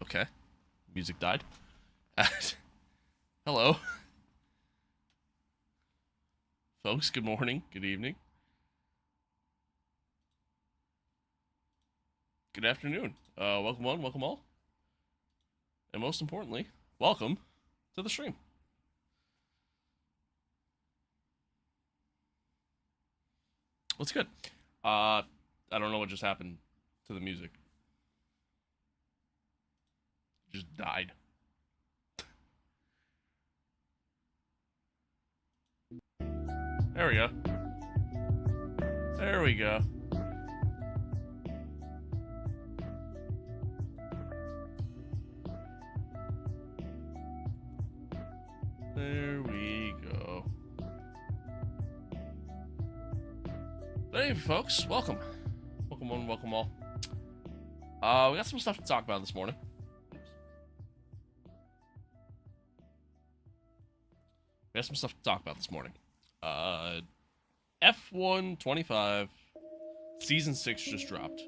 Okay. Music died. Hello, folks. Good morning. Good evening. Good afternoon. Welcome one, welcome all. And most importantly, welcome to the stream. What's good? I don't know what just happened to the music. It just died. There we go. There we go. There we go. But anyway, folks, welcome. Welcome one, welcome all. We got some stuff to talk about this morning. We have some stuff to talk about this morning. F125 Season 6 just dropped.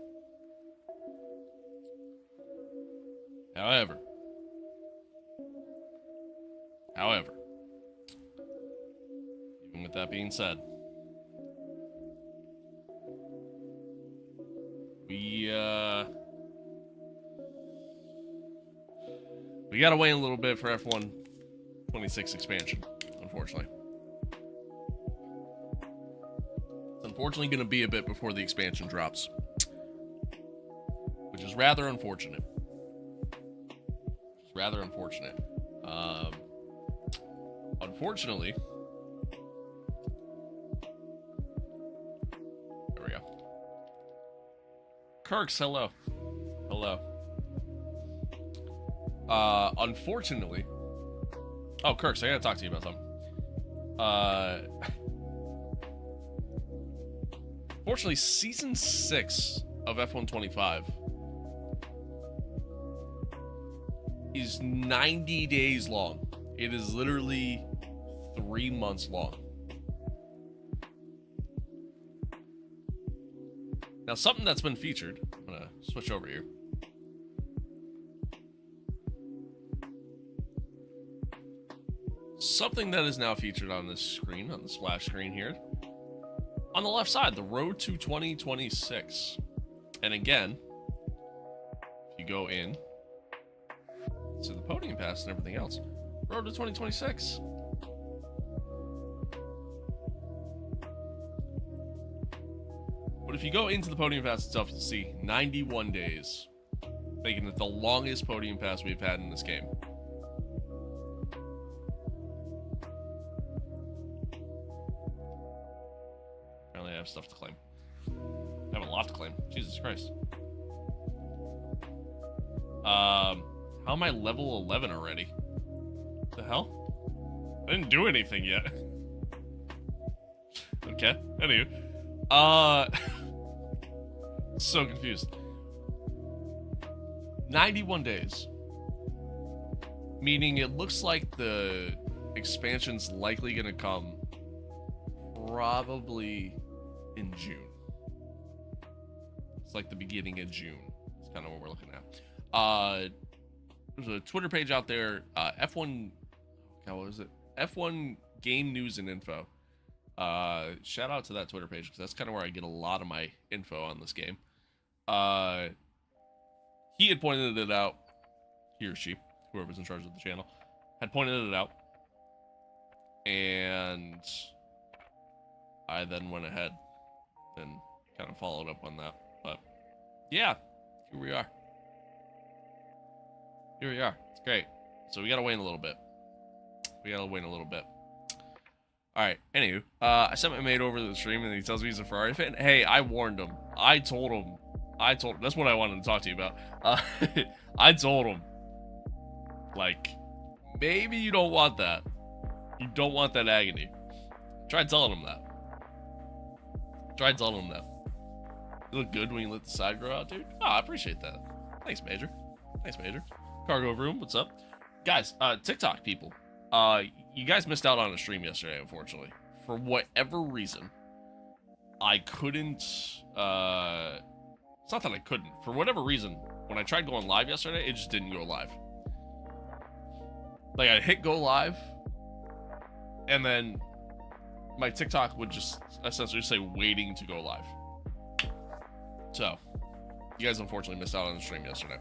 However, even with that being said, we gotta wait a little bit for F126 expansion, unfortunately. It's unfortunately gonna be a bit before the expansion drops, which is rather unfortunate. Unfortunately, there we go. Kirks, hello. Unfortunately, oh, Kirks, I gotta talk to you about something. Fortunately, Season 6 of F125 is 90 days long. It is literally 3 months long. Now, something that's been featured, I'm gonna switch over here. Something that is now featured on this screen, on the splash screen here. On the left side, the road to 2026. And again, if you go in to the podium pass and everything else, road to 2026. But if you go into the podium pass itself, you'll see 91 days making it the longest podium pass we've had in this game. Apparently I have stuff to claim. I have a lot to claim. Jesus Christ. How am I level 11 already? What the hell? I didn't do anything yet. Okay, anyway. So confused. 91 days. Meaning it looks like the expansion's likely gonna come probably in June. It's like the beginning of June. That's kind of what we're looking at. There's a Twitter page out there, F1, what is it? F1 Game News and Info. Shout out to that Twitter page because that's kind of where I get a lot of my info on this game. He had pointed it out, he or she, whoever's in charge of the channel, had pointed it out, and I then went ahead and kind of followed up on that. But yeah, here we are. Here we are. It's great. So we gotta wait a little bit. Alright, anywho, I sent my mate over to the stream and he tells me he's a Ferrari fan. Hey, I warned him. I told him. That's what I wanted to talk to you about. I told him, like, maybe you don't want that. You don't want that agony. Tried telling him that. You look good when you let the side grow out, dude. Oh, I appreciate that. Thanks, Major. Cargo Room, what's up? Guys, TikTok people. You guys missed out on a stream yesterday, unfortunately. For whatever reason, I couldn't, it's not that I couldn't. For whatever reason, when I tried going live yesterday, it just didn't go live. Like, I hit go live, and then my TikTok would just essentially say waiting to go live. So, you guys unfortunately missed out on the stream yesterday.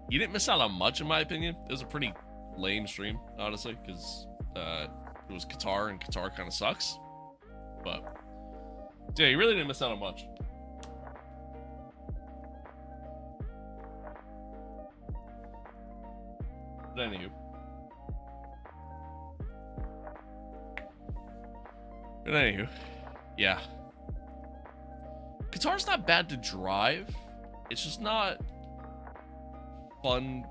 You didn't miss out on much, in my opinion. It was a pretty lame stream, honestly, because it was Qatar, and Qatar kind of sucks. But, yeah, you really didn't miss out on much. But anywho, yeah. Qatar's not bad to drive. It's just not fun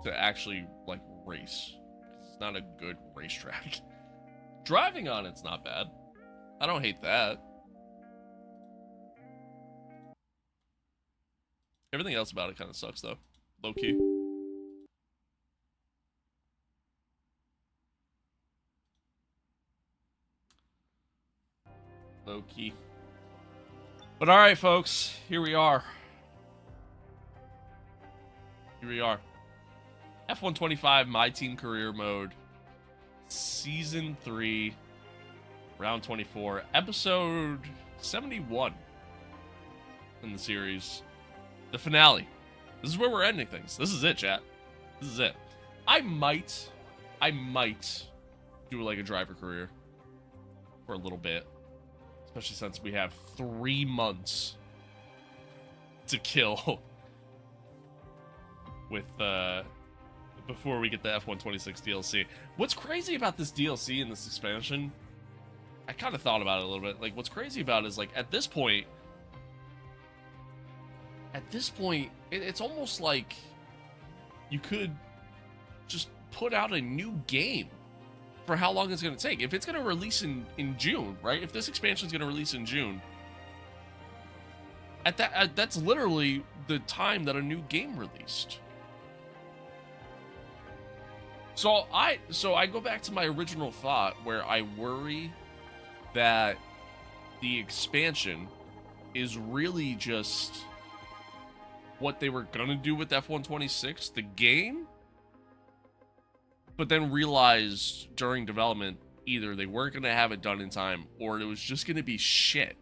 to actually, like, race. It's not a good racetrack. Driving on it's not bad. I don't hate that. Everything else about it kind of sucks, though. Low-key. Low-key. But alright, folks. Here we are. F125 Myteam Career Mode. Season 3. Round 24. Episode 71. In the series. The finale. This is where we're ending things. This is it, chat. This is it. I might do like a driver career. For a little bit. Especially since we have 3 months to kill with before we get the F126 DLC. What's crazy about this DLC and this expansion, I kind of thought about it a little bit. Like, what's crazy about it is, like, at this point, it's almost like you could just put out a new game for how long it's going to take. If it's going to release in June, right? If this expansion is going to release in June, that's literally the time that a new game released. So I go back to my original thought where I worry that the expansion is really just what they were going to do with F126, the game, but then realized during development either they weren't going to have it done in time or it was just going to be shit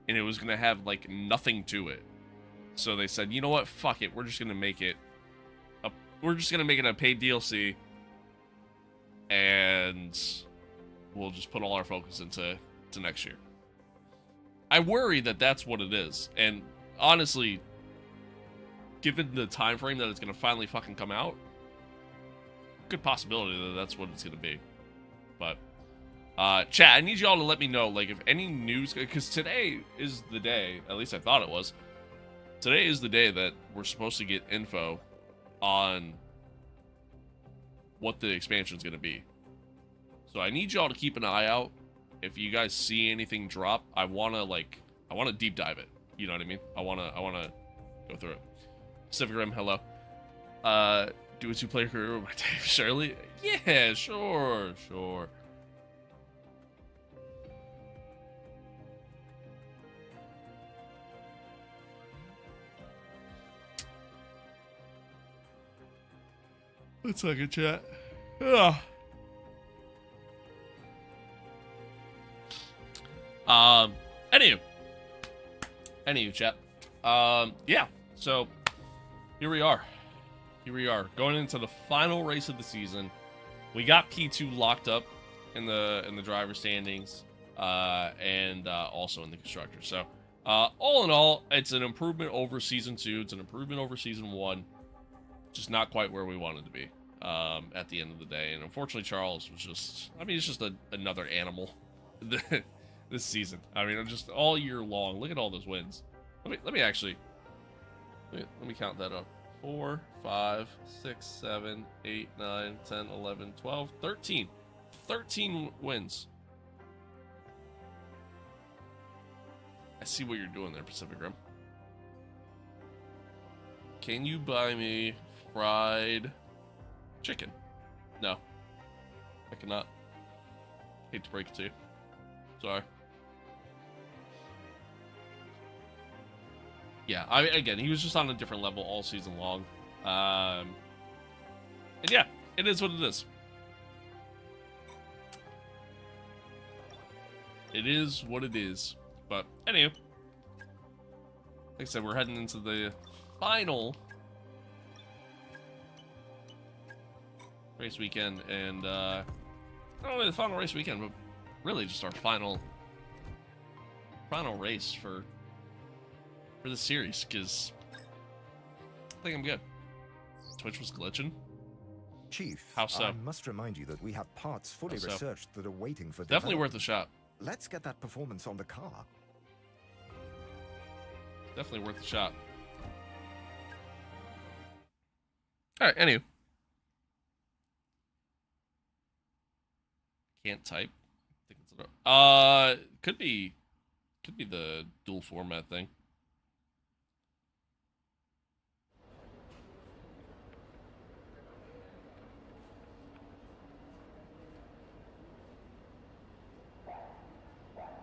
and it was going to have like nothing to it. So they said, you know what, fuck it, we're just going to make it a paid DLC and we'll just put all our focus into next year. I worry that that's what it is, and honestly, given the time frame that it's gonna finally fucking come out, good possibility that that's what it's gonna be. But chat, I need y'all to let me know, like, if any news, because today is the day, at least I thought it was, today is the day that we're supposed to get info on what the expansion is going to be. So I need y'all to keep an eye out. If you guys see anything drop, I want to deep dive it. You know what I mean? I want to go through it. Pacific Rim, hello. Do a 2-player career with Dave Shirley? Yeah, sure. Let's look at chat. Ugh. Anywho, chat. Yeah. So here we are. Going into the final race of the season. We got P2 locked up in the driver standings, and also in the constructor. So all in all, it's an improvement over season 2. It's an improvement over season 1. Just not quite where we wanted to be at the end of the day. And unfortunately, Charles was just, I mean, it's just another animal this season. I mean, just all year long. Look at all those wins. Let me count that up. 4, 5, 6, 7, 8, 9, 10, 11, 12, 13. 13 wins. I see what you're doing there, Pacific Rim. Can you buy me fried chicken? No. I cannot. Hate to break it to you. Sorry. Yeah, I mean, again, he was just on a different level all season long. And yeah, it is what it is. It is what it is. But, anyway. Like I said, we're heading into the final race weekend, and not only the final race weekend, but really just our final race for the series, because I think I'm good. Twitch was glitching. Chief, how so? I must remind you that we have parts fully researched that are waiting for definitely worth a shot. Let's get that performance on the car. Definitely worth a shot. All right, anyway. Can't type. I think it's could be the dual format thing.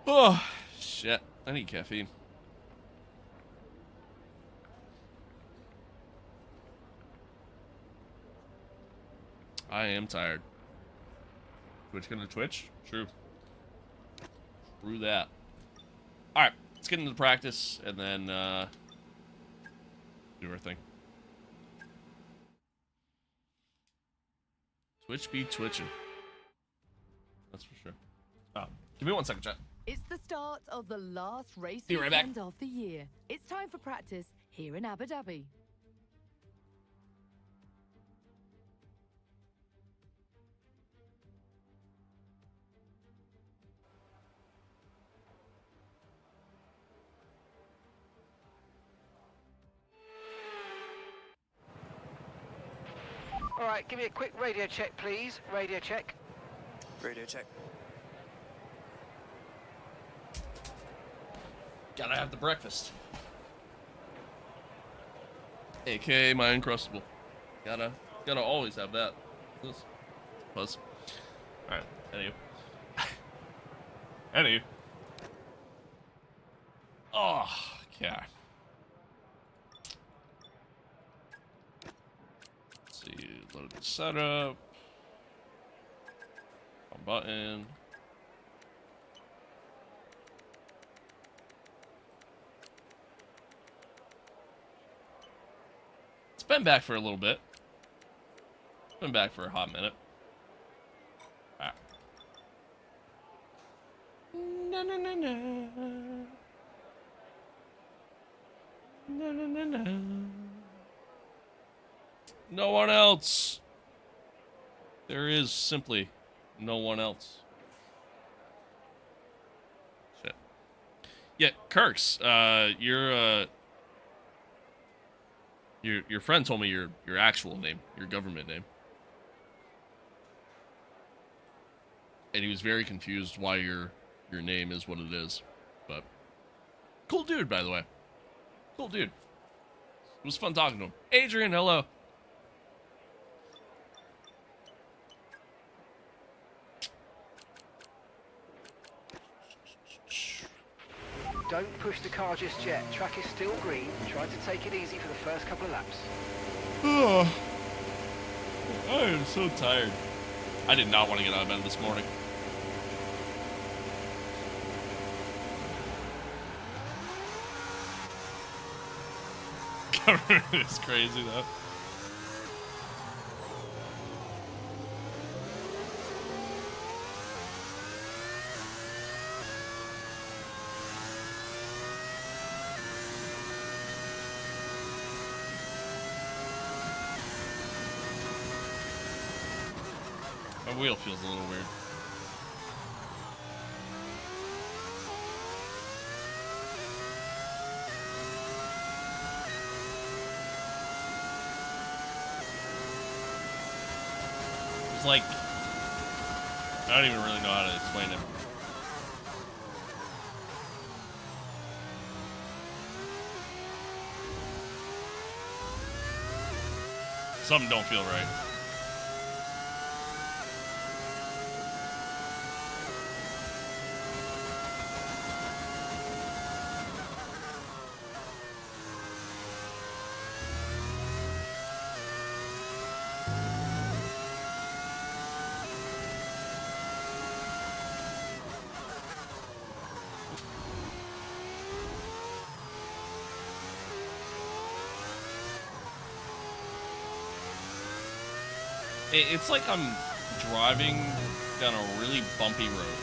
Oh shit! I need caffeine. I am tired. Twitch gonna Twitch? True. True that. Alright, let's get into practice and then do our thing. Twitch be twitching. That's for sure. Oh, give me 1 second, chat. It's the start of the last race Be right back. weekend of the year. It's time for practice here in Abu Dhabi. All right, give me a quick radio check, please. Radio check. Radio check. Gotta have the breakfast. AKA my Uncrustable. Gotta always have that. Plus. Alright, anywho. Oh, okay. Let's see, load the setup. One button. It's been back for a little bit. Been back for a hot minute. Alright. Na na na na. Na na na na. No one else. There is simply no one else. Shit. Yeah, Kirks, your friend told me your actual name, your government name. And he was very confused why your name is what it is. But cool dude, by the way. Cool dude. It was fun talking to him. Adrian, hello. Don't push the car just yet. Track is still green. Try to take it easy for the first couple of laps. Oh, I am so tired. I did not want to get out of bed this morning. Government is crazy, though. My wheel feels a little weird. It's like, I don't even really know how to explain it. Something don't feel right. It's like I'm driving down a really bumpy road.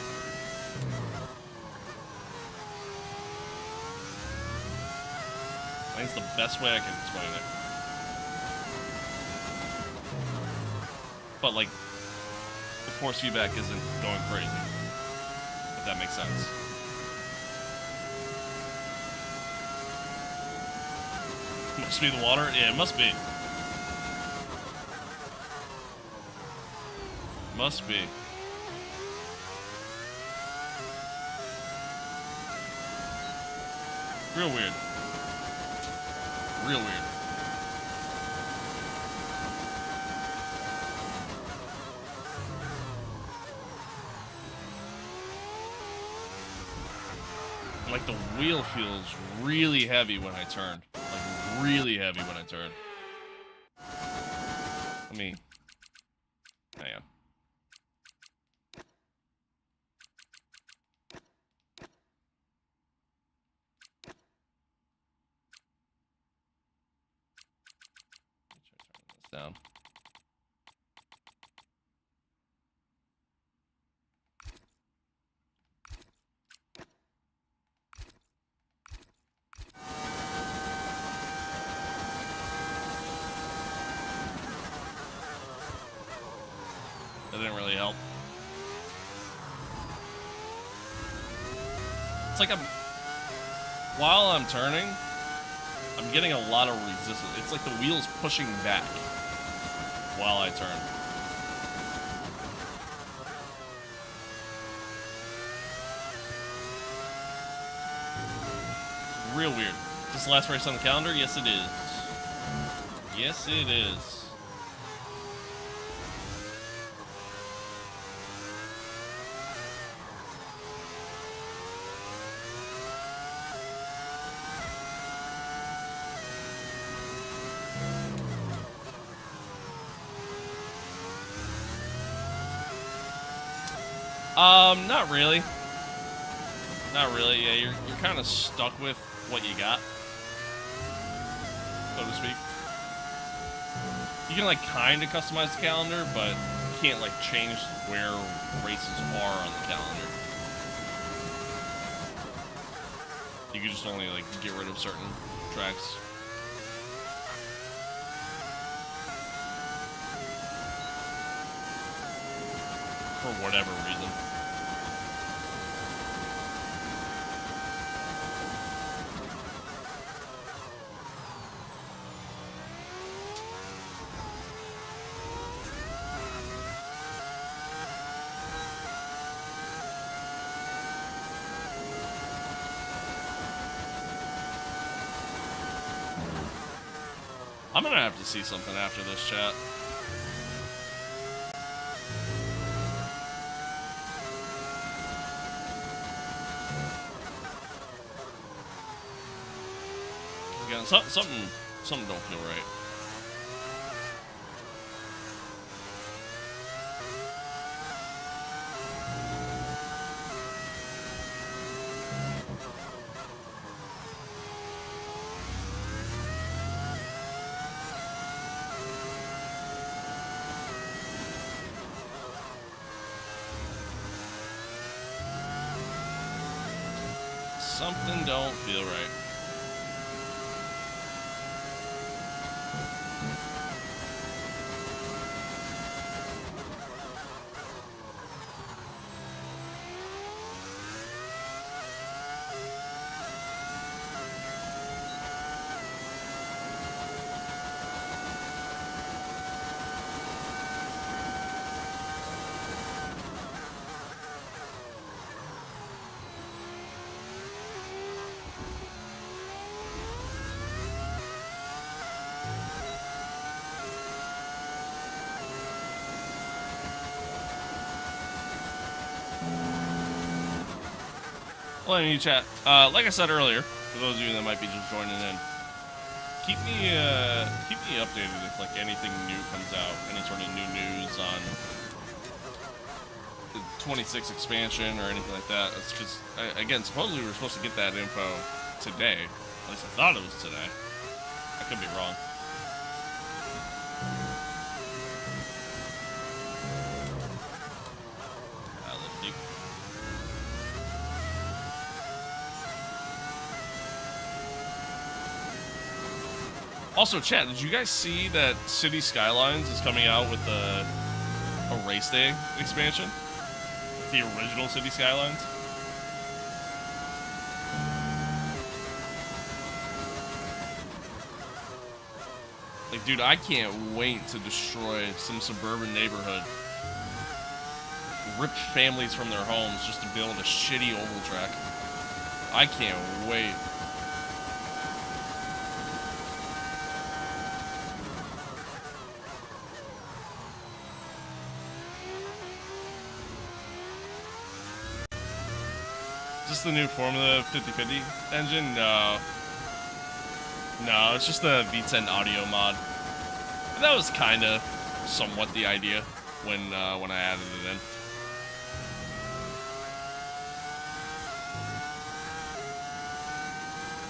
I think it's the best way I can explain it. But, like, the force feedback isn't going crazy. If that makes sense. Must be the water? Yeah, it must be. Must be. Real weird. Real weird. Like the wheel feels really heavy when I turn. Like really heavy when I turn. I mean, hang on. Down. That didn't really help. It's like while I'm turning, I'm getting a lot of resistance. It's like the wheel's pushing back while I turn. Real weird. Is this the last race on the calendar? Yes, it is. Yes, it is. Not really. Not really, yeah, you're kind of stuck with what you got, so to speak. You can, like, kind of customize the calendar, but you can't, like, change where races are on the calendar. You can just only, like, get rid of certain tracks. for whatever reason. I'm gonna have to see something after this, chat. Again, something don't feel right. Something don't feel right. Well, in chat, like I said earlier, for those of you that might be just joining in, keep me updated if like anything new comes out, any sort of new news on the 26 expansion or anything like that. It's because again, supposedly we were supposed to get that info today. At least I thought it was today. I could be wrong. Also, chat, did you guys see that City Skylines is coming out with a race day expansion? The original City Skylines? Like, dude, I can't wait to destroy some suburban neighborhood. Rip families from their homes just to build a shitty oval track. I can't wait. Is this the new Formula 50/50 engine? No. No, it's just the V10 audio mod. And that was kind of somewhat the idea when I added it in.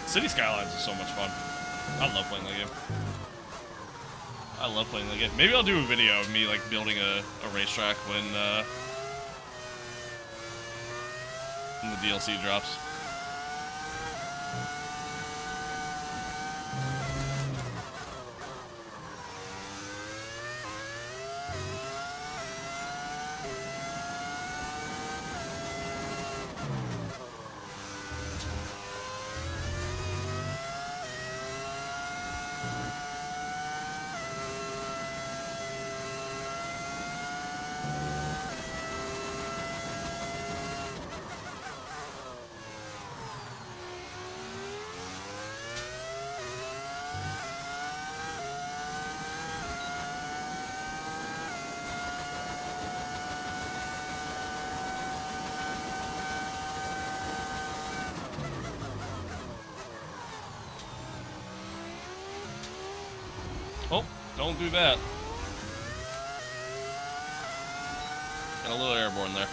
City Skylines is so much fun. I love playing that game. I love playing that game. Maybe I'll do a video of me like building a racetrack when the DLC drops. Oh, don't do that. Got a little airborne there.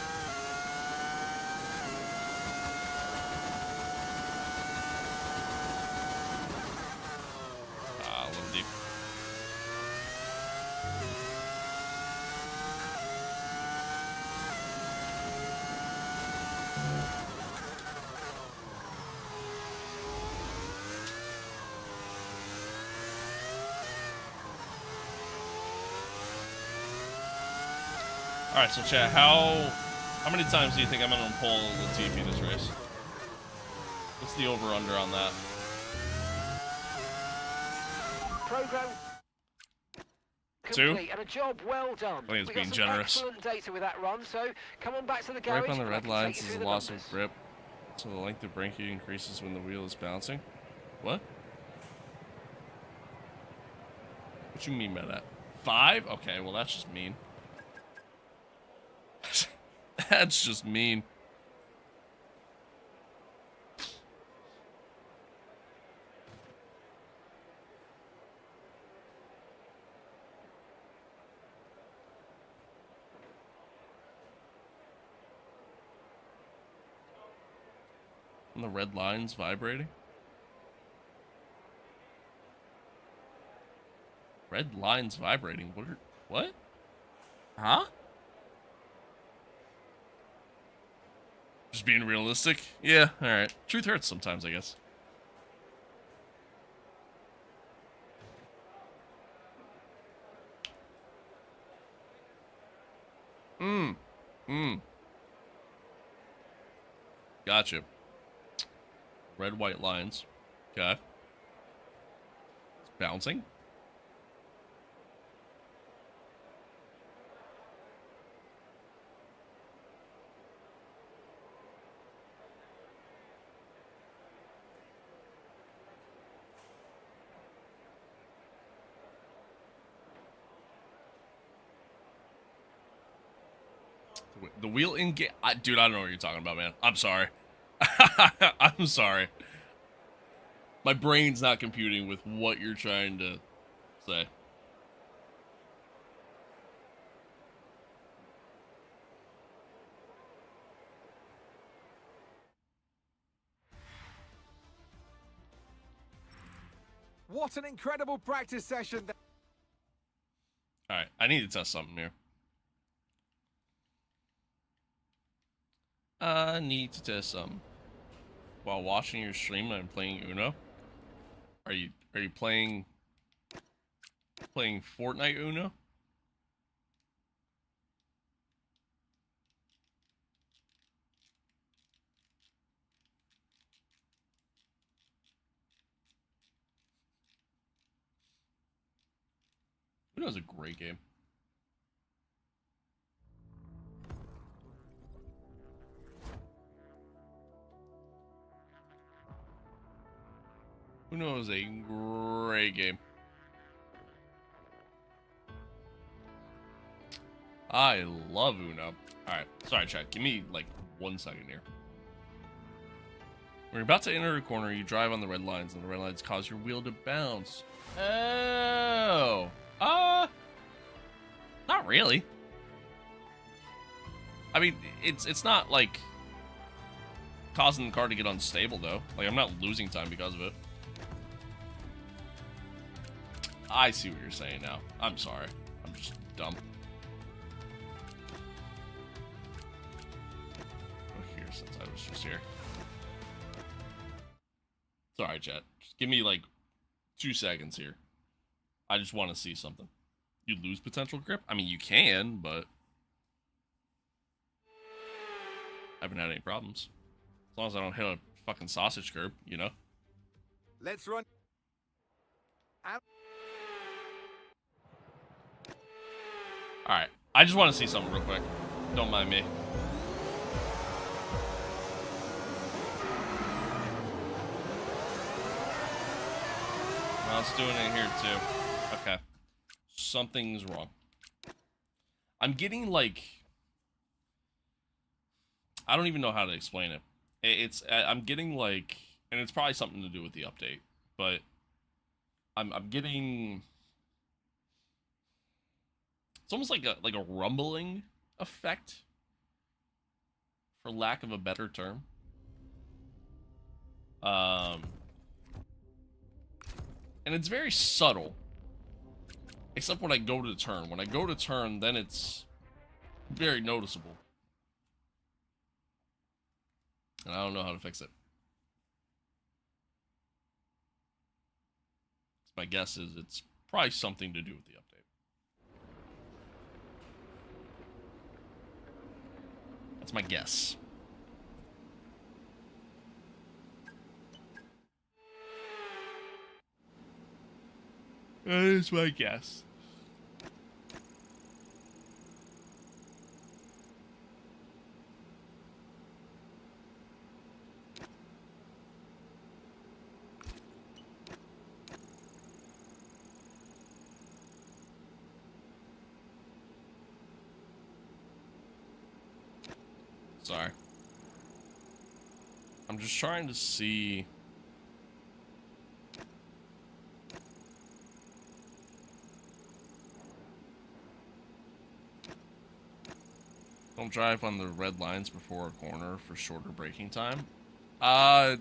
Ah, a little deep. Alright, so chat, how many times do you think I'm gonna pull Latifi this race? What's the over-under on that? Program 2? complete and a job well done. I think it's We being got some generous. excellent data with that run, so come on back to the garage. Grip on the and I red can lines take you is through the the loss numbers. of grip, so the length of braking increases when the wheel is bouncing. What? What you mean by that? 5? Okay, well that's just mean. That's just mean. And the red lines vibrating. Red lines vibrating. What? Huh? Just being realistic? Yeah, alright. Truth hurts sometimes, I guess. Gotcha. Red, white lines. Okay. It's bouncing. The wheel in game. Dude, I don't know what you're talking about, man. I'm sorry. I'm sorry. My brain's not computing with what you're trying to say. What an incredible practice session. Alright, I need to test something here. I need to test something. While watching your stream, I'm playing Uno. Are you playing Fortnite Uno? Uno's a great game. Uno is a great game. I love Uno. Alright, sorry chat, give me like 1 second here. When you're about to enter a corner, you drive on the red lines, and the red lines cause your wheel to bounce. Oh. Not really. I mean, it's not like causing the car to get unstable though. Like, I'm not losing time because of it. I see what you're saying now. I'm sorry. I'm just dumb. Oh, here, since I was just here. Sorry, chat. Just give me like 2 seconds here. I just want to see something. You lose potential grip? I mean, you can, but I haven't had any problems. As long as I don't hit a fucking sausage curb, you know? Let's run. Alright. I just want to see something real quick. Don't mind me. Well, it's doing it here too. Okay. Something's wrong. I'm getting like... I don't even know how to explain it. I'm getting like... And it's probably something to do with the update. But... I'm getting... It's almost like a rumbling effect, for lack of a better term. And it's very subtle, except when I go to turn. When I go to turn, then it's very noticeable. And I don't know how to fix it. My guess is it's probably something to do with the update. That's my guess. That is my guess. Sorry. I'm just trying to see. Don't drive on the red lines before a corner for shorter braking time. I'm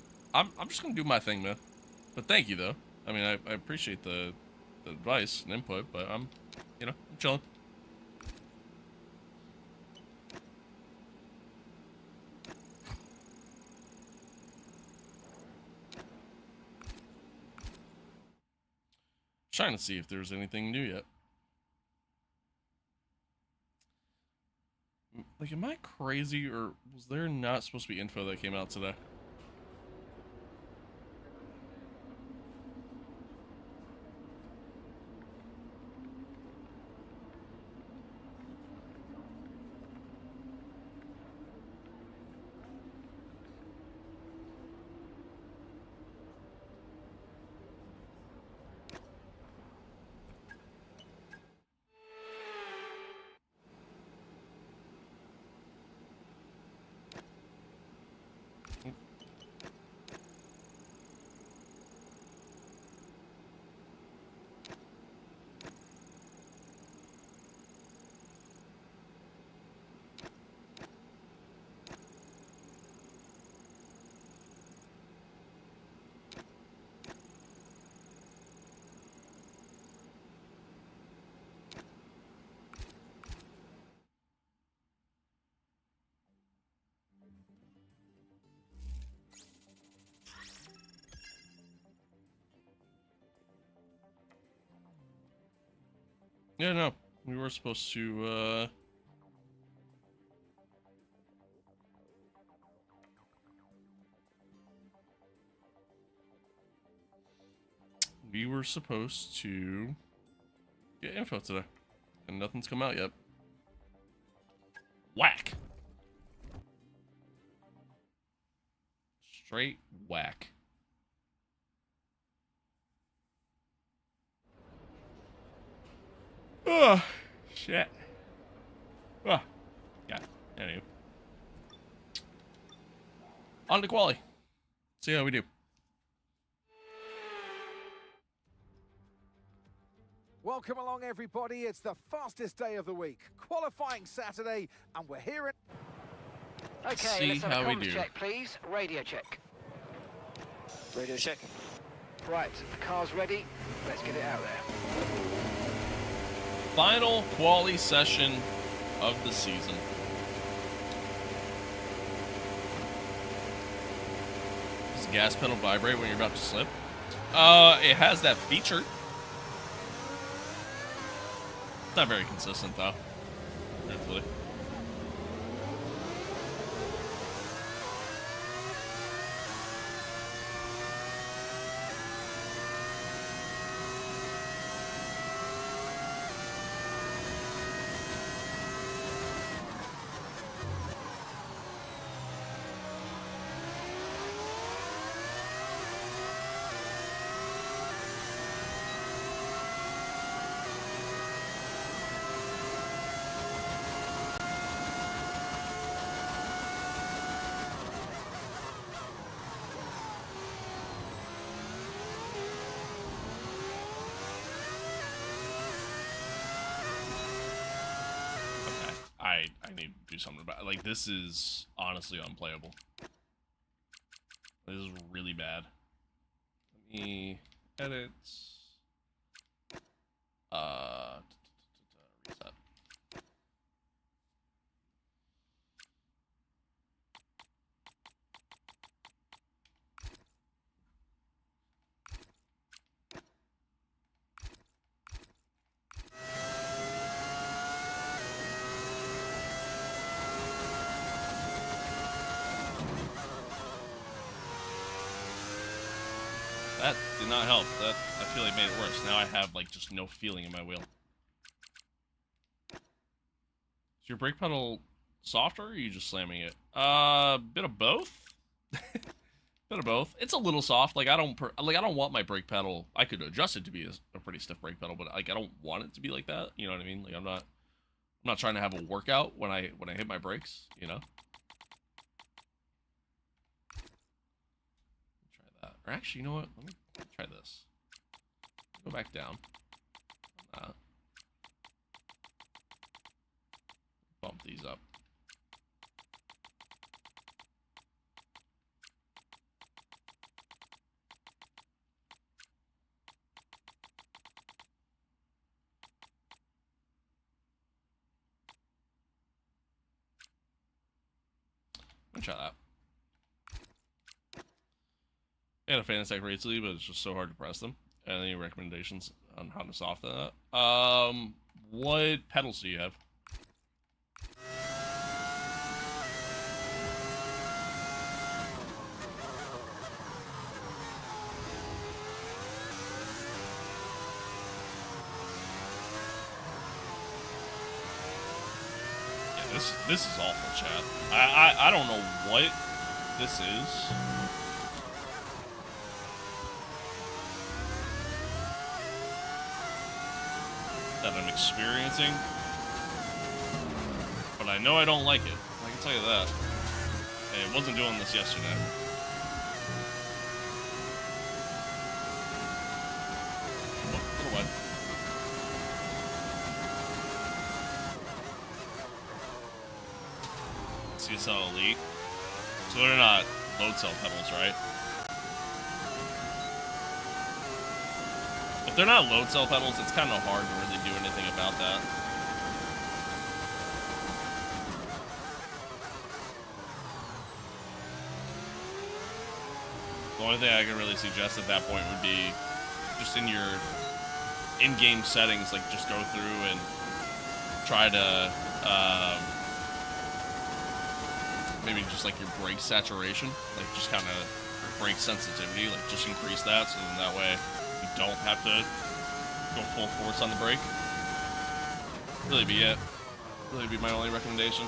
just gonna do my thing, man. But thank you though. I mean, I appreciate the advice and input, but I'm chilling. Trying to see if there's anything new yet. Like, am I crazy, or was there not supposed to be info that came out today? Yeah, no. We were supposed to, get info today. And nothing's come out yet. Whack. Straight whack. Oh, shit. Oh, yeah. Anyway. On to quali. See how we do. Welcome along, everybody. It's the fastest day of the week. Qualifying Saturday, and we're here at... Okay, See let's have how a we comms do. check, please. Radio check. Radio check. Right, the car's ready. Let's get it out there. Final quali session of the season. Does the gas pedal vibrate when you're about to slip? It has that feature. It's not very consistent though, truthfully. I need to do something about it. Like, this is honestly unplayable. This is really bad. Let me edit. Reset. That did not help. That, I feel like, made it worse. Now I have, like, just no feeling in my wheel. Is your brake pedal softer, or are you just slamming it? Bit of both? Bit of both. It's a little soft. Like, I don't want my brake pedal... I could adjust it to be a pretty stiff brake pedal, but, like, I don't want it to be like that. You know what I mean? Like, I'm not trying to have a workout when I hit my brakes, you know? Or actually, you know what? Let me try this. Go back down. Bump these up. Let me try that. I had a Fanatec recently, but it's just so hard to press them. Any recommendations on how to soften that? What pedals do you have? Yeah, this is awful, chat. I don't know what this is. That I'm experiencing, but I know I don't like it. I can tell you that. Hey, it wasn't doing this yesterday. Oh, a little wet. CSL Elite. So they're not load cell pedals, right? If they're not load cell pedals, it's kind of hard to really do anything about that. The only thing I can really suggest at that point would be just in your in-game settings, like just go through and try to maybe just like your brake saturation, like just kind of brake sensitivity, like just increase that so then that way you don't have to go full force on the brake. Really be it. Really be my only recommendation.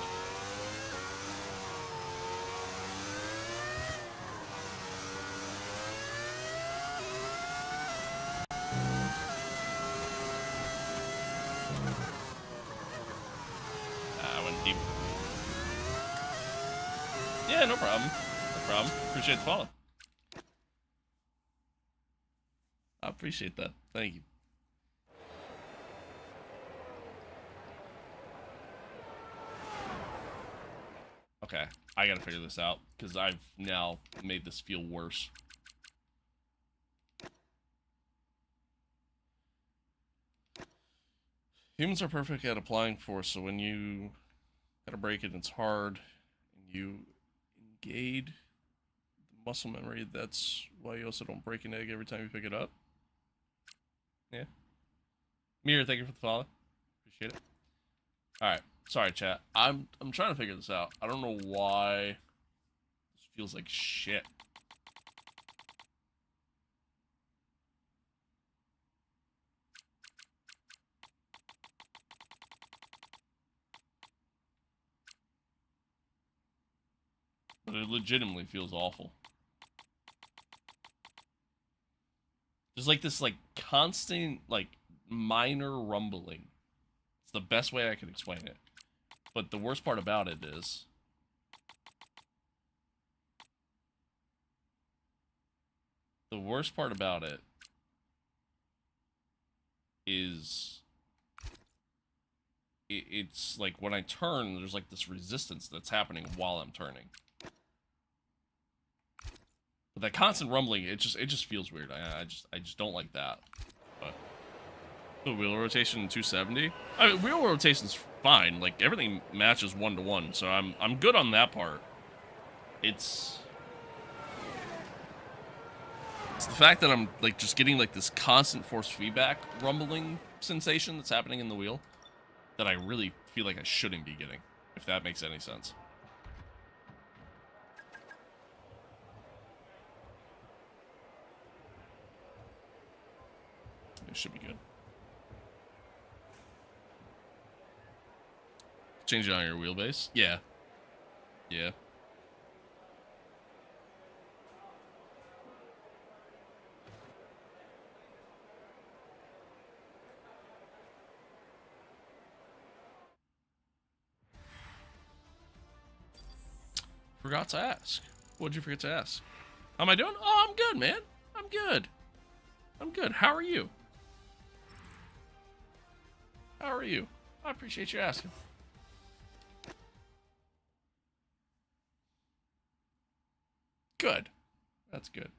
I went deep. Yeah, no problem. No problem. Appreciate the follow. I appreciate that. Thank you. Okay, I gotta figure this out, because I've now made this feel worse. Humans are perfect at applying force, so when you gotta break it, it's hard, and you engage the muscle memory. That's why you also don't break an egg every time you pick it up. Yeah. Mir, thank you for the follow. Appreciate it. Alright. Sorry, chat. I'm trying to figure this out. I don't know why this feels like shit. But it legitimately feels awful. There's like this like constant like minor rumbling. It's the best way I can explain it. But the worst part about it is it's like when I turn, there's like this resistance that's happening while I'm turning. But that constant rumbling, it just feels weird. I just don't like that. But the wheel rotation 270. I mean, wheel rotation's fine. Like everything matches 1-to-1, so I'm good on that part. It's the fact that I'm like just getting like this constant force feedback rumbling sensation that's happening in the wheel that I really feel like I shouldn't be getting, if that makes any sense. should be good. Change it on your wheelbase? Yeah. Yeah. Forgot to ask. What'd you forget to ask? How am I doing? Oh, I'm good, man. I'm good. I'm good. How are you? How are you? I appreciate you asking. Good. That's good.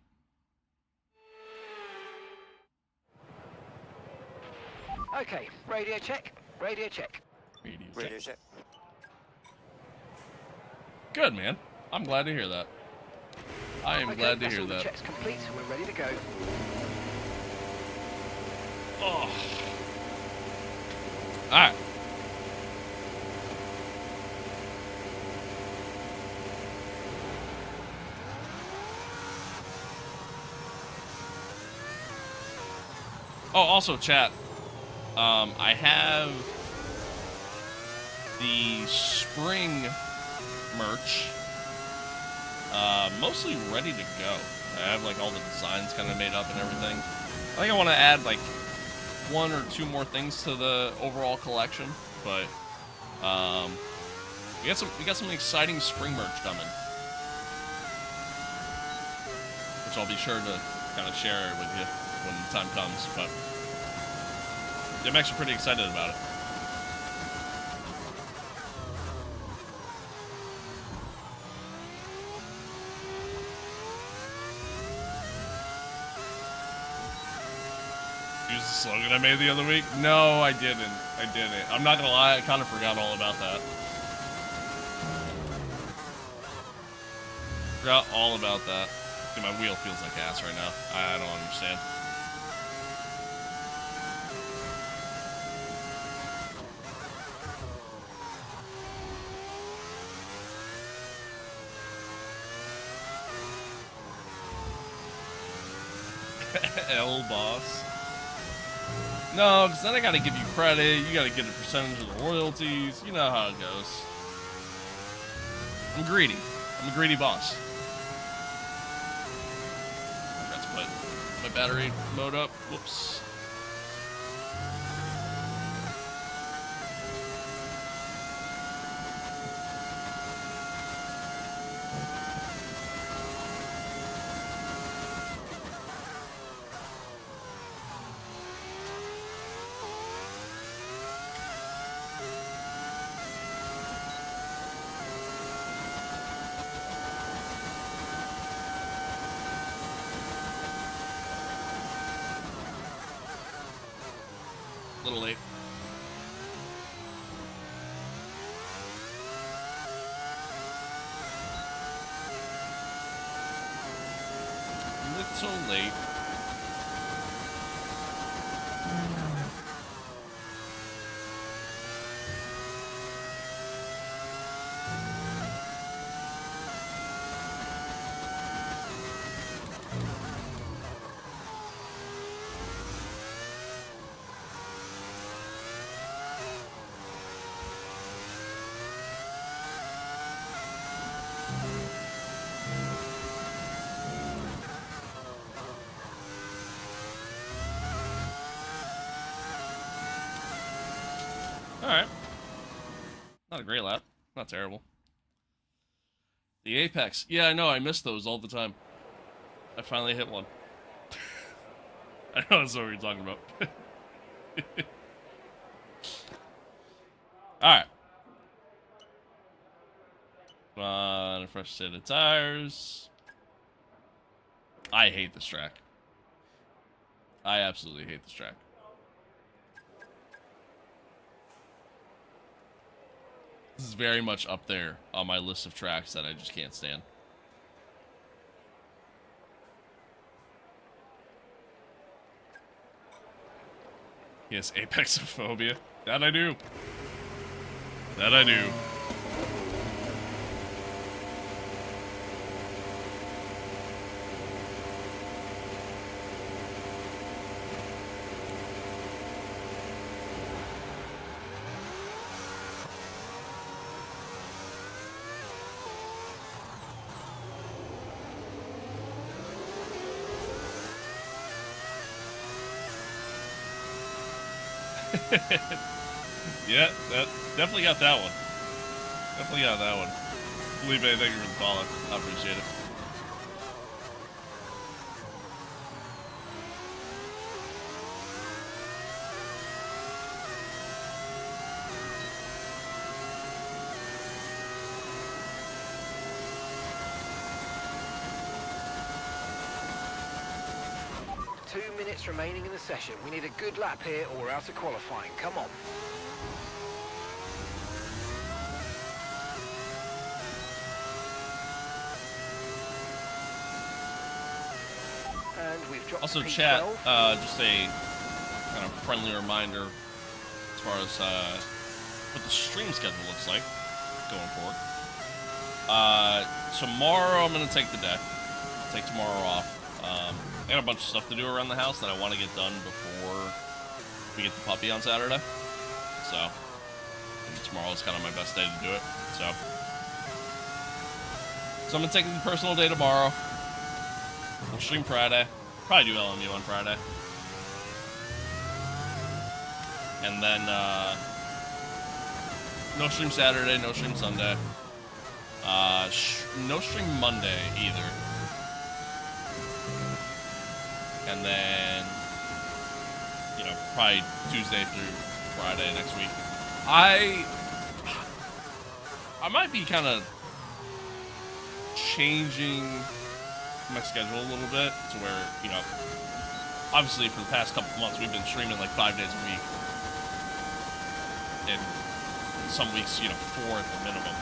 Okay, radio check. Radio check. Radio check. Good, man. I'm glad to hear that. I am glad to hear all that. the checks complete, so we're ready to go. Oh. Alright. Oh, also, chat. I have the spring merch mostly ready to go. I have like all the designs kind of made up and everything. I think I want to add like 1 or 2 more things to the overall collection, but we got some exciting spring merch coming, which I'll be sure to kind of share with you when the time comes. But I'm actually pretty excited about it. Use the slogan I made the other week? No, I didn't. I'm not gonna lie, I kind of forgot all about that. Forgot all about that. Dude, my wheel feels like ass right now. I don't understand. L boss. No, because then I gotta give you credit, you gotta get a percentage of the royalties, you know how it goes. I'm greedy. I'm a greedy boss. I forgot to put my battery mode up. Whoops. A little late. Little late. Alright. Not a great lap. Not terrible. The Apex. Yeah, I know. I miss those all the time. I finally hit one. I know that's what you're talking about. Alright. Come on, a fresh set of tires. I hate this track. I absolutely hate this track. This is very much up there on my list of tracks that I just can't stand. Yes, Apexophobia. That I do. That I do. Yeah, that definitely got that one. Definitely got that one. Felipe, thank you for the follow. I appreciate it. Minutes remaining in the session. We need a good lap here or we're out of qualifying. Come on. And we've dropped Also, P12. chat, just a kind of friendly reminder as far as what the stream schedule looks like going forward. Tomorrow I'm going to take the day. I'll take tomorrow off. I got a bunch of stuff to do around the house that I want to get done before we get the puppy on Saturday. So, tomorrow is kind of my best day to do it. So I'm going to take the personal day tomorrow. We'll stream Friday. Probably do LMU on Friday. And then, no stream Saturday, no stream Sunday. No stream Monday either. And then, you know, probably Tuesday through Friday next week. I might be kind of changing my schedule a little bit to where, you know, obviously for the past couple of months we've been streaming like 5 days a week. And some weeks, you know, 4 at the minimum.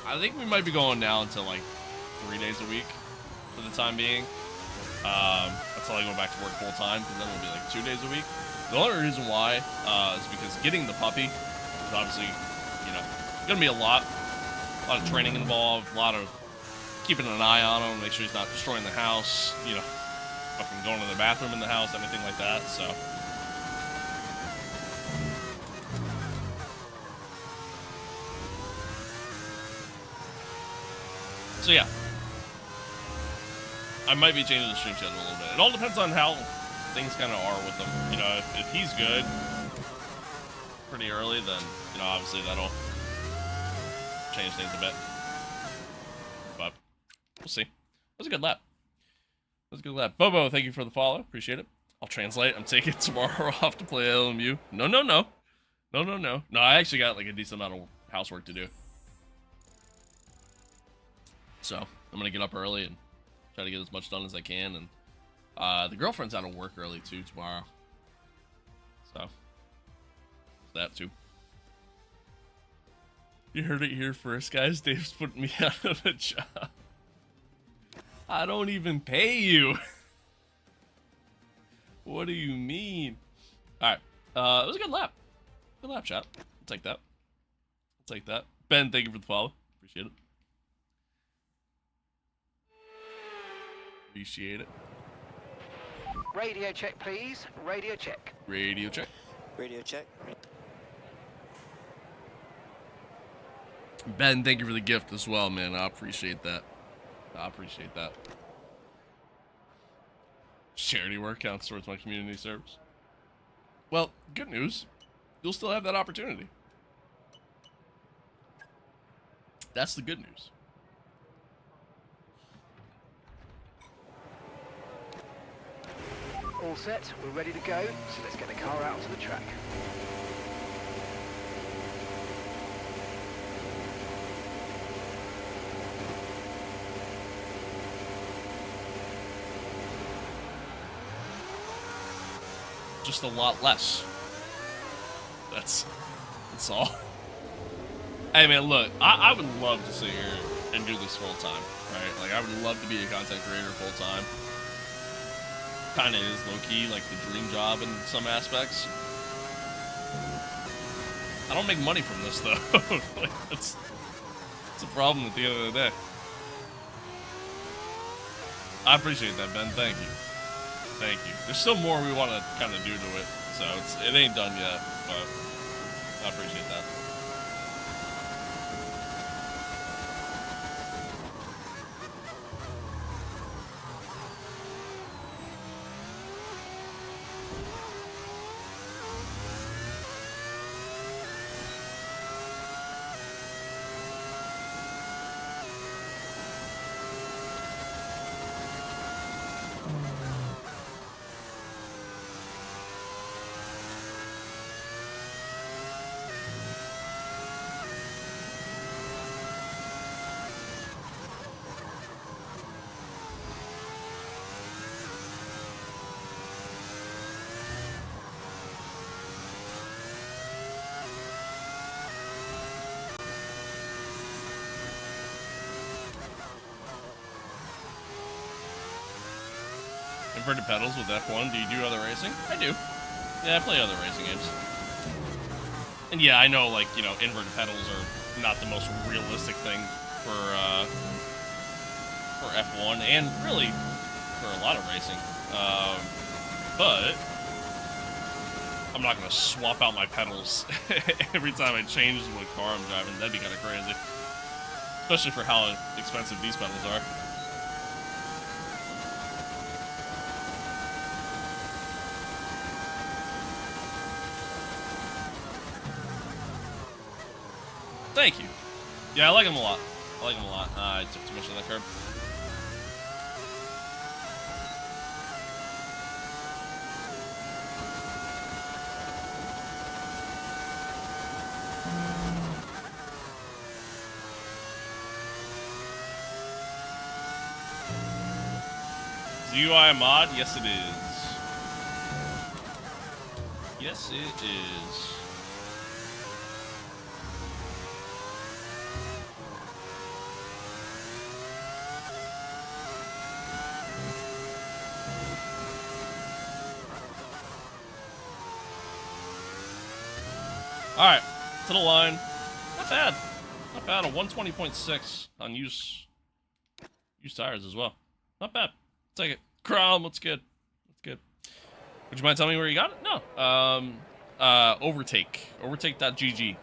I think we might be going down to like 3 days a week for the time being. Until I go back to work full time, because then it'll be like 2 days a week. The only reason why is because getting the puppy is obviously, you know, gonna be a lot of training involved, a lot of keeping an eye on him, make sure he's not destroying the house, you know, fucking going to the bathroom in the house, anything like that. So yeah. I might be changing the stream schedule a little bit. It all depends on how things kind of are with him. You know, if he's good pretty early, then, you know, obviously that'll change things a bit. But we'll see. That was a good lap. That was a good lap. Bobo, thank you for the follow. Appreciate it. I'll translate. I'm taking tomorrow off to play LMU. No. No, I actually got like a decent amount of housework to do. So I'm going to get up early and try to get as much done as I can, and the girlfriend's out of work early too tomorrow. So that too. You heard it here first, guys. Dave's putting me out of a job. I don't even pay you. What do you mean? All right, it was a good lap. Good lap, chat. I'll take that. I'll take that. Ben, thank you for the follow. Appreciate it. Appreciate it. Radio check, please. Radio check. Radio check. Radio check. Ben, thank you for the gift as well, man. I appreciate that. I appreciate that. Charity work counts towards my community service. Well, good news. You'll still have that opportunity. That's the good news. All set, we're ready to go, so let's get the car out to the track. Just a lot less. That's all. Hey man, look, I would love to sit here and do this full time, right? Like I would love to be a content creator full time. Kind of is low-key like the dream job in some aspects. I don't make money from this though. Like, it's a problem at the end of the day. I appreciate that, Ben. Thank you. Thank you. There's still more we want to kind of do to it, so it ain't done yet, but I appreciate that. Inverted pedals with F1. Do you do other racing? I do. Yeah, I play other racing games. And yeah, I know, like, you know, inverted pedals are not the most realistic thing for F1, and really for a lot of racing. But I'm not going to swap out my pedals every time I change what car I'm driving. That'd be kind of crazy. Especially for how expensive these pedals are. Thank you. Yeah, I like them a lot. I like them a lot. I took too much of that curb. UI mod? Yes, it is. Yes, it is. Alright, to the line. Not bad. Not bad. A 120.6 on used tires as well. Not bad. Take it. Chrome, what's good? What's good? Would you mind telling me where you got it? No. Overtake. Overtake.gg.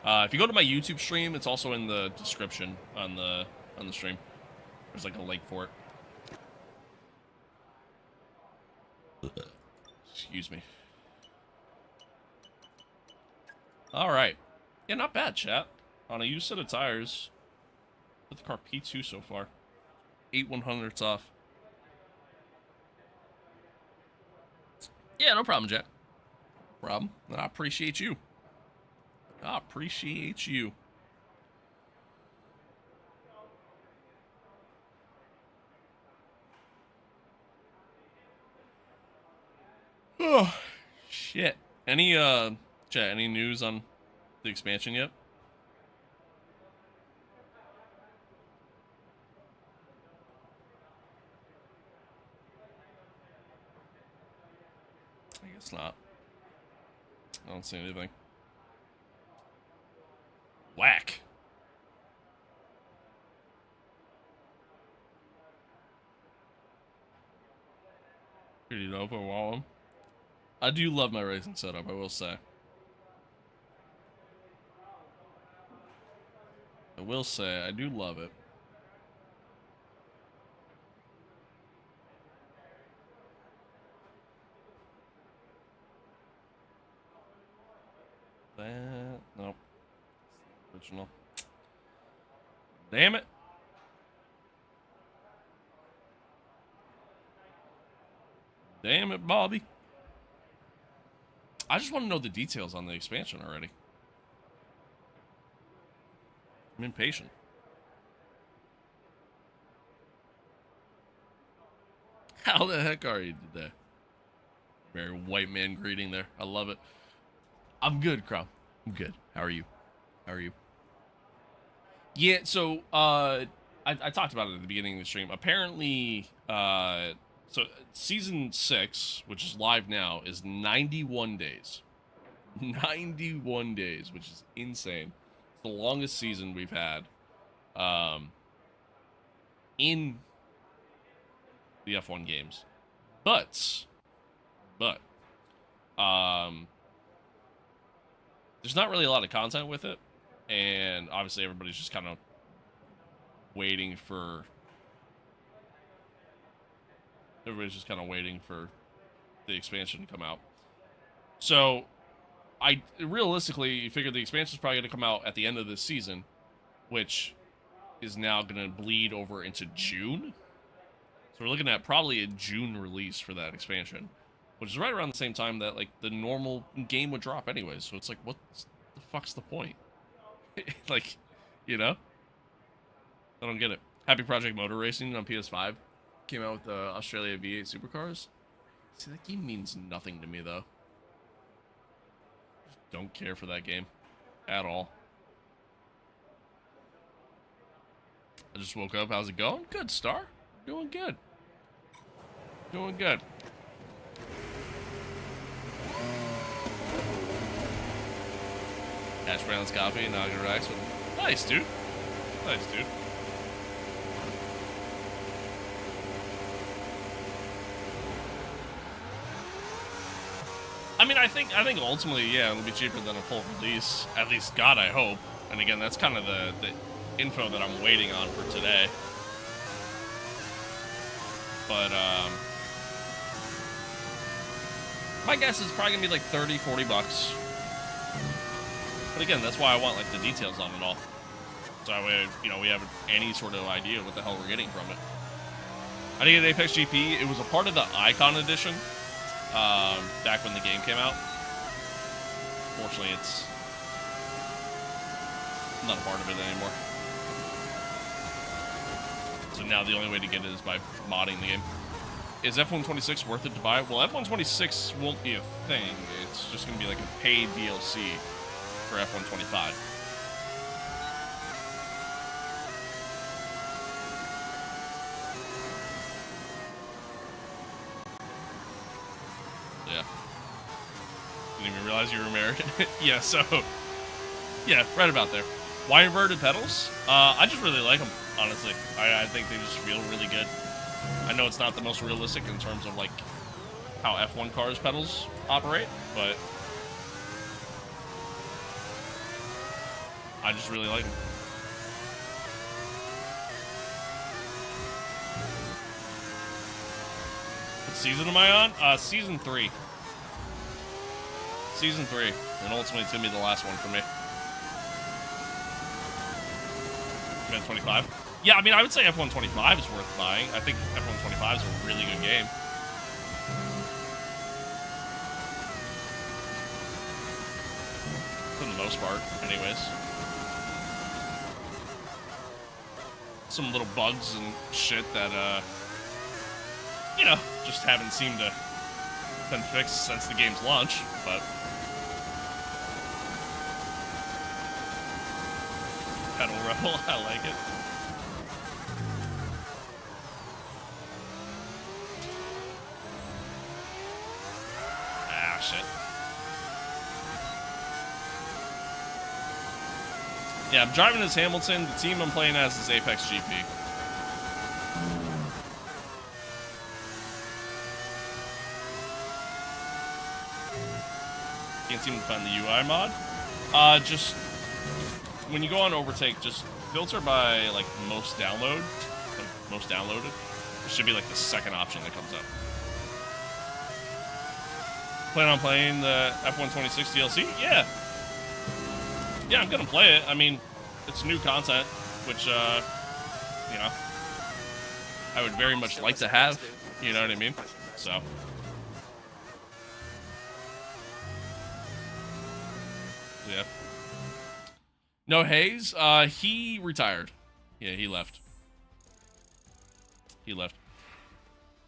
If you go to my YouTube stream, it's also in the description on the stream. There's like a link for it. Excuse me. Alright. Yeah, not bad, chat. On a used set of tires. Put the car P2 so far. 8/100ths off. Yeah, no problem, Jack. No problem. I appreciate you. I appreciate you. Oh, shit. Any, chat, any news on the expansion yet? I guess not. I don't see anything. Whack. Pretty dope, I want 'em. I do love my racing setup, I will say. I will say, I do love it. That, nope. Original. Damn it. Damn it, Bobby. I just want to know the details on the expansion already. I'm impatient. How the heck are you today? Very white man greeting there. I love it. I'm good, Crow. I'm good. How are you? How are you? Yeah, so I talked about it at the beginning of the stream. Apparently, so season 6, which is live now, is 91 days. 91 days, which is insane. It's the longest season we've had in the F1 games. But there's not really a lot of content with it, and obviously everybody's just kind of waiting for the expansion to come out. So I realistically figured the expansion is probably going to come out at the end of this season, which is now going to bleed over into June. So we're looking at probably a June release for that expansion, which is right around the same time that like the normal game would drop anyways. So it's like, what the fuck's the point? Like, you know? I don't get it. Happy Project Motor Racing on PS5 came out with the Australia V8 Supercars. See, that game means nothing to me though. Just don't care for that game at all. I just woke up. How's it going? Good, Star. Doing good. Doing good. Hash Brown's coffee, Naga Rex. Nice, dude. Nice, dude. I mean, I think ultimately, yeah, it'll be cheaper than a full release. At least, God, I hope. And again, that's kind of the info that I'm waiting on for today. But, my guess is probably gonna be like 30, 40 bucks. But again, that's why I want like the details on it all. So that way, you know, we have any sort of idea what the hell we're getting from it. I think at Apex GP, it was a part of the Icon Edition. Back when the game came out. Fortunately, it's not a part of it anymore. So now the only way to get it is by modding the game. Is F126 worth it to buy? Well, F126 won't be a thing. It's just going to be like a paid DLC for F125. Yeah. Didn't even realize you were American. Yeah, so... Yeah, right about there. Why inverted pedals? I just really like them, honestly. I think they just feel really good. I know it's not the most realistic in terms of, like, how F1 cars pedals operate, but... I just really like them. What season am I on? Season 3. Season 3. And ultimately, it's going to be the last one for me. F125. Yeah, I mean, I would say F125 is worth buying. I think F125 is a really good game. For the most part, anyways. Some little bugs and shit that, you know, just haven't seemed to been fixed since the game's launch, but... Pedal Rebel, I like it. Ah, shit. Yeah, I'm driving as Hamilton. The team I'm playing as is Apex GP. Can't seem to find the UI mod. Just... When you go on Overtake, just filter by, like, most download. Like, most downloaded. It should be, like, the second option that comes up. Plan on playing the F126 DLC? Yeah. Yeah, I'm gonna play it. I mean, it's new content, which, you know, I would very much like to have. You know what I mean? So. Yeah. No Hayes, he retired. Yeah, he left. He left.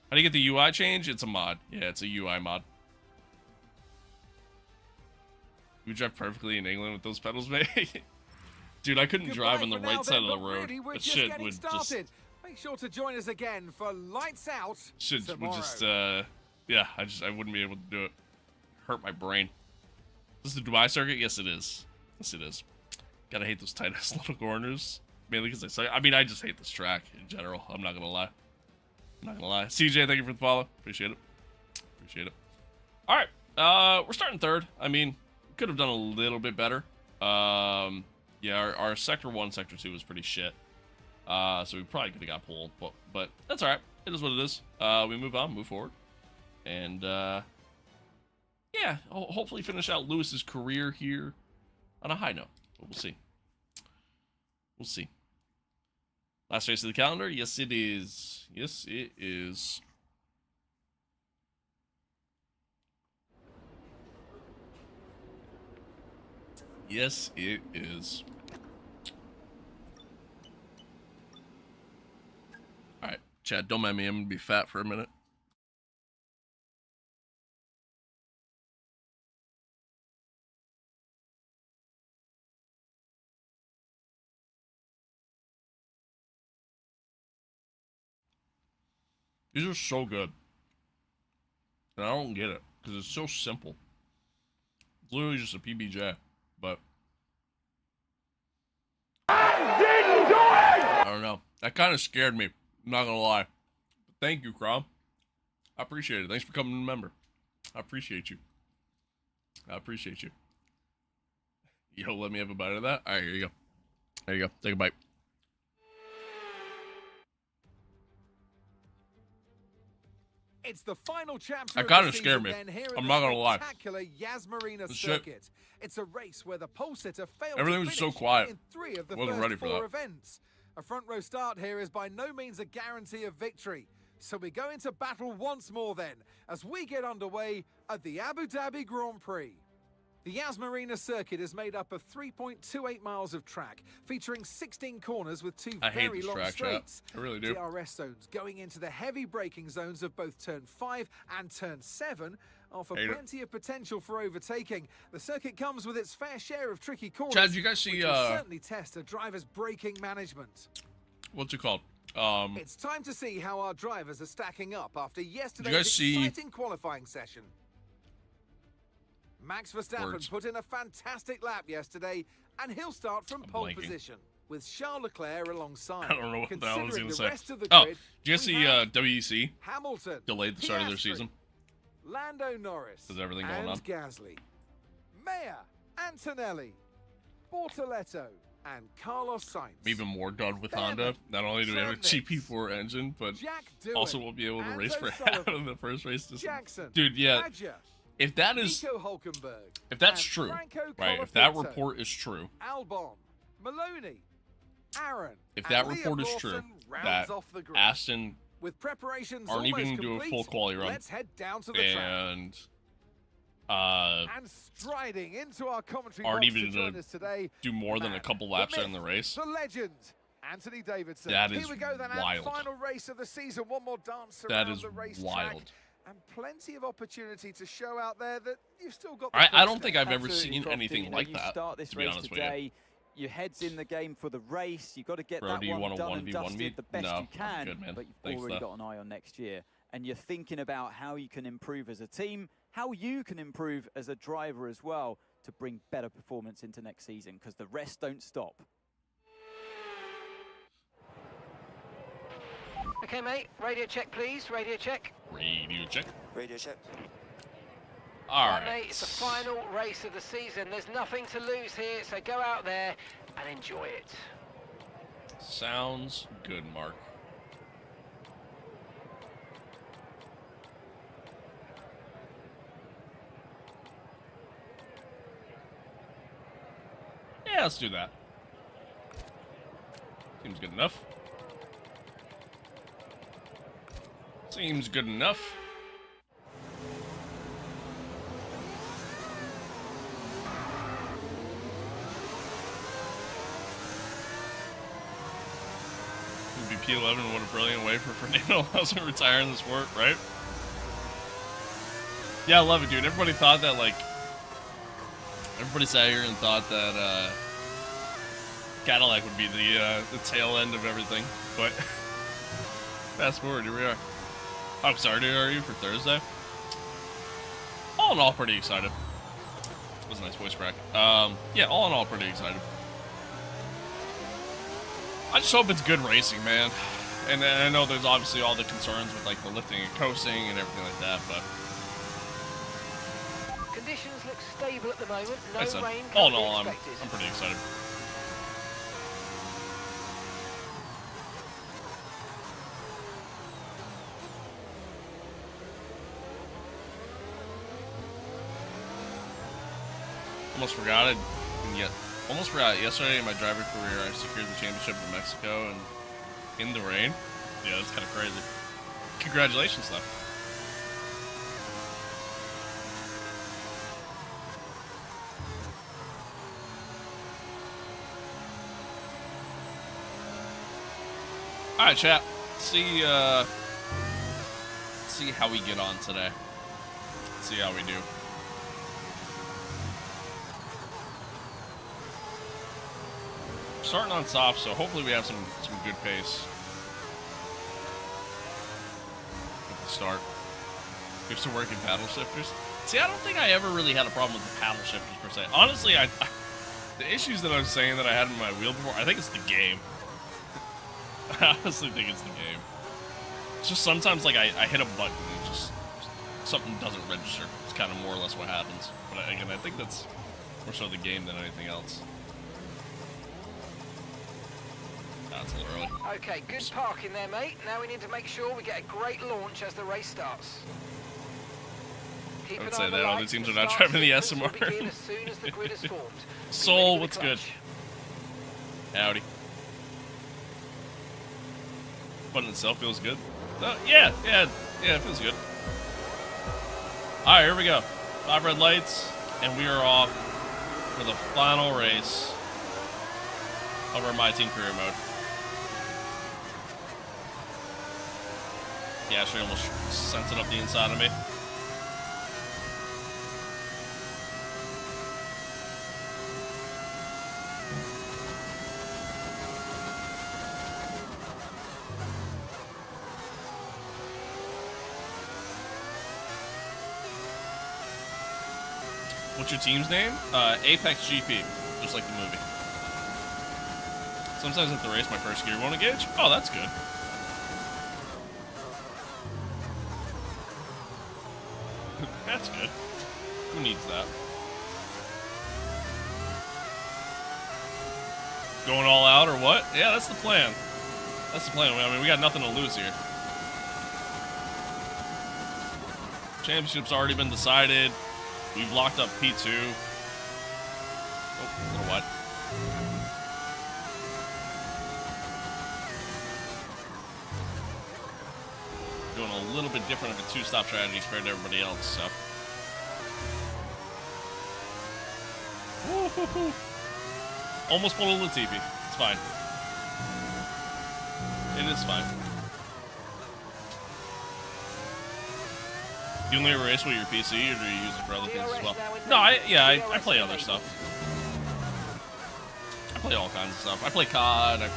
How do you get the UI change? It's a mod. Yeah, it's a UI mod. You drive perfectly in England with those pedals, mate. Dude, I couldn't drive on the right side of the road. That shit would just... Make sure to join us again for Lights Out would just, yeah, I wouldn't be able to do it. Hurt my brain. Is this the Dubai circuit? Yes, it is. Yes, it is. Gotta hate those tight-ass little corners. Mainly because I mean, I just hate this track in general. I'm not gonna lie. I'm not gonna lie. CJ, thank you for the follow. Appreciate it. Appreciate it. Alright, we're starting third. I mean, could have done a little bit better. Yeah, our Sector 1, Sector 2 was pretty shit. So we probably could have got pulled. But that's alright. It is what it is. We move on, move forward. And, yeah, hopefully finish out Lewis's career here on a high note. But we'll see. We'll see. Last race of the calendar? Yes, it is. Yes, it is. Yes, it is. Alright, Chad, don't mind me. I'm gonna be fat for a minute. These are so good. And I don't get it, because it's so simple. It's literally just a PBJ, but... I don't know. That kind of scared me. I'm not gonna lie. But thank you, Crom. I appreciate it. Thanks for coming to the member. I appreciate you. I appreciate you. Yo, let me have a bite of that. All right, here you go. There you go. Take a bite. It's the final chapter. That of kind the of scared me. season then here at I'm the not gonna lie. Spectacular Yas Marina This shit- circuit. It's a race where the pole sitter failed Everything to was so finish quiet. in 3 of the Wasn't first ready for 4 that. events. A front row start here is by no means a guarantee of victory. So we go into battle once more then, as we get underway at the Abu Dhabi Grand Prix. The Yas Marina circuit is made up of 3.28 miles of track, featuring 16 corners with 2 I hate very this long track, chat. straights. I really do. DRS zones going into the heavy braking zones of both turn 5 and turn 7 offer Hate it. plenty of potential for overtaking. The circuit comes with its fair share of tricky corners, Chad, did you guys see, which will certainly test a driver's braking management. what's it called? It's time to see how our drivers are stacking up after guys yesterday's see- exciting qualifying session. Max Verstappen Words. put in a fantastic lap yesterday, and he'll start from I'm pole blanking. position, with Charles Leclerc alongside. I don't know what the hell I was Considering going the to rest say. of the Oh, grid, did you guys we see have WEC Hamilton, delayed the start of their Piastri, season? Lando Norris, There's everything going and on. Gasly, Maya, Antonelli, Bortoletto, and Carlos Sainz. I'm even more done with Bennett, Honda. Not only do we have a Travis, GP4 engine, but Jack Doohan, also won't be able to race for Ando half of the first race. Jackson, Dude, yeah. Badger, If that is, Nico Hulkenberg, if that's and true, Franco right? If that Colapinto, report is true, Albon, Maloney, Aaron, if that and report Liam is true, Lawson rounds that off the grid. Aston With preparations aren't even almost gonna do a complete, full quali run, let's head down to the track. and And striding into our commentary aren't box even to join gonna us today, do more than a man, couple the laps myth, in the race. the legend, Anthony Davidson. That Here is we go then, wild. our final race of the season. One more dance That around is the racetrack. wild. And plenty of opportunity to show out there that you've still got the I don't first think step. I've ever Absolutely, seen Crofty. anything You know, like you that. start this To be race honest with you. today, your head's in the game for the race. You've got to get Bro, that do you one wanna done and 1v1 me? dusted the best No, you can. I'm good, man. But you've Thanks, already though. got an eye on next year, and you're thinking about how you can improve as a team, how you can improve as a driver as well to bring better performance into next season, because the rest don't stop. Okay, mate. Radio check, please. Radio check. Radio check. Radio check. All Right, right. mate. It's the final race of the season. There's nothing to lose here, so go out there and enjoy it. Sounds good, Mark. Yeah, let's do that. Seems good enough. Seems good enough. Would be P11, what a brilliant way for Fernando Alonso to retire in the sport, right? Yeah, I love it, dude. Everybody thought that, like, everybody sat here and thought that Cadillac would be the tail end of everything, but fast forward, here we are. How excited are you for Thursday? All in all, pretty excited. That was a nice voice crack. Yeah, all in all, pretty excited. I just hope it's good racing, man. And then I know there's obviously all the concerns with like the lifting and coasting and everything like that, but Conditions look stable at the moment. No like I said, rain all in can be all, I'm expected. pretty excited. Almost forgot it. And yet, almost forgot. Yesterday in my driver career, I secured the championship in Mexico and in the rain. Yeah, that's kind of crazy. Congratulations, though. All right, chat. See how we get on today. See how we do. Starting on soft, so hopefully we have some good pace at the start. Here's to working paddle shifters. See, I don't think I ever really had a problem with the paddle shifters per se. Honestly, the issues that I was saying that I had in my wheel before, I think it's the game. I honestly think it's the game. It's just sometimes, like, I hit a button and just something doesn't register. It's kind of more or less what happens. But again, I think that's more so the game than anything else. That's a little early. Okay, good parking there, mate. Now we need to make sure we get a great launch as the race starts. Keep I would an eye say on the that other lights. teams The are not start driving the sequence will SMR. begin as soon as the grid is formed. Be Soul, ready with what's the good? clutch. Howdy. Button itself feels good. Yeah, it feels good. Alright, here we go. 5 red lights, and we are off for the final race of our Myteam career mode. Yeah, she almost sent it up the inside of me. What's your team's name? Apex GP, just like the movie. Sometimes at the race, my first gear won't engage. Oh, that's good. That's good. Who needs that? Going all out or what? Yeah, that's the plan. That's the plan. I mean, we got nothing to lose here. Championship's already been decided. We've locked up P2. Oh, a little wide. Doing a little bit different of a two-stop strategy compared to everybody else, so. Woo-hoo-hoo. Almost pulled a Latifi. It's fine. It is fine. You only race with your PC, or do you use it for other things as well? No, I play other stuff. I play all kinds of stuff. I play COD, I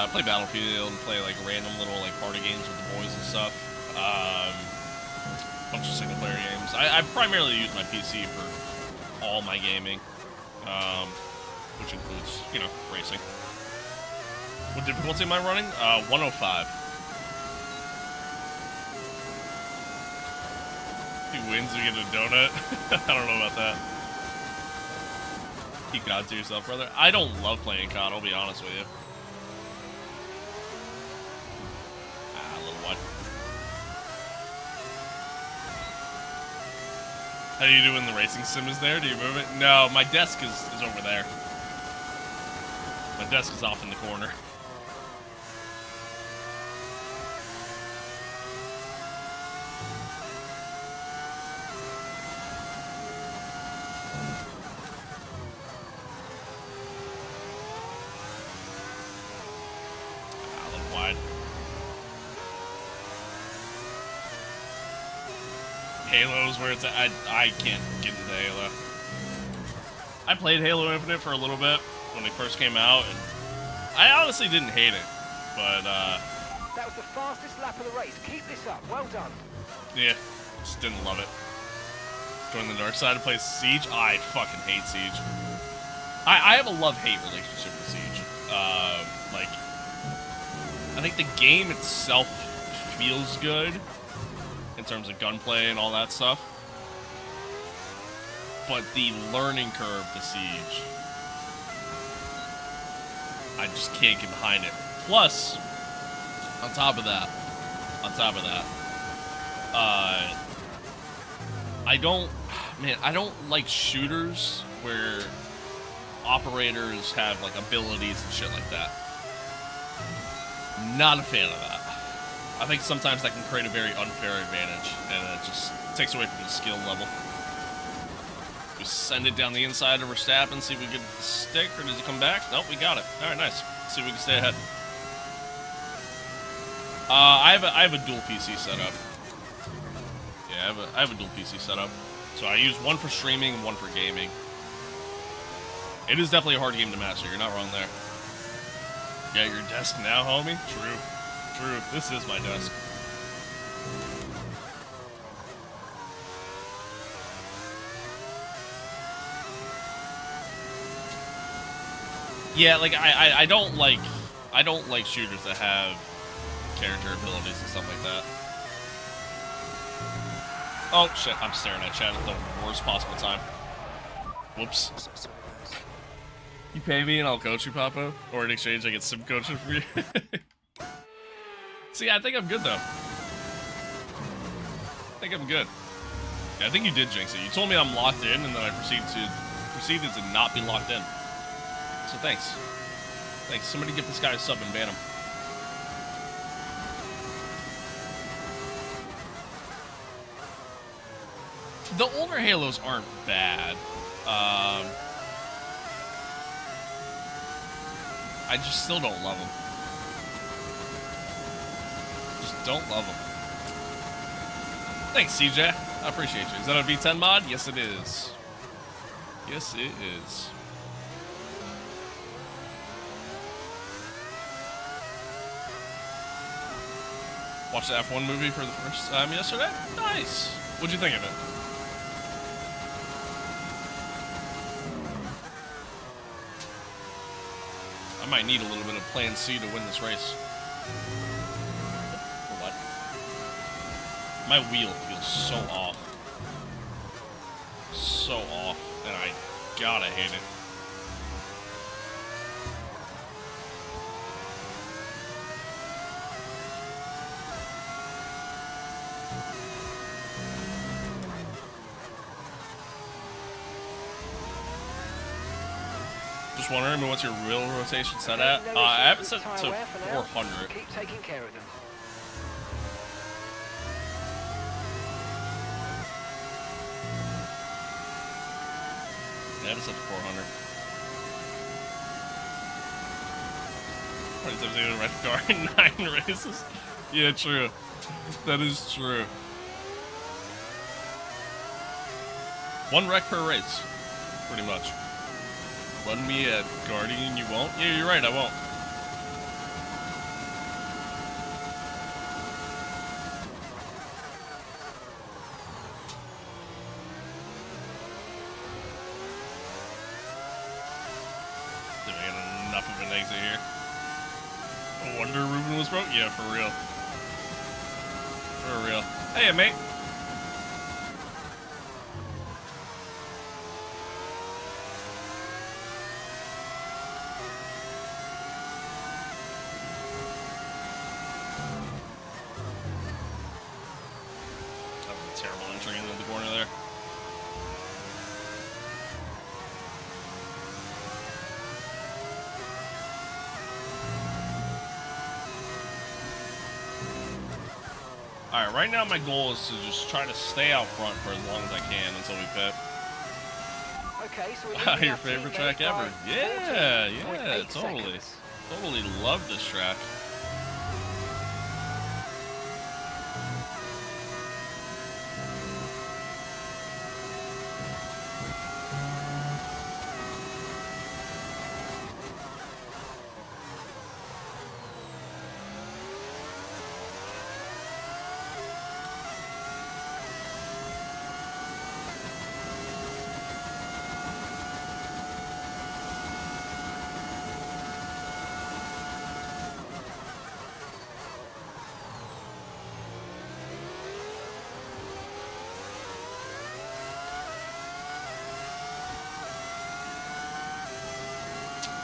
play Battlefield, play like random little like party games with the boys and stuff. Bunch of single player games. I primarily use my PC for all my gaming, which includes, you know, racing. What difficulty am I running? 105. He wins, we get a donut. I don't know about that. Keep COD to yourself, brother. I don't love playing COD, I'll be honest with you. A little wide. How do you do when the racing sim is there? Do you move it? No, my desk is over there. My desk is off in the corner. Halo's where it's at. I can't get into Halo. I played Halo Infinite for a little bit when it first came out, and I honestly didn't hate it, but that was the fastest lap of the race. Keep this up. Well done. Yeah, just didn't love it. Join the dark side to play Siege. I fucking hate Siege. I have a love-hate relationship with Siege. Like, I think the game itself feels good in terms of gunplay and all that stuff, but the learning curve to Siege, I just can't get behind it. Plus, on top of that, I don't like shooters where operators have like abilities and shit like that. Not a fan of that. I think sometimes that can create a very unfair advantage, and it just takes away from the skill level. We send it down the inside of Verstappen, see if we get the stick, or does he come back? Nope, we got it. All right, nice. Let's see if we can stay ahead. I have a dual PC setup. Yeah, I have a dual PC setup. So I use one for streaming and one for gaming. It is definitely a hard game to master. You're not wrong there. Yeah, your desk now, homie? True. This is my desk. Yeah, like I don't like shooters that have character abilities and stuff like that. Oh shit, I'm staring at chat at the worst possible time. Whoops. Sorry, guys. You pay me and I'll coach you, Papa? Or in exchange I get some coaching from you? See, I think I'm good though. I think I'm good. Yeah, I think you did jinx it. You told me I'm locked in and then I proceeded to not be locked in. So thanks. Thanks. Somebody give this guy a sub and ban him. The older Halos aren't bad. I just still don't love them. Just don't love them. Thanks, CJ. I appreciate you. Is that a V10 mod? Yes, it is. Yes, it is. Watched the F1 movie for the first time yesterday. Nice. What'd you think of it? I might need a little bit of plan C to win this race. What? My wheel feels so off. So off, and I gotta hate it. Just wondering, what's your wheel rotation set at? I have it set to 400. Keep taking care of them. Yeah, it's up to 400. How many times have you wrecked the car in 9 races? Yeah, true. That is true. 1 wreck per race, pretty much. Run me at Guardian, you won't? Yeah, you're right, I won't. Did I get enough of an exit here? No wonder Ruben was broke? Yeah, for real. For real. Hey, mate. Alright, right now my goal is to just try to stay out front for as long as I can until we pit. Okay, so Wow, your favorite track ever. Yeah, totally. Seconds. Totally love this track.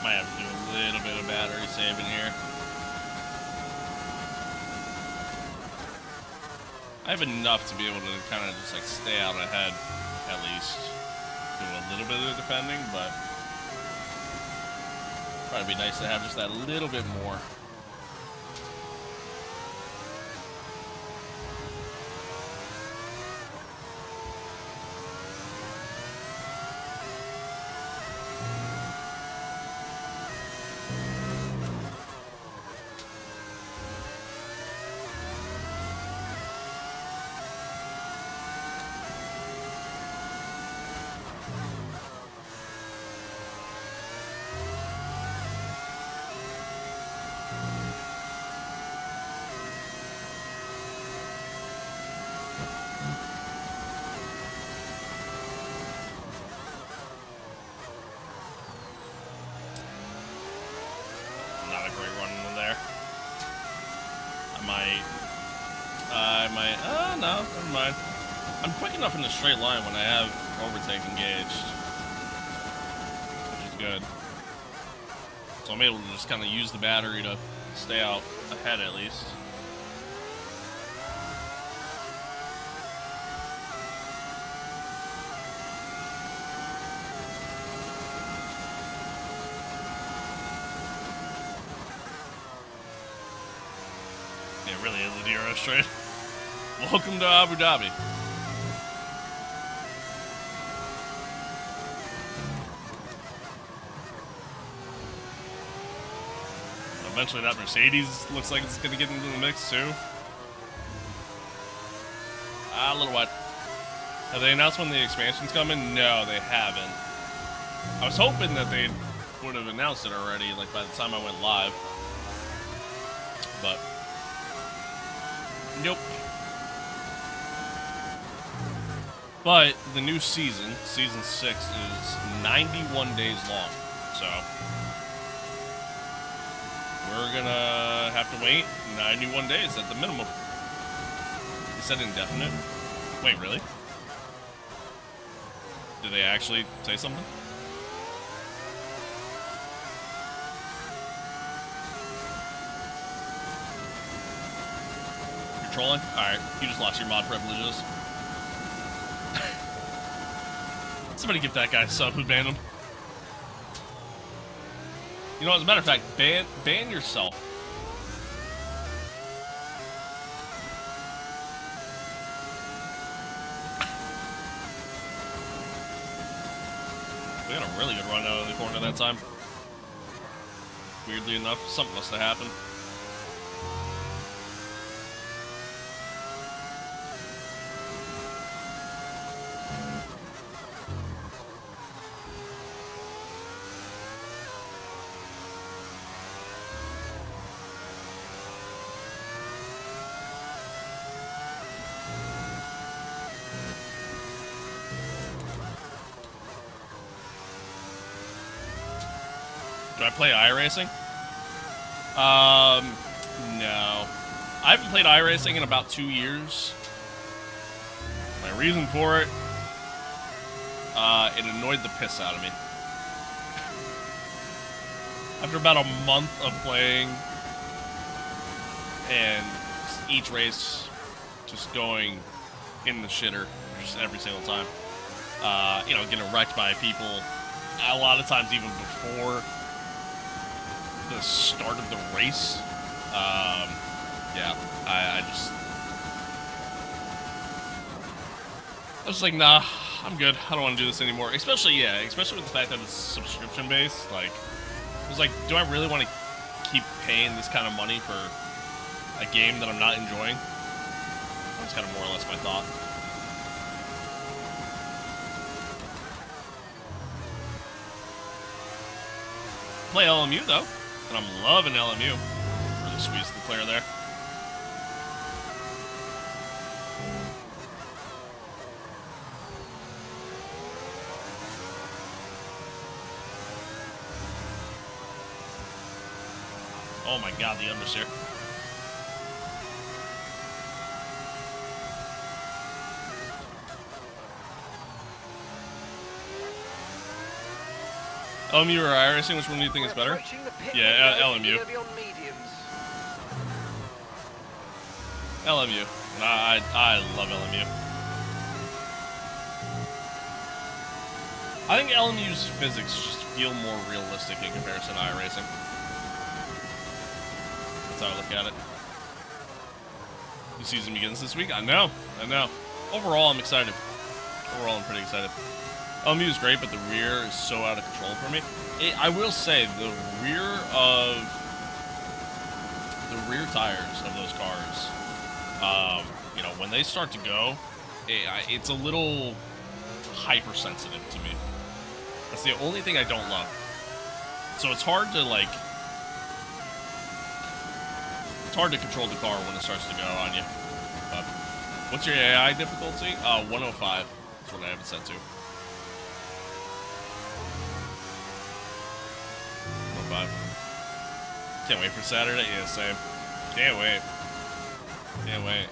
Might have to do a little bit of battery saving here. I have enough to be able to kind of just like stay out ahead, at least. Do a little bit of defending, but probably be nice to have just that little bit more. got a great run in there. No, never mind. I'm quick enough in the straight line when I have overtake engaged, which is good. So I'm able to just kind of use the battery to stay out ahead at least. Yeah, it really is a DRS straight. Welcome to Abu Dhabi. Eventually that Mercedes looks like it's going to get into the mix too. A little wet. Have they announced when the expansion's coming? No, they haven't. I was hoping that they would have announced it already, like by the time I went live. But nope. But the new season, season 6, is 91 days long. So we're gonna have to wait 91 days at the minimum. Is that indefinite? Wait, really? Did they actually say something? You're trolling? Alright, you just lost your mod privileges. Somebody give that guy a sub who banned him. You know, as a matter of fact, ban yourself. We had a really good run out of the corner that time. Weirdly enough, something must have happened. Do I play iRacing? No. I haven't played iRacing in about 2 years. My reason for it, it annoyed the piss out of me. After about a month of playing, and each race just going in the shitter just every single time. You know, getting wrecked by people a lot of times even before the start of the race. Yeah, I was like, nah, I'm good. I don't want to do this anymore. Especially with the fact that it's subscription based. Like, I was like, do I really want to keep paying this kind of money for a game that I'm not enjoying? That's kind of more or less my thought. Play LMU though, and I'm loving LMU. Really squeezed the player there. Oh my god, the understeer. LMU or iRacing, which one do you think is better? Yeah, LMU. LMU. I love LMU. I think LMU's physics just feel more realistic in comparison to iRacing. That's how I look at it. The season begins this week. I know. Overall, I'm excited. Overall, I'm pretty excited. LMU is great, but the rear is so out of control for me. I will say, the rear tires of those cars, you know, when they start to go, it's a little hypersensitive to me. That's the only thing I don't love. So it's hard to control the car when it starts to go on you. But what's your AI difficulty? 105 is what I have it set to. 105. Can't wait for Saturday. Yeah, same. Can't wait. Can't wait.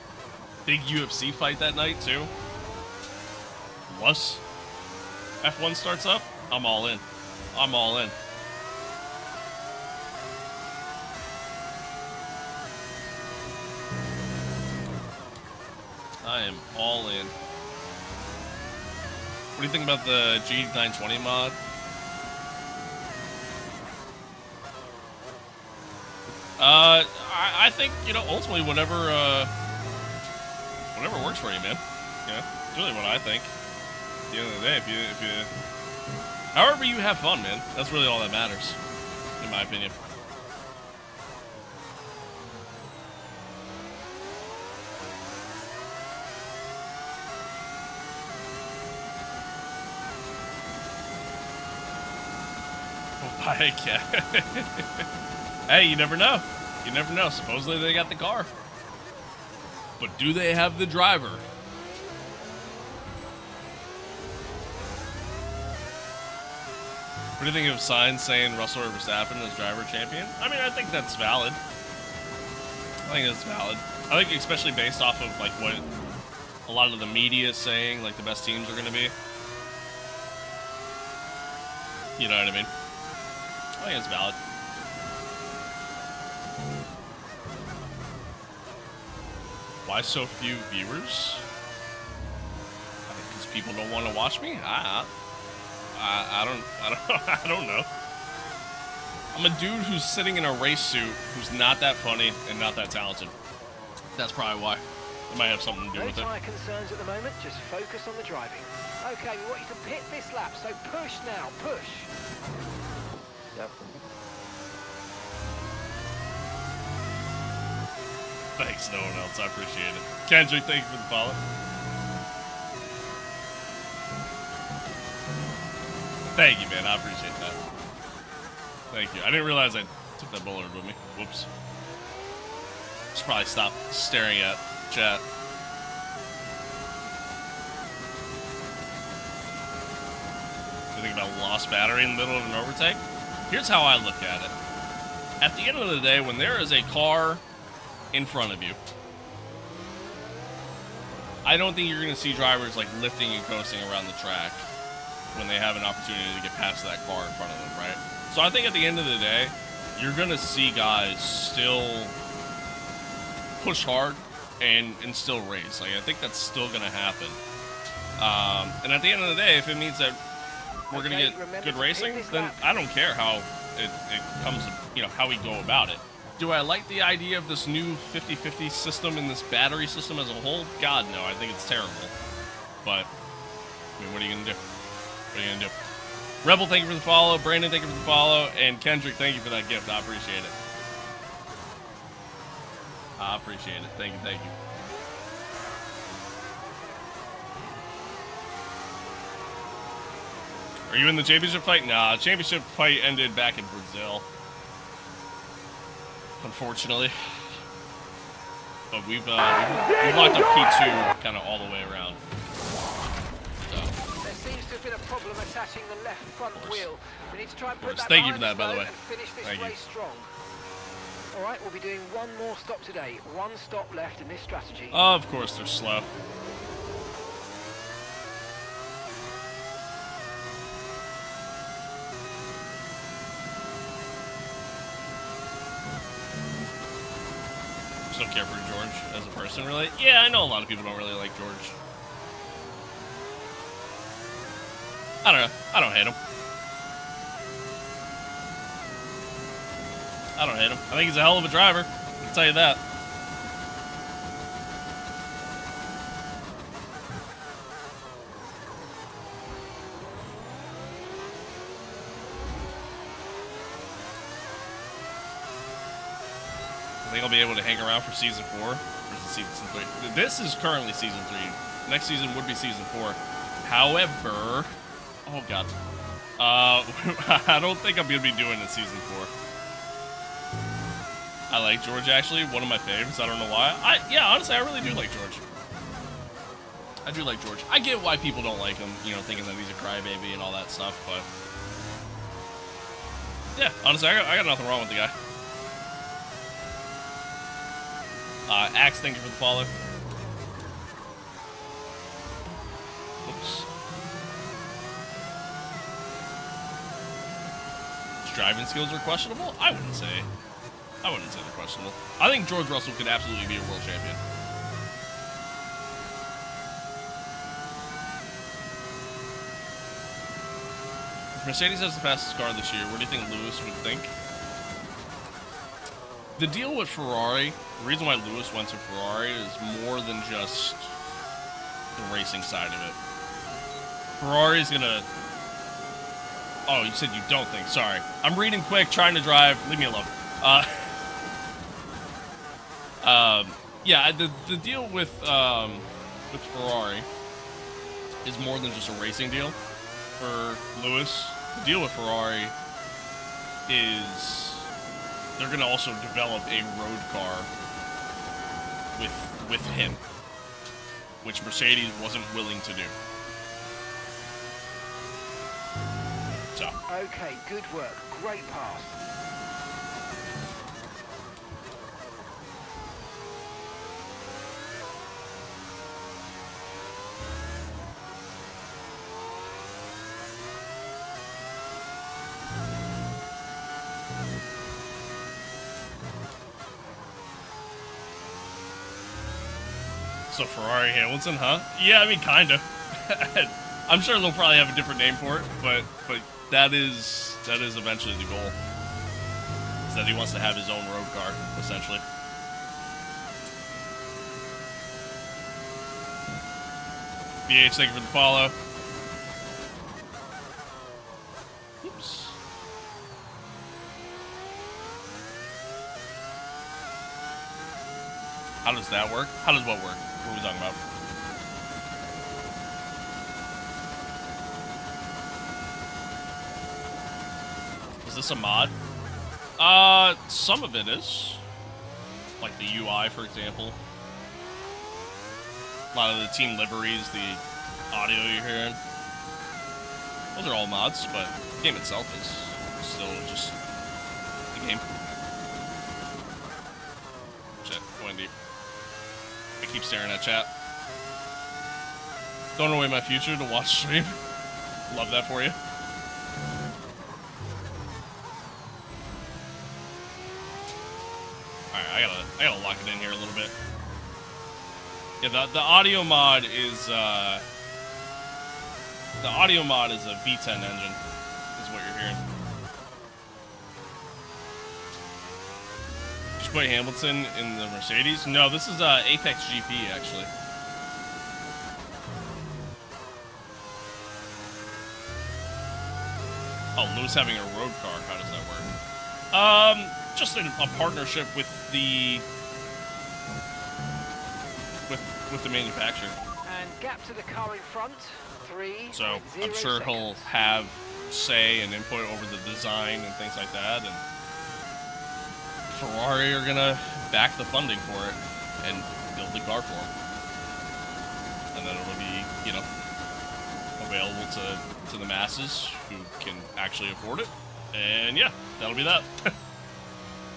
Big UFC fight that night, too. Plus, F1 starts up. I'm all in. I'm all in. I am all in. What do you think about the G920 mod? I think, you know, ultimately whatever works for you, man. You know, it's really what I think. At the end of the day, if you however you have fun, man, that's really all that matters, in my opinion. Buy a cat. Hey, you never know. You never know. Supposedly they got the car. But do they have the driver? What do you think of signs saying Russell or Verstappen as driver champion? I mean, I think that's valid. I think that's valid. I think especially based off of like what a lot of the media is saying, like the best teams are going to be. You know what I mean? I think it's valid. Why so few viewers? Because people don't want to watch me? I don't know. I'm a dude who's sitting in a race suit who's not that funny and not that talented. That's probably why. It might have something to do with it. No tyre concerns at the moment, just focus on the driving. Okay, we want you to pit this lap, so push now, push. Yep. Thanks, no one else. I appreciate it. Kendrick, thank you for the follow. Thank you, man. I appreciate that. Thank you. I didn't realize I took that bullard with me. Whoops. Should probably stop staring at chat. You think about lost battery in the middle of an overtake? Here's how I look at it. At the end of the day, when there is a car in front of you, I don't think you're going to see drivers like lifting and coasting around the track when they have an opportunity to get past that car in front of them, right? So I think at the end of the day, you're going to see guys still push hard and still race. Like, I think that's still going to happen. And at the end of the day, if it means that we're going to get good racing, then I don't care how it comes, you know, how we go about it. Do I like the idea of this new 50-50 system and this battery system as a whole? God, no. I think it's terrible. But, I mean, what are you going to do? What are you going to do? Rebel, thank you for the follow. Brandon, thank you for the follow. And Kendrick, thank you for that gift. I appreciate it. I appreciate it. Thank you, thank you. Are you in the championship fight? Nah, championship fight ended back in Brazil. Unfortunately. But we've locked up P2 kind of all the way around. So. There seems to have been a problem attaching the left front wheel. We need to try and put that Thank you for that, by the way. And finish this race strong. All right, we'll be doing one more stop today. One stop left in this strategy. Of course, they're slow. Just don't care for George as a person, really. Yeah, I know a lot of people don't really like George. I don't know. I don't hate him. I don't hate him. I think he's a hell of a driver. I can tell you that. I think I'll be able to hang around for season 4 versus season 3. This is currently season 3. Next season would be season 4. However, oh god, I don't think I'm gonna be doing it season 4. I like George, actually, one of my favorites. I don't know why. Yeah, honestly, I really do like George. I do like George. I get why people don't like him, you know, thinking that he's a crybaby and all that stuff, but yeah, honestly, I got nothing wrong with the guy. Axe, thank you for the follow. Oops. His driving skills are questionable? I wouldn't say they're questionable. I think George Russell could absolutely be a world champion. If Mercedes has the fastest car this year, what do you think Lewis would think? The deal with Ferrari, the reason why Lewis went to Ferrari is more than just the racing side of it. Ferrari's gonna... Oh, you said you don't think. Sorry. I'm reading quick, trying to drive. Leave me alone. Yeah, the deal with Ferrari is more than just a racing deal for Lewis. The deal with Ferrari is they're going to also develop a road car with him, which Mercedes wasn't willing to do. So. Okay, good work. Great pass. So Ferrari Hamilton, huh? Yeah, I mean, kinda. I'm sure they'll probably have a different name for it, but that is eventually the goal. Is that he wants to have his own road car, essentially. BH, thank you for the follow. Oops. How does that work? How does what work? What are we talking about? Is this a mod? Some of it is. Like the UI, for example. A lot of the team liveries, the audio you're hearing. Those are all mods, but the game itself is still just the game. Shit, going deep. I keep staring at chat. Throwing away my future to watch stream. Love that for you. Alright, I gotta lock it in here a little bit. Yeah, the audio mod is a V10 engine, is what you're hearing. Did you play Hamilton in the Mercedes? No, this is Apex GP, actually. Oh, Lewis having a road car, how does that work? Just a partnership with the with the manufacturer. And gap to the car in front, 3. So I'm sure he'll have say and input over the design and things like that, and Ferrari are gonna back the funding for it and build the car for him, and then it'll be, you know, available to the masses who can actually afford it, and yeah, that'll be that.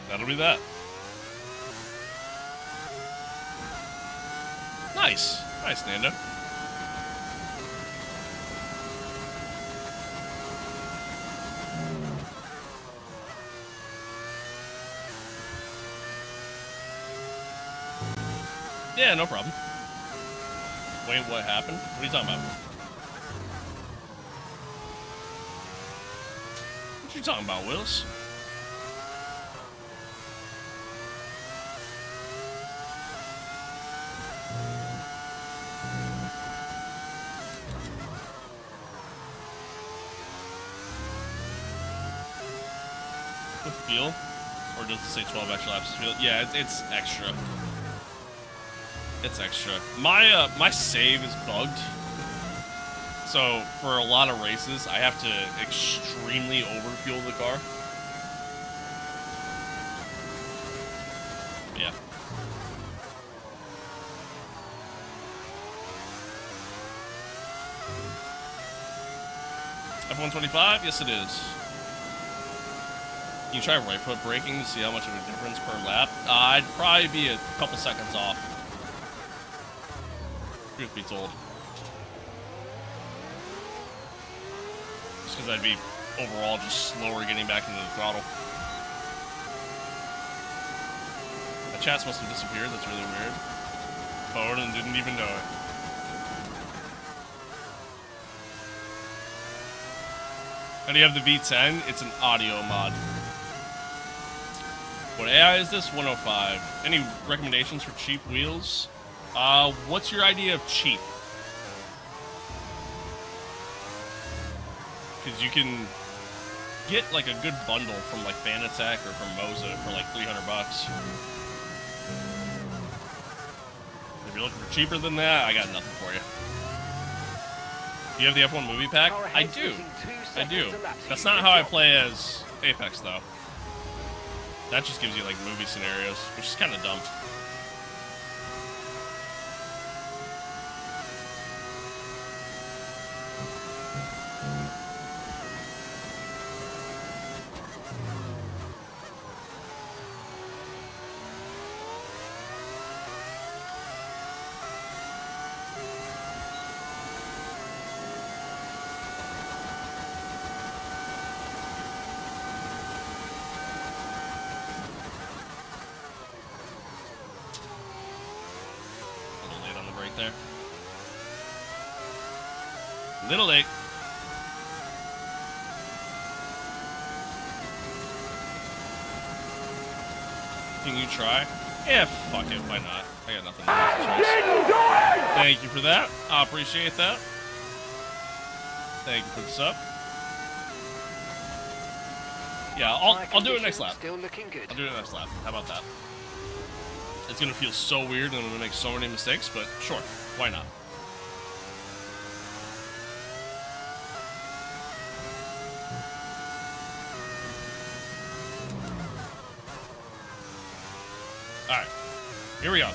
That'll be that. Nice. Nice, Nando. Yeah, no problem. Wait, what happened? What are you talking about? What are you talking about, Willis? With fuel? Or does it say 12 extra laps of fuel? Yeah, it's extra. It's extra. My save is bugged. So for a lot of races, I have to extremely overfuel the car. Yeah. F125? Yes, it is. Can you try right foot braking to see how much of a difference per lap? I'd probably be a couple seconds off. Truth be told. Just because I'd be overall just slower getting back into the throttle. My chats must have disappeared. That's really weird. Bowden didn't even know it. How do you have the V10? It's an audio mod. What AI is this? 105. Any recommendations for cheap wheels? What's your idea of cheap? Because you can get like a good bundle from like Fanatec or from Moza for like $300. If you're looking for cheaper than that, I got nothing for you. Do you have the F1 movie pack? I do. I do. That's not how I play as Apex, though. That just gives you, like, movie scenarios, which is kind of dumb. There. Little late. Can you try? Yeah, fuck it. Why not? I got nothing else. Thank you for that. I appreciate that. Thank you for the sub. Yeah, I'll do it next lap. Still looking good. I'll do it next lap. How about that? It's gonna feel so weird and I'm gonna make so many mistakes, but sure, why not? Alright, here we go. I'm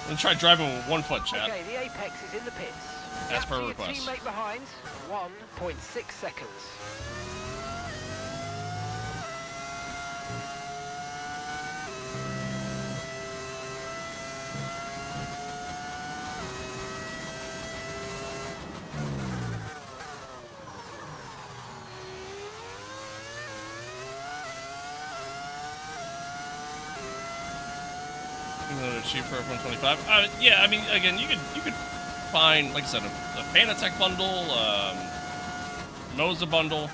gonna try driving with 1 foot, chat. Okay, the Apex is in the pits. As per Your request. teammate behind, 1.6 seconds. Cheap for F125. Yeah, I mean, again, you could find, like I said, a Fanatec bundle, Moza bundle,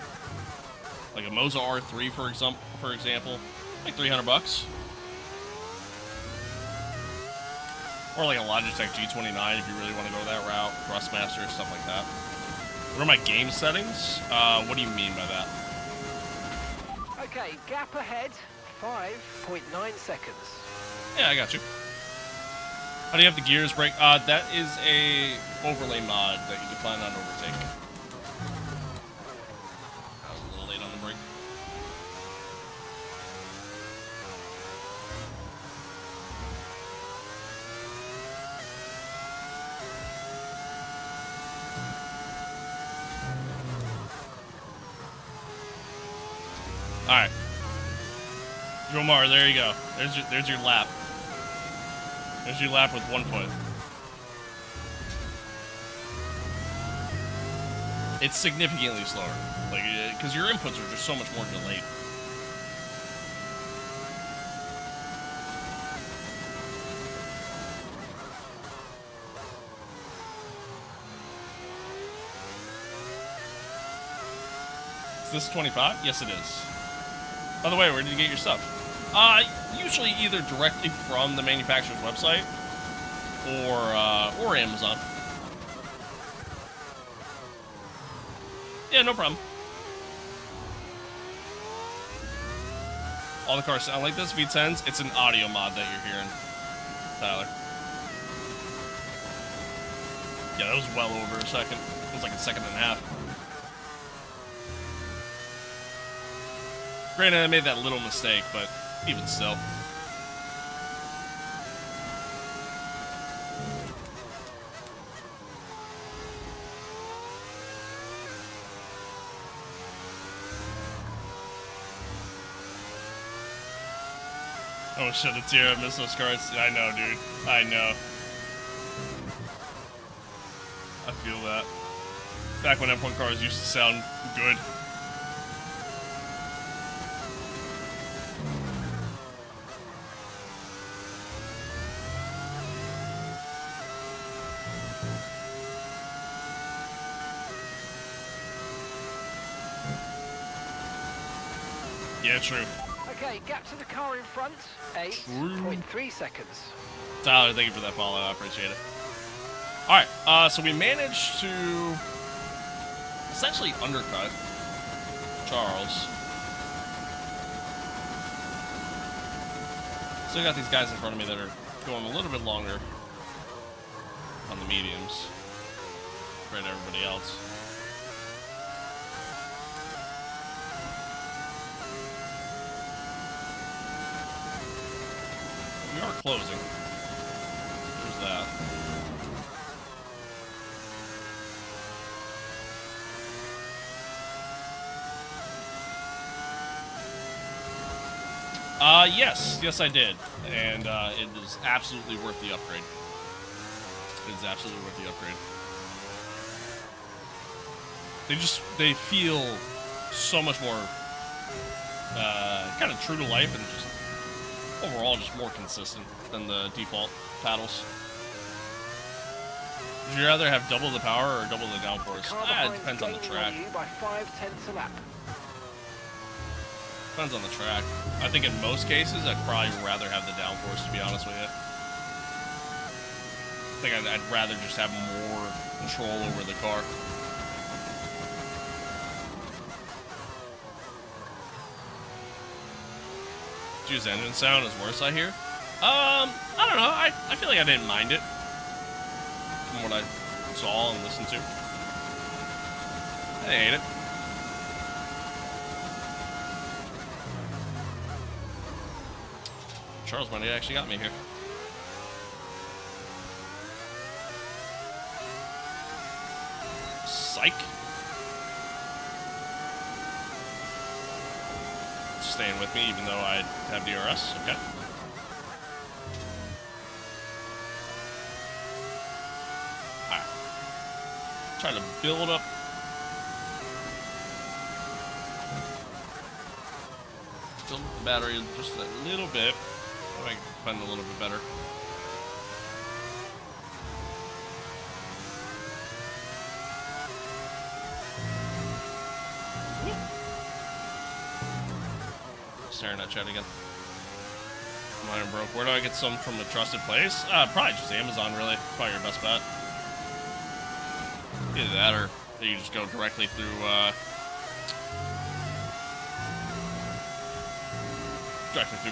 like a Moza R3 for example, like $300, or like a Logitech G29 if you really want to go that route, Thrustmaster, stuff like that. What are my game settings? What do you mean by that? Okay, gap ahead, 5.9 seconds. Yeah, I got you. How do you have the gears brake? That is a overlay mod that you can find on Overtake. I was a little late on the brake. All right, Jomar, there you go. There's your lap. There's your lap with 1 foot. It's significantly slower, like, because your inputs are just so much more delayed. Is this 25? Yes, it is. By the way, where did you get your stuff? Usually either directly from the manufacturer's website or Amazon. Yeah, no problem. All the cars sound like this, V10s. It's an audio mod that you're hearing, Tyler. Yeah, that was well over a second. It was like a second and a half. Granted, I made that little mistake, but even still. Oh shit, it's here. I miss those cars. I know, dude. I know. I feel that. Back when F1 cars used to sound good. Yeah, true. Okay, gap to the car in front, 8.3 seconds. Tyler, thank you for that follow. I appreciate it. Alright, so we managed to essentially undercut Charles. Still got these guys in front of me that are going a little bit longer on the mediums compared to everybody else. We are closing. There's that. Yes, I did, and it is absolutely worth the upgrade. It is absolutely worth the upgrade. They feel so much more kind of true to life and just overall just more consistent than the default paddles. Would you rather have double the power or double the downforce? It depends on the track. By 5/10 a lap. Depends on the track. I think in most cases, I'd probably rather have the downforce, to be honest with you. I think I'd rather just have more control over the car. Juice engine sound is worse, I hear. I don't know. I feel like I didn't mind it from what I saw and listened to. I hate it. Charles Money actually got me here. Psych. Staying with me even though I have DRS. Okay. Alright. Trying to build up. Build up the battery just a little bit. I can find a little bit better. Staring at chat again. Mine broke. Where do I get some from a trusted place? Probably just Amazon, really. Probably your best bet. Either that or you just go directly through,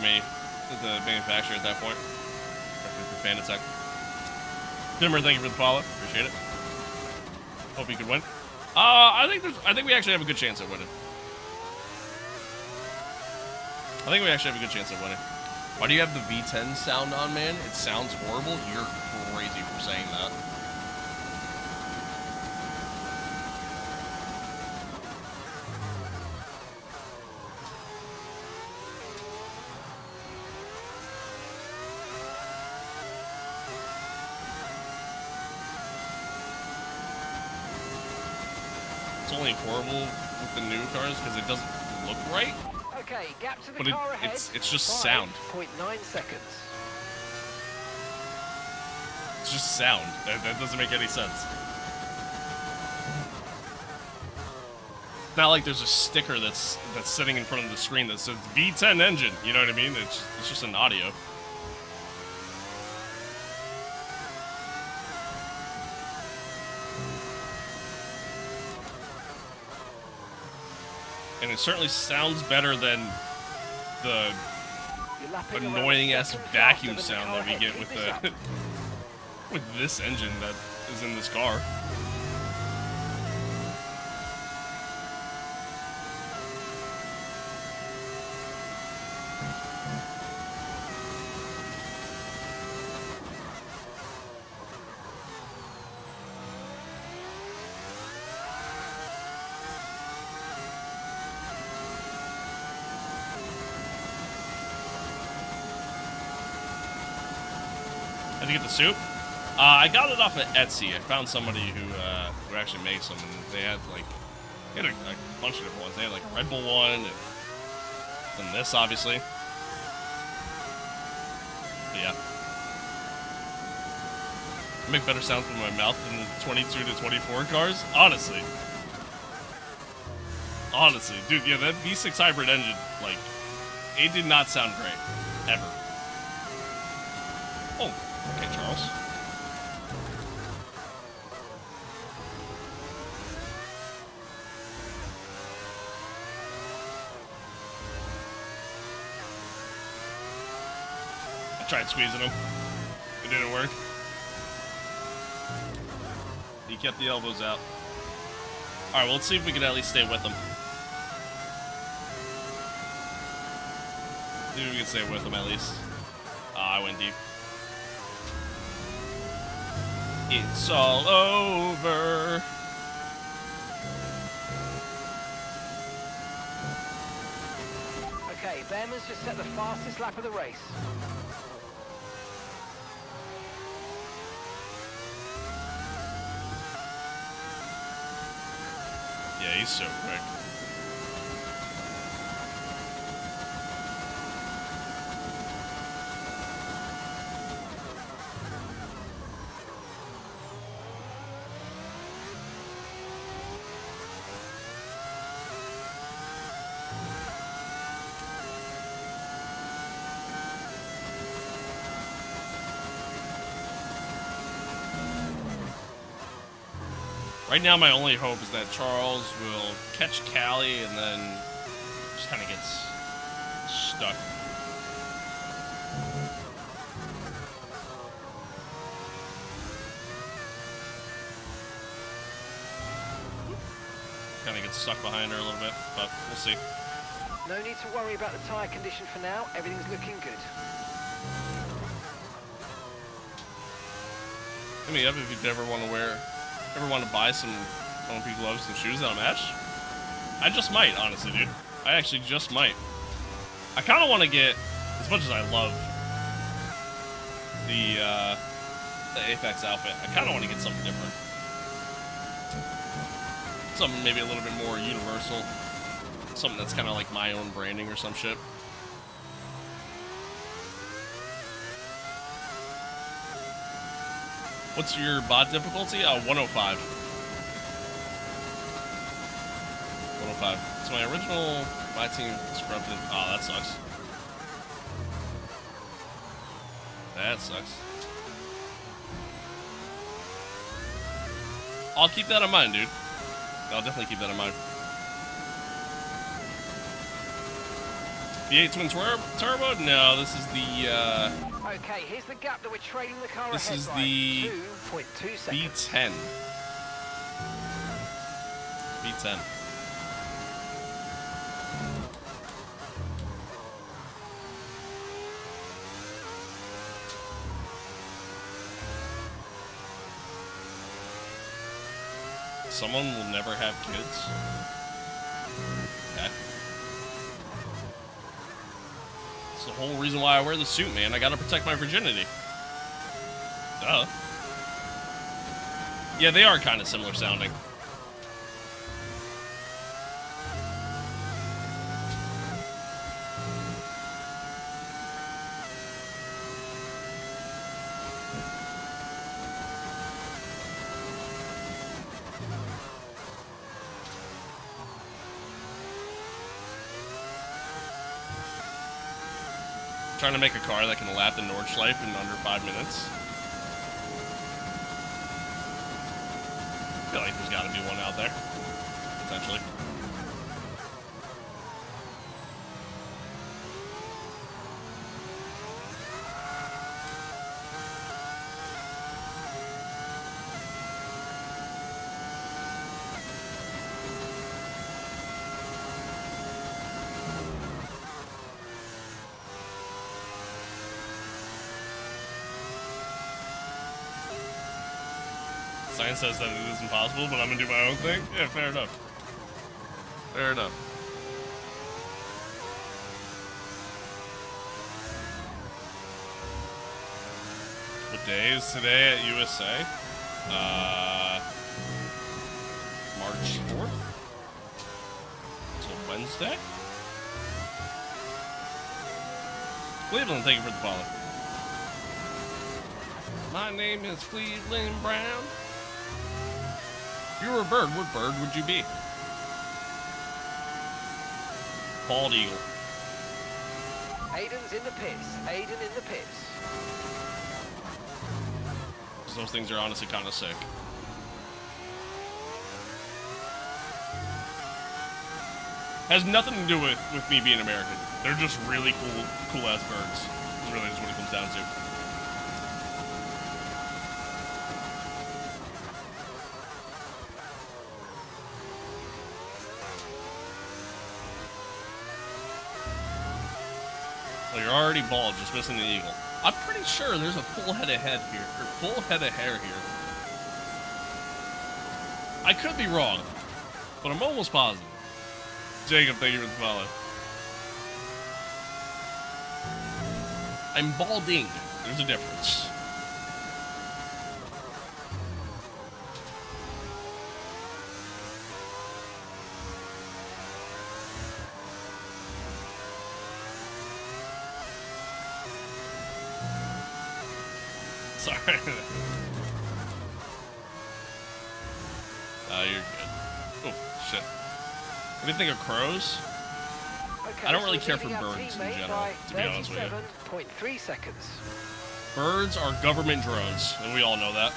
me. The manufacturer at that point. Fanatec. Dimmer, thank you for the follow. Appreciate it. Hope you could win. I think we actually have a good chance at winning. Why do you have the V10 sound on, man? It sounds horrible. You're crazy for saying that. Only horrible with the new cars because it doesn't look right. Okay, gap to the but car ahead. It's just sound. 5.9 seconds. It's just sound. That doesn't make any sense. It's not like there's a sticker that's sitting in front of the screen that says V10 engine. You know what I mean? It's just an audio. And it certainly sounds better than the annoying-ass vacuum sound that we get with the with this engine that is in this car. How'd you get the suit? I got it off of Etsy. I found somebody who actually makes them, and they had a bunch of different ones. They had like Red Bull one, and this obviously. But yeah. I make better sounds with my mouth than the 22 to 24 cars, honestly. Honestly, dude, yeah, that V6 hybrid engine, like, it did not sound great, ever. Oh, okay, Charles. I tried squeezing him. It didn't work. He kept the elbows out. Alright, well, let's see if we can at least stay with him. See if we can stay with him at least. I went deep. It's all over. Okay, Behrman's just set the fastest lap of the race. Yeah, he's so quick. Right now, my only hope is that Charles will catch Callie and then just kind of gets stuck. Kind of gets stuck behind her a little bit, but we'll see. No need to worry about the tyre condition for now. Everything's looking good. I mean, if you'd ever want to buy some OMP gloves and shoes that'll match, I just might, honestly, dude. I actually just might. I kind of want to get, as much as I love the Apex outfit, I kind of want to get something different. Something maybe a little bit more universal. Something that's kind of like my own branding or some shit. What's your bot difficulty? 105. 105. So my original Myteam scrubbed it. Oh, that sucks. That sucks. I'll keep that in mind, dude. I'll definitely keep that in mind. V8 twin turbo? No, this is the Okay, here's the gap that we're trading the car this ahead is by. the 2.2 seconds. V10. V10. Someone will never have kids. Okay. That's the whole reason why I wear the suit, man. I gotta protect my virginity. Duh. Yeah, they are kind of similar sounding. Trying to make a car that can lap the Nordschleife in under 5 minutes. I feel like there's got to be one out there, potentially. Science says that it is impossible, but I'm gonna do my own thing. Yeah, fair enough. Fair enough. What day is today at USA? March 4th? Until Wednesday? Cleveland, thank you for the follow. My name is Cleveland Brown. If you were a bird, what bird would you be? Bald eagle. Aiden's in the pits. Aiden in the pits. 'Cause those things are honestly kind of sick. Has nothing to do with me being American. They're just really cool ass birds. Is really just what it comes down to. Well, you're already bald, just missing the eagle. I'm pretty sure there's a full head of hair here. I could be wrong, but I'm almost positive. Jacob, thank you for the follow. I'm balding. There's a difference. Sorry. You're good. Oh, shit. What do you think of crows? Okay, I don't really so care for leading our birds in teammate general, by to be honest with you. 37.3 seconds. Birds are government drones, and we all know that.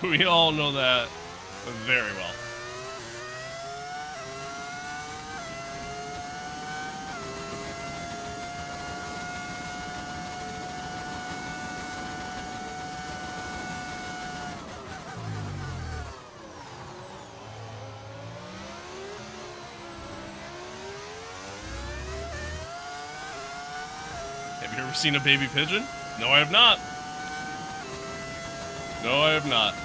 We all know that very well. Have you ever seen a baby pigeon? No, I have not. No, I have not.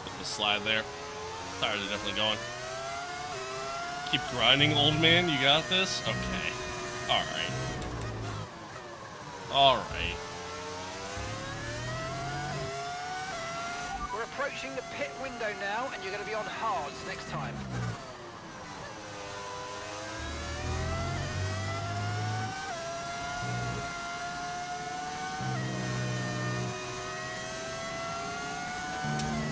Put the slide there. Tires are definitely going. Keep grinding, old man. You got this? Okay. Alright. Alright. We're approaching the pit window now, and you're going to be on hards next time.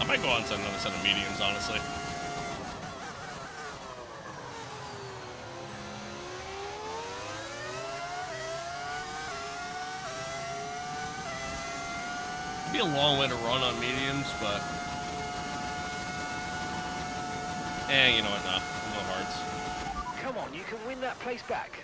I might go on to another set of mediums, honestly. It'd be a long way to run on mediums, but... you know what, nah. No hards. Come on, you can win that place back.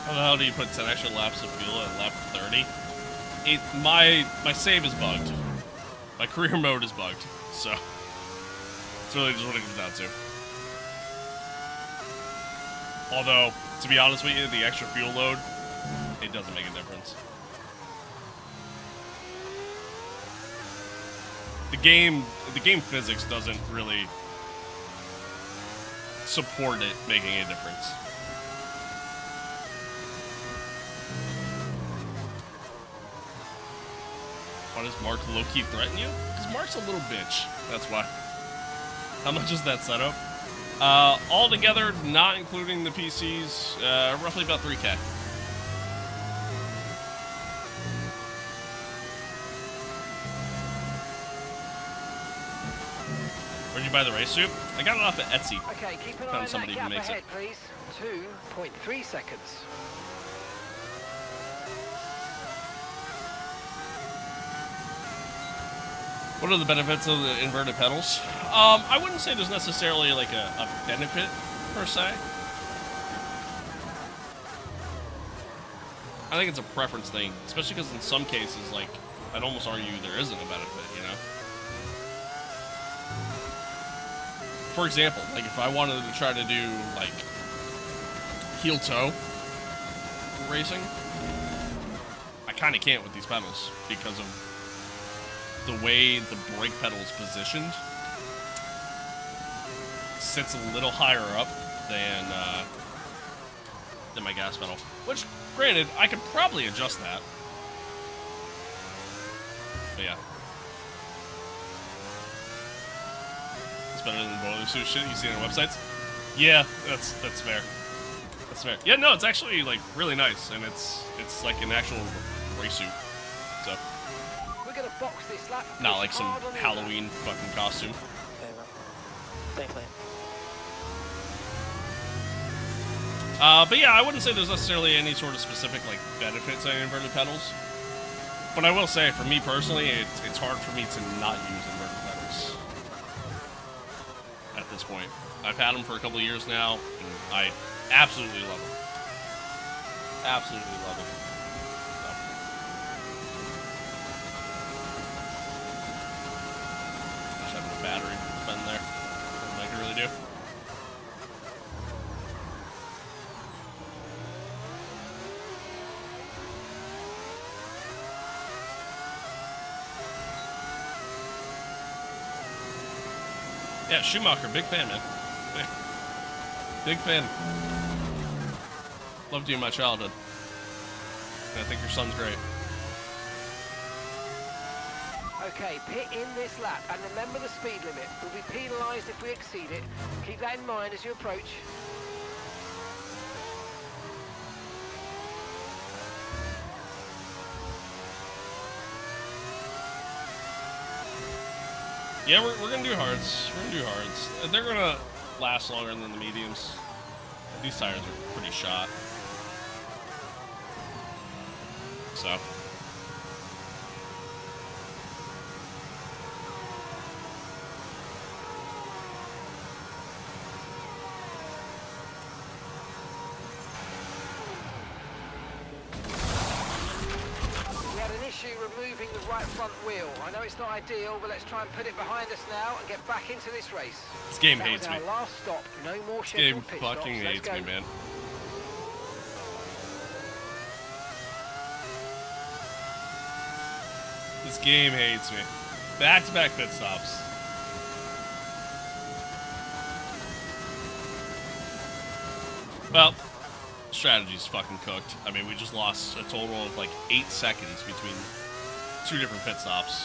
How the hell do you put 10 extra laps of fuel at lap 30? My save is bugged. My career mode is bugged, so... It's really just what it comes down to. Although, to be honest with you, the extra fuel load, it doesn't make a difference. The game physics doesn't really support it making a difference. Why does Mark low-key threaten you? Because Mark's a little bitch. That's why. How much is that setup? All together, not including the PCs, roughly about 3K. Where'd you buy the race suit? I got it off of Etsy. Okay, keep an eye Found on somebody that who gap makes ahead, it. please. 2.3 seconds. What are the benefits of the inverted pedals? I wouldn't say there's necessarily like a benefit per se. I think it's a preference thing, especially because in some cases, like, I'd almost argue there isn't a benefit, you know? For example, like if I wanted to try to do like heel toe racing, I kind of can't with these pedals because of the way the brake pedal is positioned. Sits a little higher up than my gas pedal, which, granted, I could probably adjust that. But yeah. Better than the boiler suit shit you see on websites. Yeah, that's fair. That's fair. Yeah, no, it's actually like really nice, and it's like an actual race suit. So We're gonna box this lap. not like some Halloween fucking costume. Okay, bro. Thanks, mate. But yeah, I wouldn't say there's necessarily any sort of specific like benefits on inverted pedals. But I will say, for me personally, it's hard for me to not use inverted pedals. At this point, I've had them for a couple of years now, and I absolutely love them. Absolutely love them. So. Just having a battery bend there. Nothing I can really do. Yeah, Schumacher, big fan, man. Big fan. Loved you in my childhood. And I think your son's great. Okay, pit in this lap, and remember the speed limit. We'll be penalised if we exceed it. Keep that in mind as you approach. Yeah, we're gonna do hards. We're gonna do hards. They're gonna last longer than the mediums. These tires are pretty shot. So. We had an issue removing the right front wheel. I know it's not ideal, but let's try and put it behind us now and get back into this race. This game That hates was me. our last stop. No more This game scheduled pit stops. fucking Let's hates go. me, man. This game hates me. Back-to-back pit stops. Well, strategy's fucking cooked. I mean, we just lost a total of like 8 seconds between 2 different pit stops.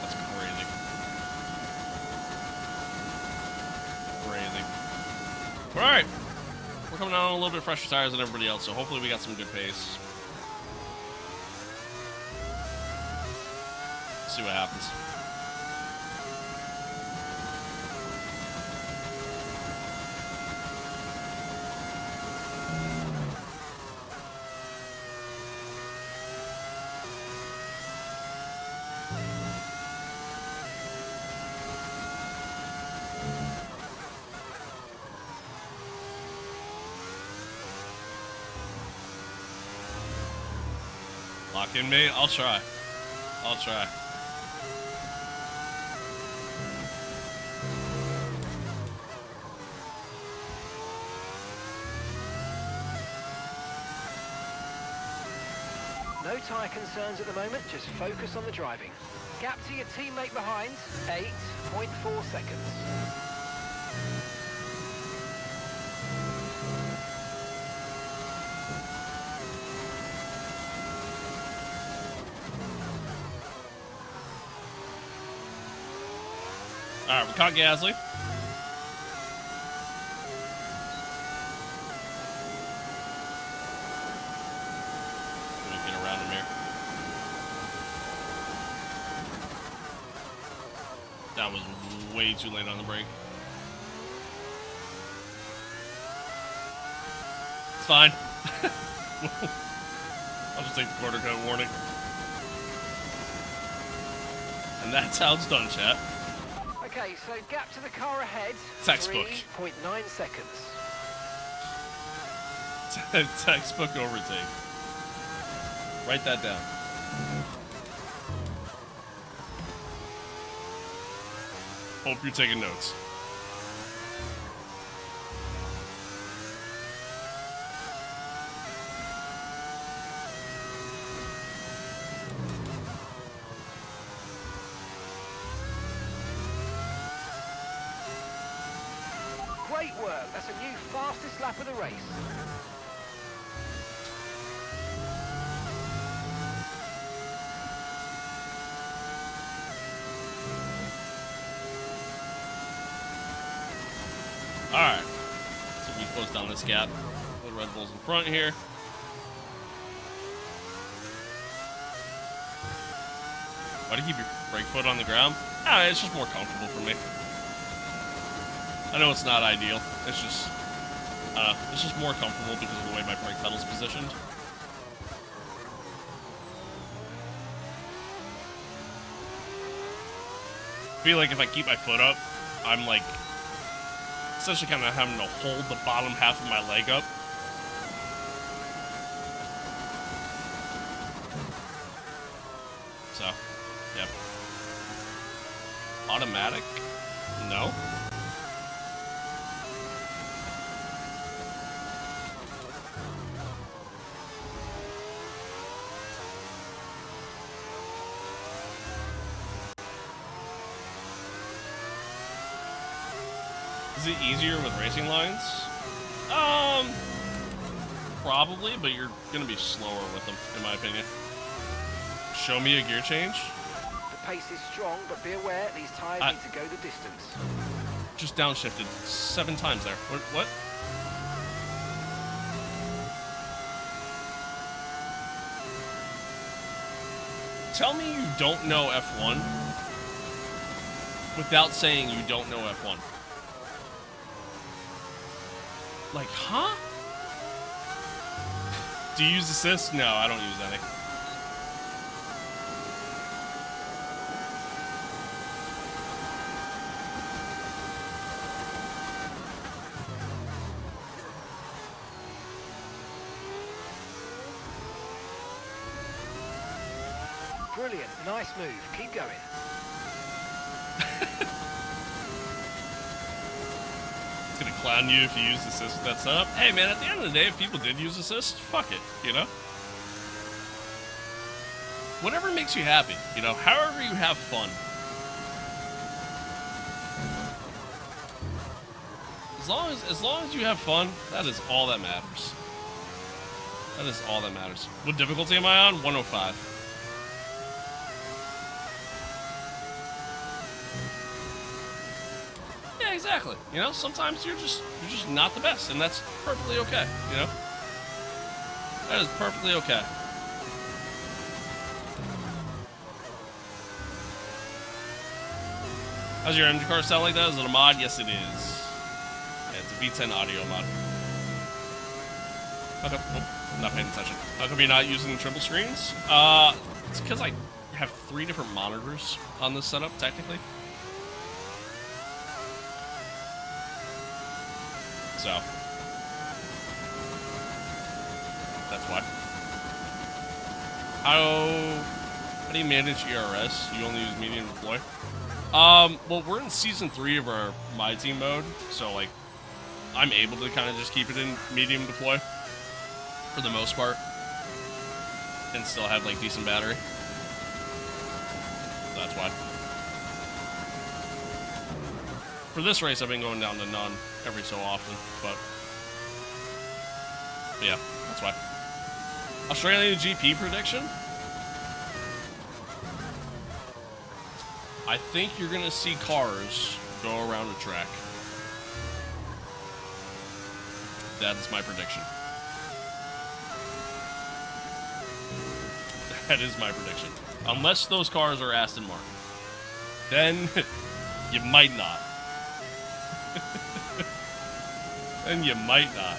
That's crazy. Crazy. Alright. We're coming out on a little bit fresher tires than everybody else, so hopefully we got some good pace. See what happens. Lock in, mate. I'll try. I'll try. No tyre concerns at the moment, just focus on the driving. Gap to your teammate behind, 8.4 seconds. Alright, we caught Gasly. Get around him here. That was way too late on the brake. It's fine. I'll just take the quarter cut warning. And that's how it's done, chat. Okay, so gap to the car ahead. Textbook. 3.9 seconds. Textbook overtake. Write that down. Hope you're taking notes. Great work. That's a new fastest lap of the race. Alright. So we close down this gap. The Red Bull's in front here. Why do you keep your brake foot on the ground? Ah, it's just more comfortable for me. I know it's not ideal. It's just more comfortable because of the way my brake pedal's positioned. I feel like if I keep my foot up, I'm like essentially kind of having to hold the bottom half of my leg up. So, yep. Automatic? No. Is it easier with racing lines? Probably, but you're gonna be slower with them, in my opinion. Show me a gear change. The pace is strong, but be aware these tyres need to go the distance. Just downshifted 7 times there. What? Tell me you don't know F1 without saying you don't know F1. Like, huh? Do you use assist? No, I don't use any. Brilliant. Nice move. Keep going. It's gonna clown you if you use assist with that setup. Hey man, at the end of the day, if people did use assist, fuck it, you know? Whatever makes you happy, you know, however you have fun. As long as you have fun, that is all that matters. That is all that matters. What difficulty am I on? 105. Exactly. You know, sometimes you're just not the best, and that's perfectly okay, you know? That is perfectly okay. How's your engine car sound like that? Is it a mod? Yes, it is. Yeah, it's a V10 audio mod. Okay. Oh, I'm not paying attention. How come you're not using triple screens? It's because I have 3 different monitors on this setup, technically. So, that's why. How do you manage ERS? You only use medium deploy? Well, we're in season 3 of our Myteam mode, so like, I'm able to kind of just keep it in medium deploy for the most part, and still have like decent battery. So that's why. For this race, I've been going down to none every so often, but yeah, that's why. Australian GP prediction? I think you're gonna see cars go around the track. That is my prediction. That is my prediction. Unless those cars are Aston Martin. Then you might not. Then you might not.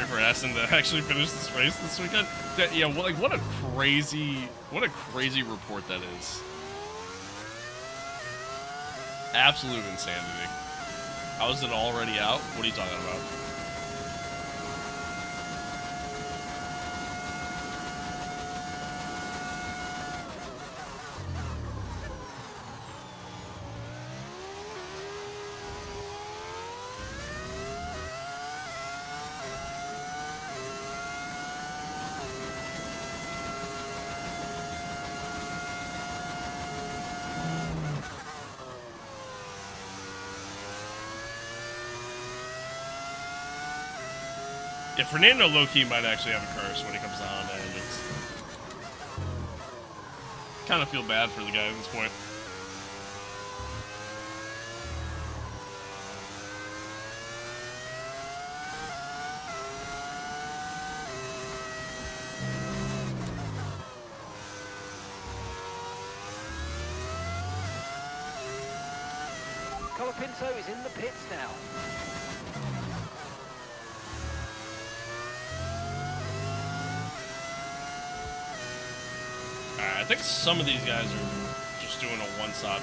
for Aston to actually finish this race this weekend. Yeah, well, like what a crazy report that is. Absolute insanity. How is it already out? What are you talking about? Yeah, Fernando low-key might actually have a curse when he comes to Honda, and it's kind of feel bad for the guy at this point. Colapinto is in the pits now. I think some of these guys are just doing a one-stop.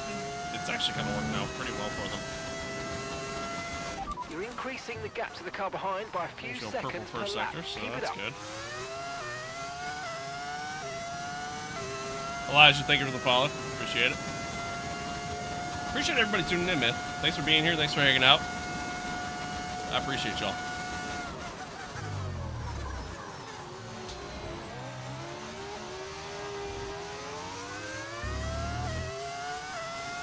It's actually kind of working out pretty well for them. You're increasing the gap to the car behind by a few There's no seconds purple first per lap. sector, so Keep it that's up. good. Elijah, thank you for the follow. Appreciate it. Appreciate everybody tuning in, man. Thanks for being here. Thanks for hanging out. I appreciate y'all.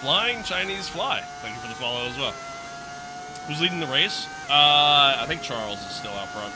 Flying Chinese Fly. Thank you for the follow as well. Who's leading the race? I think Charles is still out front.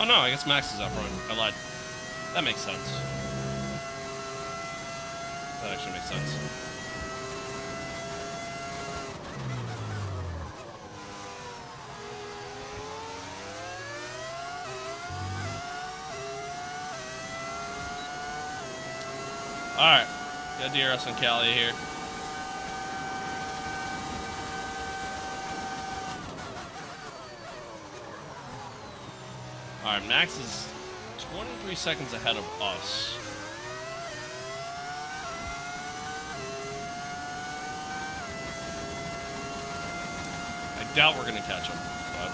Oh no, I guess Max is up front. I lied. That makes sense. That actually makes sense. Alright. Got DRS and Cali here. Alright, Max is 23 seconds ahead of us. I doubt we're going to catch him, but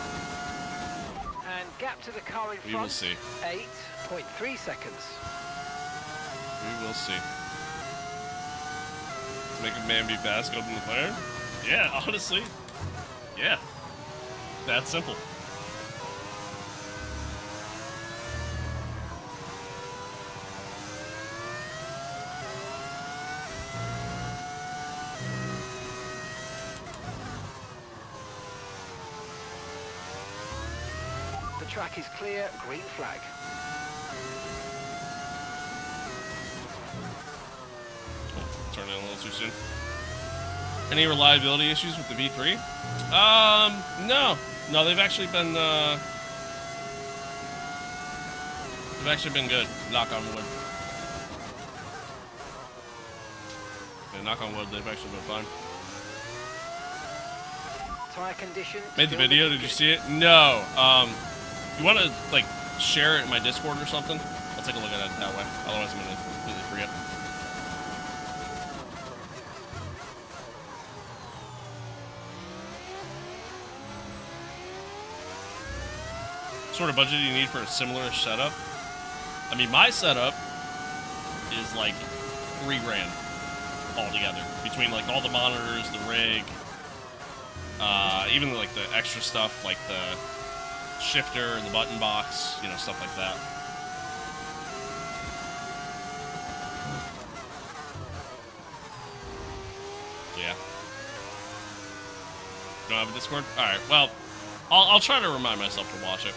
And gap to the car in we front. will see. 8.3 seconds. We will see. Make a man be fast, go to McLaren? Yeah, honestly. Yeah. That simple. The track is clear, green flag. Turning a little too soon. Any reliability issues with the V3? No. No, they've actually been good. Knock on wood. Yeah, knock on wood, they've actually been fine. Tire condition. Made the still video, looking did you good. see it? No. You wanna like share it in my Discord or something? I'll take a look at it that way. Otherwise I'm gonna completely forget. What sort of budget do you need for a similar setup? I mean, my setup is like $3 grand altogether between like all the monitors, the rig, even like the extra stuff like the shifter and the button box, you know, stuff like that. You don't have a Discord? Alright, well, I'll try to remind myself to watch it.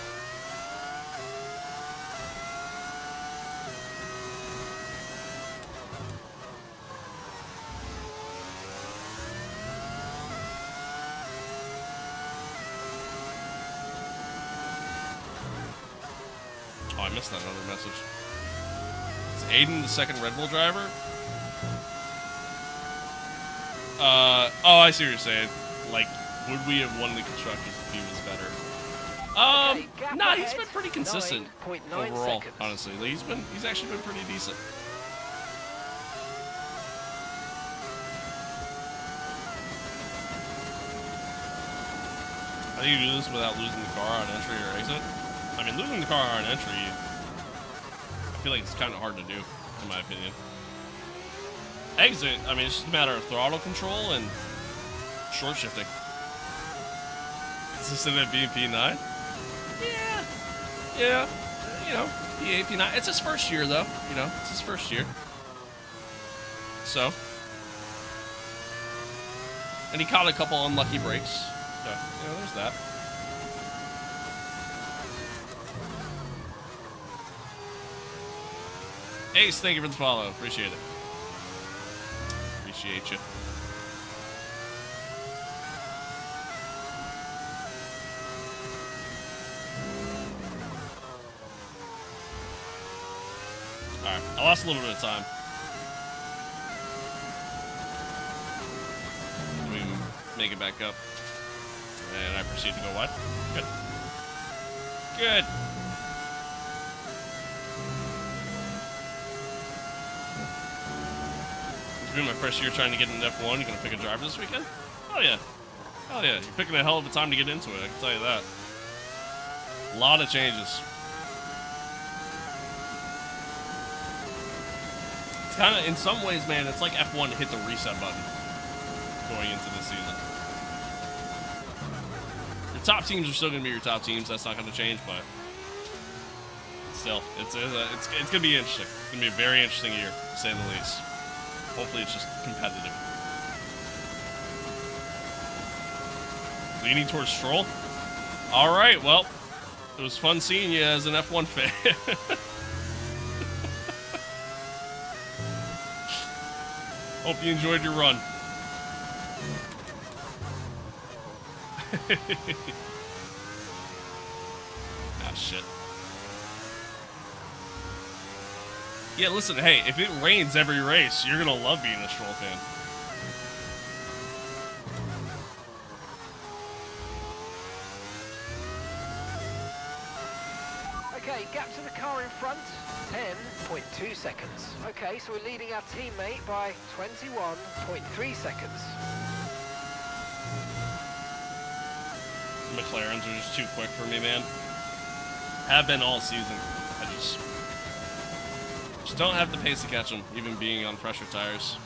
Oh, I missed that other message. Is Aiden the second Red Bull driver? Oh, I see what you're saying. Like, would we have won the constructors if he was better? Nah, he's been pretty consistent 9.9 overall, seconds. honestly. Like, he's actually been pretty decent. How do you do this without losing the car on entry or exit? I mean, losing the car on entry, I feel like it's kind of hard to do, in my opinion. Exit, I mean, it's just a matter of throttle control and short shifting. Consistent at P9? Yeah, you know, P8, P9. It's his first year, though. You know, it's his first year. So. And he caught a couple unlucky breaks. So, you know, there's that. Ace, thank you for the follow. Appreciate it. Appreciate you. Alright, I lost a little bit of time. We make it back up. And I proceed to go wide. Good. Good. It's been my first year trying to get into F1. You gonna pick a driver this weekend? Oh yeah. Hell yeah. You're picking a hell of a time to get into it, I can tell you that. A lot of changes. It's kind of, in some ways, man, it's like F1 hit the reset button going into this season. Your top teams are still going to be your top teams. That's not going to change, but still, it's going to be interesting. It's going to be a very interesting year, to say the least. Hopefully it's just competitive. Leaning towards Stroll? All right, well, it was fun seeing you as an F1 fan. Hope you enjoyed your run. Ah, shit. Yeah, listen, hey, if it rains every race, you're gonna love being a Stroll fan. Okay, gap to the car in front, 10.2 seconds. Okay, so we're leading our teammate by 21.3 seconds. McLarens are just too quick for me, man. Have been all season. I just don't have the pace to catch them, even being on fresher tires.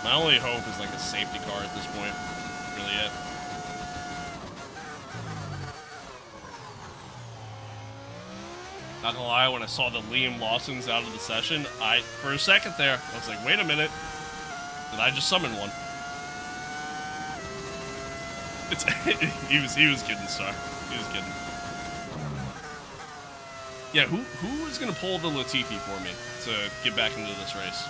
My only hope is like a safety car at this point. Really it. Not gonna lie, when I saw the Liam Lawson's out of the session, for a second there, I was like, wait a minute. Did I just summon one? He was kidding, Star. He was kidding. Yeah, who is gonna pull the Latifi for me to get back into this race?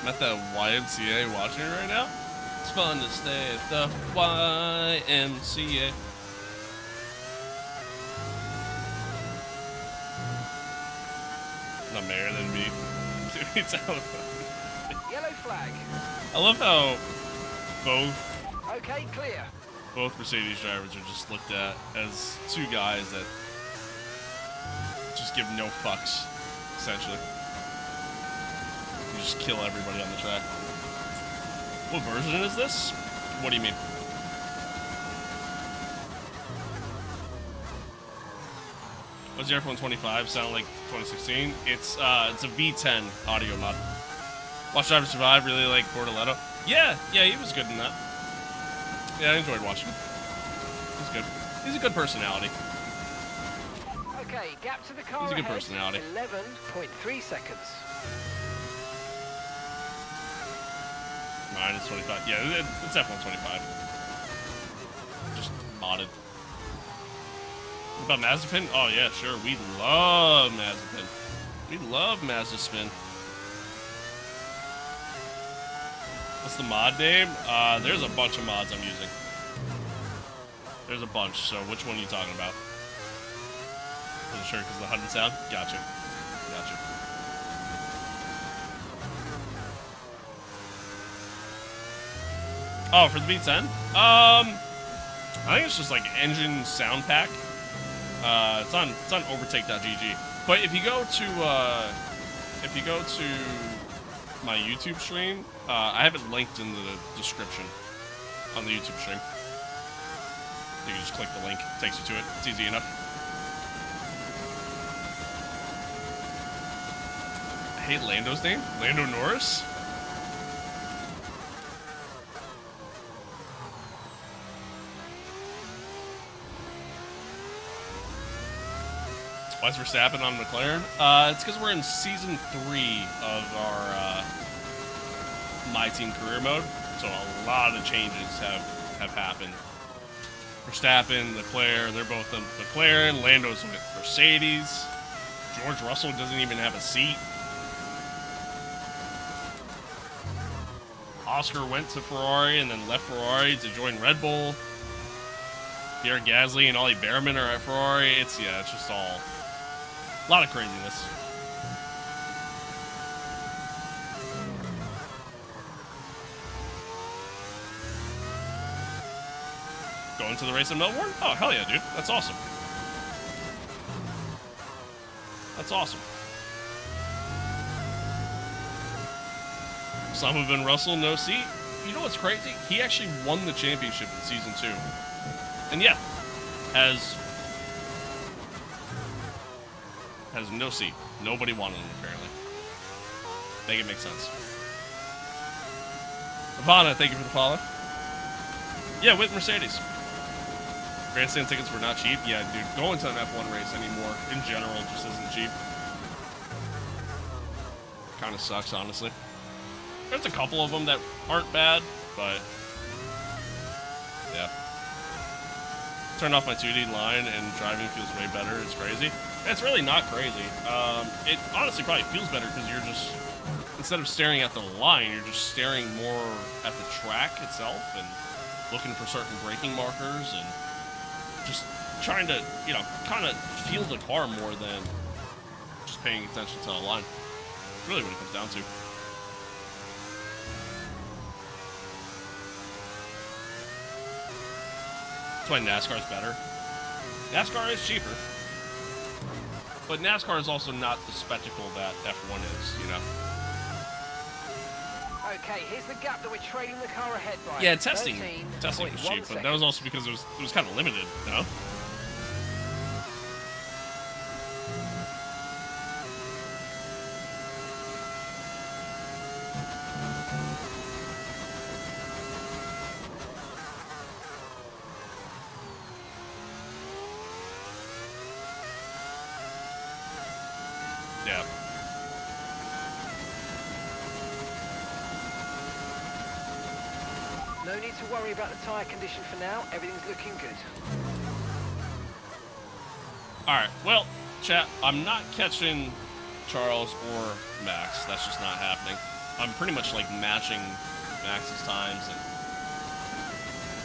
I'm at the YMCA watching it right now. It's fun to stay at the YMCA. Not married, that'd be it's out. Yellow flag. I love how Okay, clear. both Mercedes drivers are just looked at as two guys that just give no fucks, essentially. You just kill everybody on the track. What version is this? What do you mean? What's your F125 sound like 2016? It's a V10 audio mod. Watch Drive to Survive, really like Bortoletto. Yeah, he was good in that. Yeah, I enjoyed watching him. He's good. He's a good personality. Okay, gap to the car He's a good ahead, personality. 11.3 seconds. Minus 25. Yeah, it's F125. Just modded. What about Mazepin? Oh yeah, sure. We love Mazepin. We love Mazepin. What's the mod name? There's a bunch of mods I'm using. There's a bunch, so which one are you talking about? Wasn't sure because of the HUD sound? Gotcha. Gotcha. Oh, for the V10? I think it's just like engine sound pack. It's on overtake.gg. But if you go to my YouTube stream, I have it linked in the description on the YouTube stream. You can just click the link, it takes you to it. It's easy enough. I hate Lando's name. Lando Norris. Why is Verstappen on McLaren? It's because we're in Season 3 of our Myteam career mode, so a lot of changes have happened. Verstappen, Leclerc, they're both in McLaren. Lando's with Mercedes. George Russell doesn't even have a seat. Oscar went to Ferrari and then left Ferrari to join Red Bull. Pierre Gasly and Ollie Behrman are at Ferrari. It's just all... a lot of craziness. Going to the race in Melbourne? Oh, hell yeah, dude. That's awesome. That's awesome. Osama bin Russell, no seat. You know what's crazy? He actually won the championship in Season 2. And yeah, has no seat. Nobody wanted him, apparently. Make it make sense. Ivana, thank you for the follow. Yeah, with Mercedes. Grandstand tickets were not cheap. Yeah, dude, going to an F1 race anymore, in general, just isn't cheap. Kind of sucks, honestly. There's a couple of them that aren't bad, but... yeah. Turned off my 2D line and driving feels way better. It's crazy. It's really not crazy. It honestly probably feels better because you're just, instead of staring at the line, you're just staring more at the track itself and looking for certain braking markers and just trying to, kind of feel the car more than just paying attention to the line. Really what it comes down to. That's why NASCAR's better. NASCAR is cheaper. But NASCAR is also not the spectacle that F1 is, Okay, here's the gap that we're trailing the car ahead by. Yeah, testing was cheap, but that was also because it was kind of limited, Yeah. No need to worry about the tyre condition for now. Everything's looking good. Alright, well, chat, I'm not catching Charles or Max. That's just not happening. I'm pretty much like matching Max's times, and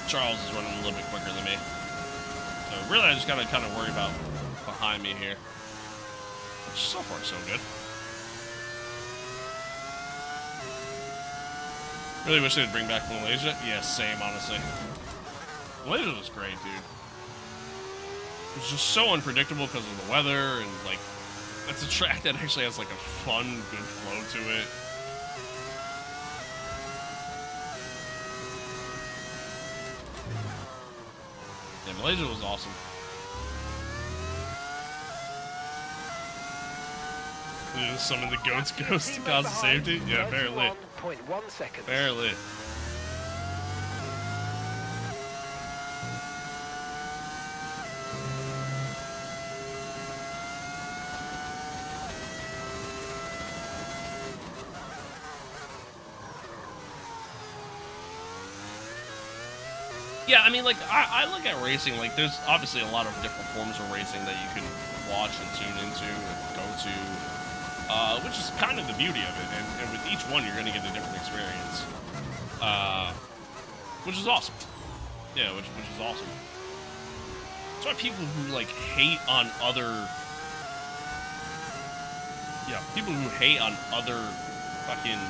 Charles is running a little bit quicker than me. So really I just gotta kind of worry about behind me here. Which so far so good. Really wish they'd bring back Malaysia. Yeah, same, honestly. Malaysia was great, dude. It was just so unpredictable because of the weather, and, like, it's a track that actually has, like, a fun, good flow to it. Malaysia was awesome. Some of the goats ghost to cause safety? Yeah, apparently. 31.1 seconds. Apparently. Yeah, I mean, like, I look at racing, like, there's obviously a lot of different forms of racing that you can watch and tune into and go to, which is kind of the beauty of it, and with each one, you're going to get a different experience, which is awesome. Yeah, which is awesome. That's why people who, like, hate on other, people who hate on other fucking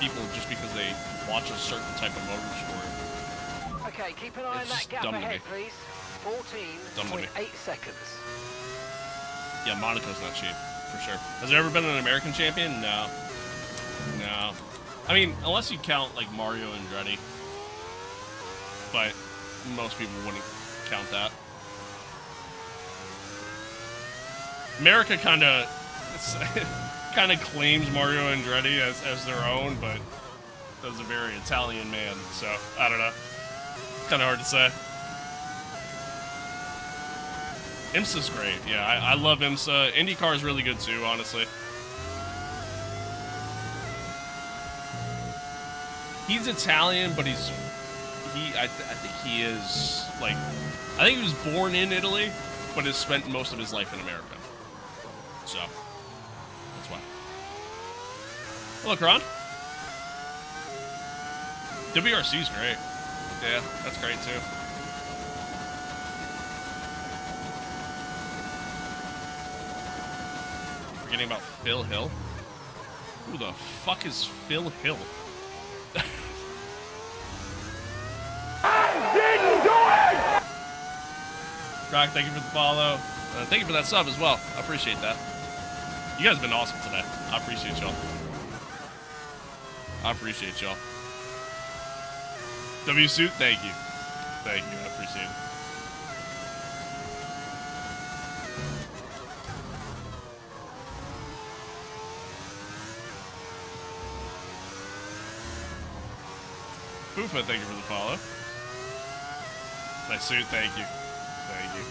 people just because they watch a certain type of motorsport. Okay, keep an eye on that gap ahead, please. 14.8 seconds. Yeah, Monaco's not cheap, for sure. Has there ever been an American champion? No. No. I mean, unless you count, like, Mario Andretti. But most people wouldn't count that. America kind of claims Mario Andretti as their own, but that's a very Italian man, so I don't know. Kind of hard to say. IMSA's great. Yeah, I love IMSA. IndyCar is really good too, honestly. He's Italian, but I think he is, like, I think he was born in Italy, but has spent most of his life in America. So, that's why. Hello, Kron. WRC's great. Yeah, that's great too. Forgetting about Phil Hill. Who the fuck is Phil Hill? I didn't do it! Croc, thank you for the follow. Thank you for that sub as well. I appreciate that. You guys have been awesome today. I appreciate y'all. I appreciate y'all. W-Suit, thank you. Thank you, I appreciate it. Fufa, thank you for the follow. Nice suit, thank you. Thank you.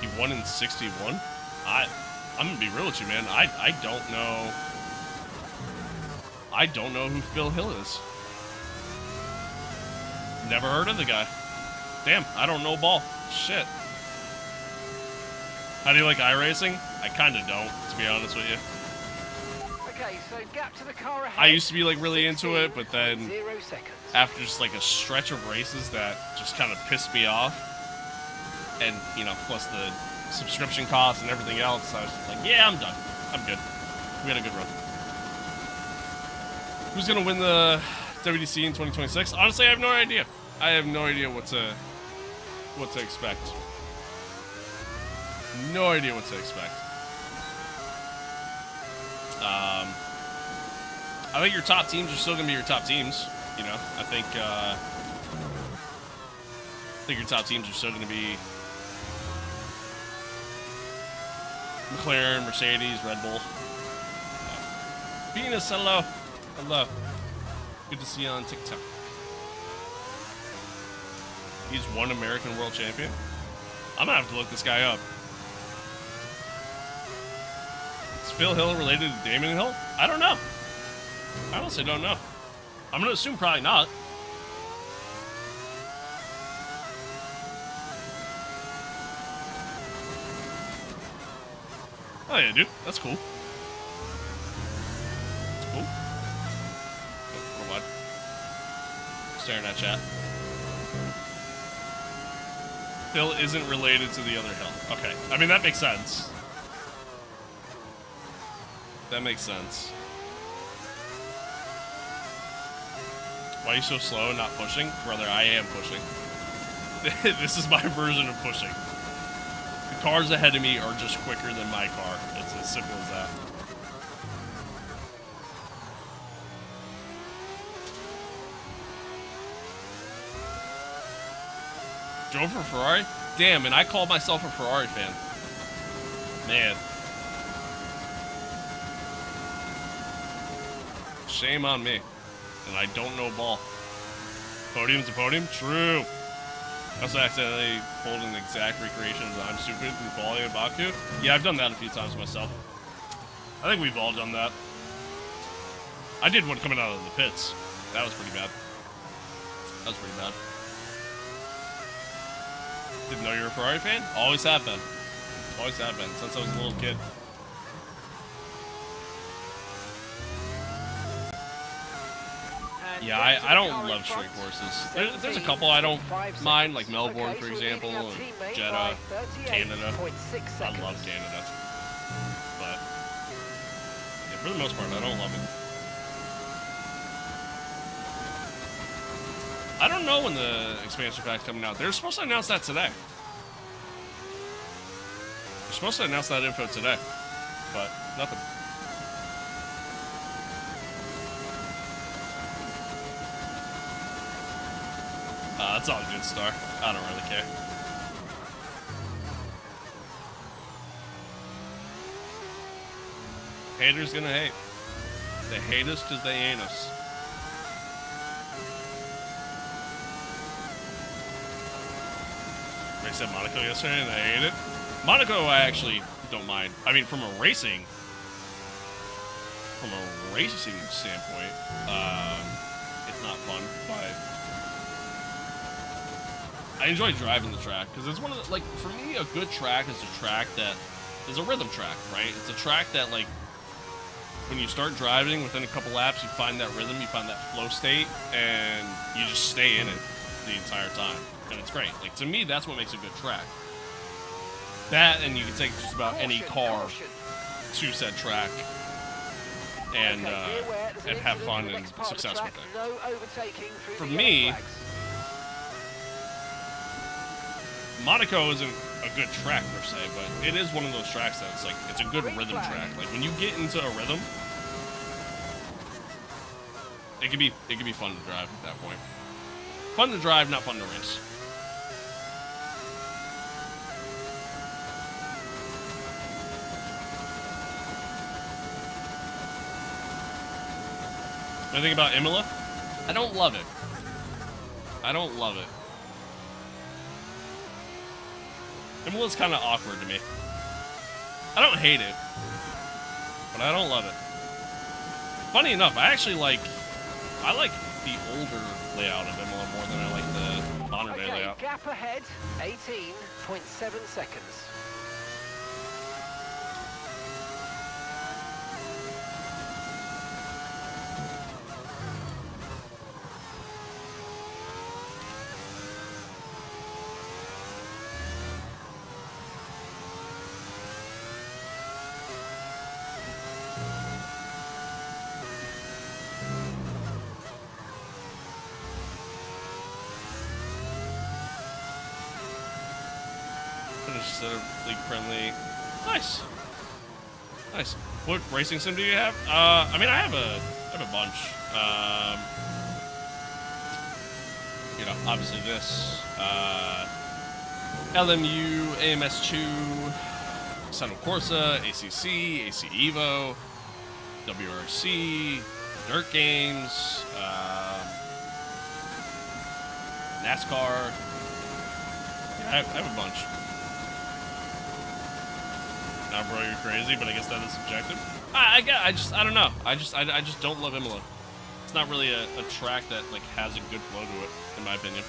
He won in 61? I'm gonna be real with you, man. I don't know. I don't know who Phil Hill is. Never heard of the guy. Damn, I don't know ball. Shit. How do you like iRacing? I kinda don't, to be honest with you. Okay, so gap to the car ahead. I used to be like really into it, but then 0 seconds. after just like a stretch of races that just kind of pissed me off, and you know, plus the subscription costs and everything else, I was just like, yeah, I'm done. I'm good. We had a good run. Who's gonna win the WDC in 2026? Honestly, I have no idea. I have no idea what to expect. No idea what to expect. I think your top teams are still gonna be your top teams. You know, I think your top teams are still gonna be McLaren, Mercedes, Red Bull. Venus, hello. Hello. Good to see you on TikTok. He's one American world champion. I'm gonna have to look this guy up. Is Phil Hill related to Damon Hill? I don't know. I honestly don't know. I'm gonna assume probably not. Oh yeah, dude. That's cool. That's cool. Oh, what? Staring at chat. Phil isn't related to the other Hill. Okay. I mean, that makes sense. That makes sense. Why are you so slow and not pushing? Brother, I am pushing. This is my version of pushing. The cars ahead of me are just quicker than my car. It's as simple as that. Drove for Ferrari? Damn, and I call myself a Ferrari fan. Man. Shame on me. And I don't know ball. Podium's a podium? True. I also accidentally pulled an exact recreation of I'm stupid in quality in Baku. Yeah, I've done that a few times myself. I think we've all done that. I did one coming out of the pits. That was pretty bad. That was pretty bad. Didn't know you were a Ferrari fan? Always have been. Always have been, since I was a little kid. Yeah, I don't love straight courses. There's a couple I don't mind, like Melbourne, for example, and Jeddah, Canada. I love Canada. But, yeah, for the most part, I don't love it. I don't know when the expansion pack's coming out. They're supposed to announce that today. They're supposed to announce that info today. But, nothing. That's all a good star. I don't really care. Haters gonna hate. They hate us because they ain't us. I said Monaco yesterday and I hate it. Monaco I actually don't mind. I mean, from a racing standpoint, it's not fun, but I enjoy driving the track because it's one of the, like, for me, a good track is a track that is a rhythm track, right? It's a track that, like, when you start driving, within a couple laps, you find that rhythm, you find that flow state, and you just stay in it the entire time. And it's great. Like, to me, that's what makes a good track. That, and you can take just about any car to said track and have fun and success with it. For me, Monaco isn't a good track per se, but it is one of those tracks that's like, it's a good rhythm track. Like, when you get into a rhythm, it could be fun to drive at that point. Fun to drive, not fun to race. Anything about Imola? I don't love it. I don't love it. Imola's kind of awkward to me. I don't hate it, but I don't love it. Funny enough, I like the older layout of Imola more than I like the modern day layout. Gap ahead, 18.7 seconds. Instead of league friendly. Nice. Nice. What racing sim do you have? I mean, I have a bunch. You know, obviously this, LMU, AMS2, Assetto Corsa, ACC, AC Evo, WRC, Dirt Games, NASCAR. Yeah, I have a bunch. Now, bro, you're crazy, but I guess that is subjective. I don't know. I just don't love Imola. It's not really a track that like has a good flow to it, in my opinion.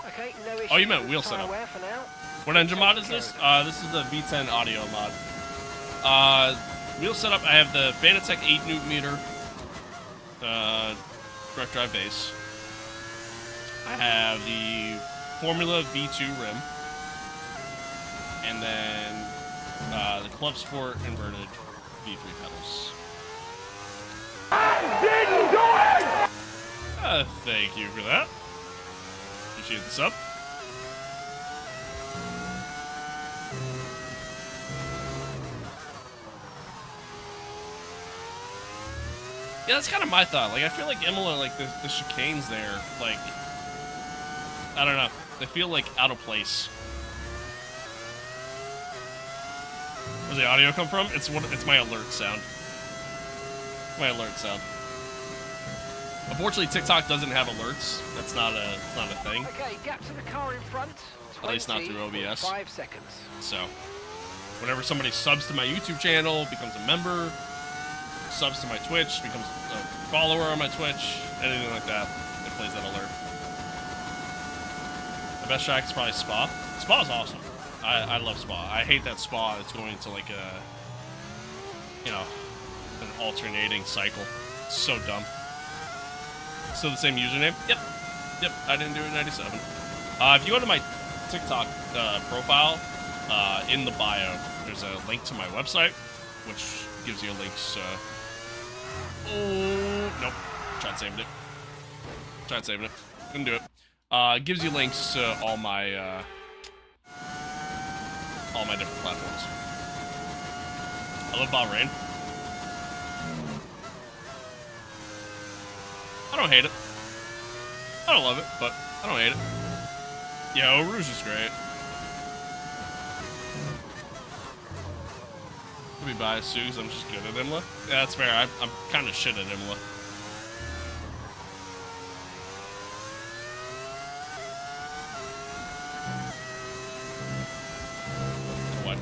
Okay, no issue. Oh, you meant wheel setup. What engine mod is this? This is the V10 audio mod. Wheel setup. I have the Fanatec 8 Nm direct drive base. I have the Formula V2 rim, and then the Club Sport inverted V3 pedals. I didn't do it! Thank you for that. Appreciate the sub. Yeah, that's kind of my thought. Like, I feel like Imola, like, the chicanes there, like, I don't know. They feel like out of place. Where's the audio come from? It's my alert sound. My alert sound. Unfortunately, TikTok doesn't have alerts. That's not a thing. Okay, gap to the car in front. At least not through OBS. 5 seconds. So, whenever somebody subs to my YouTube channel, becomes a member, subs to my Twitch, becomes a follower on my Twitch, anything like that, it plays that alert. The best track is probably Spa. Spa is awesome. I love Spa. I hate that Spa is going to like a, you know, an alternating cycle. It's so dumb. Still the same username? Yep, I didn't do it in 97. If you go to my TikTok profile, in the bio, there's a link to my website, which gives you links. Oh, nope. Tried saving it. Couldn't do it. Gives you links to all my different platforms. I love Bahrain. I don't hate it. I don't love it, but I don't hate it. Yeah, Eau Rouge is great. Could be biased too, because I'm just good at Imola. Yeah, that's fair. I'm kind of shit at Imola. What?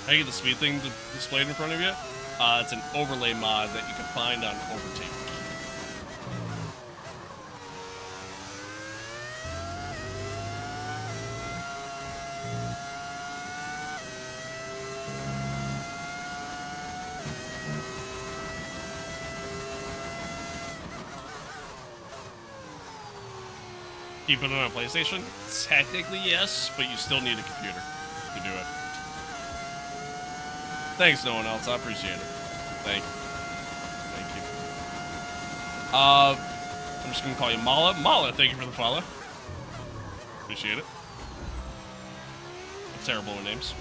How do you get the speed thing displayed in front of you? It's an overlay mod that you can find on Overtake. Can you put it on a PlayStation? Technically, yes, but you still need a computer to do it. Thanks, no one else. I appreciate it. Thank you. I'm just gonna call you Mala. Mala, thank you for the follow. Appreciate it. I'm terrible with names.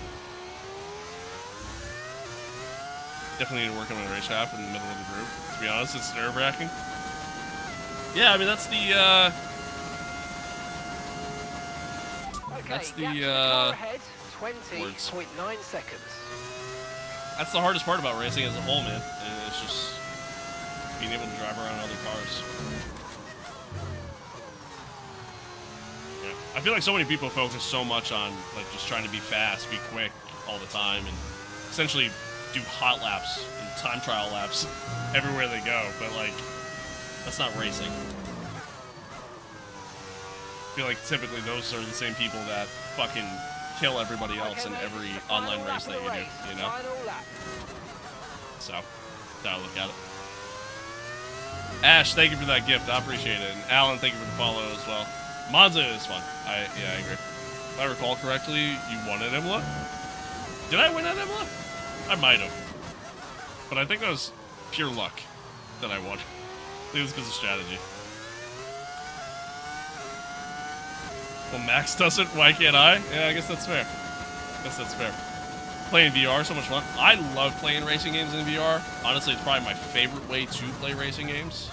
Definitely need to work on my race half in the middle of the group. To be honest, it's nerve-wracking. Yeah, I mean that's the ahead, 20.9 seconds. That's the hardest part about racing as a whole, man. It's just being able to drive around other cars. Yeah. I feel like so many people focus so much on like just trying to be fast, be quick all the time, and essentially do hot laps and time trial laps everywhere they go. But like, that's not racing. I feel like typically those are the same people that fucking kill everybody else in every online race that you do, you know? So, that's how I look at it. Ash, thank you for that gift. I appreciate it. And Alan, thank you for the follow as well. Monza is fun. I agree. If I recall correctly, you won at Imola? Did I win at Imola? I might have. But I think that was pure luck that I won. I think it was because of strategy. Well, Max doesn't. Why can't I? Yeah, I guess that's fair. Playing VR, so much fun. I love playing racing games in VR. Honestly, it's probably my favorite way to play racing games.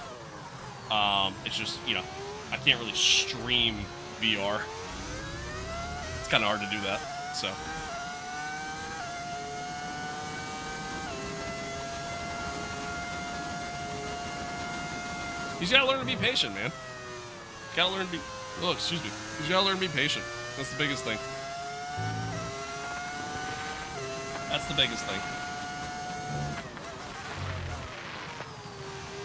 It's just, you know, I can't really stream VR. It's kind of hard to do that, so. You just gotta learn to be patient, man. You gotta learn to be... Oh, excuse me. You gotta learn to be patient. That's the biggest thing. That's the biggest thing.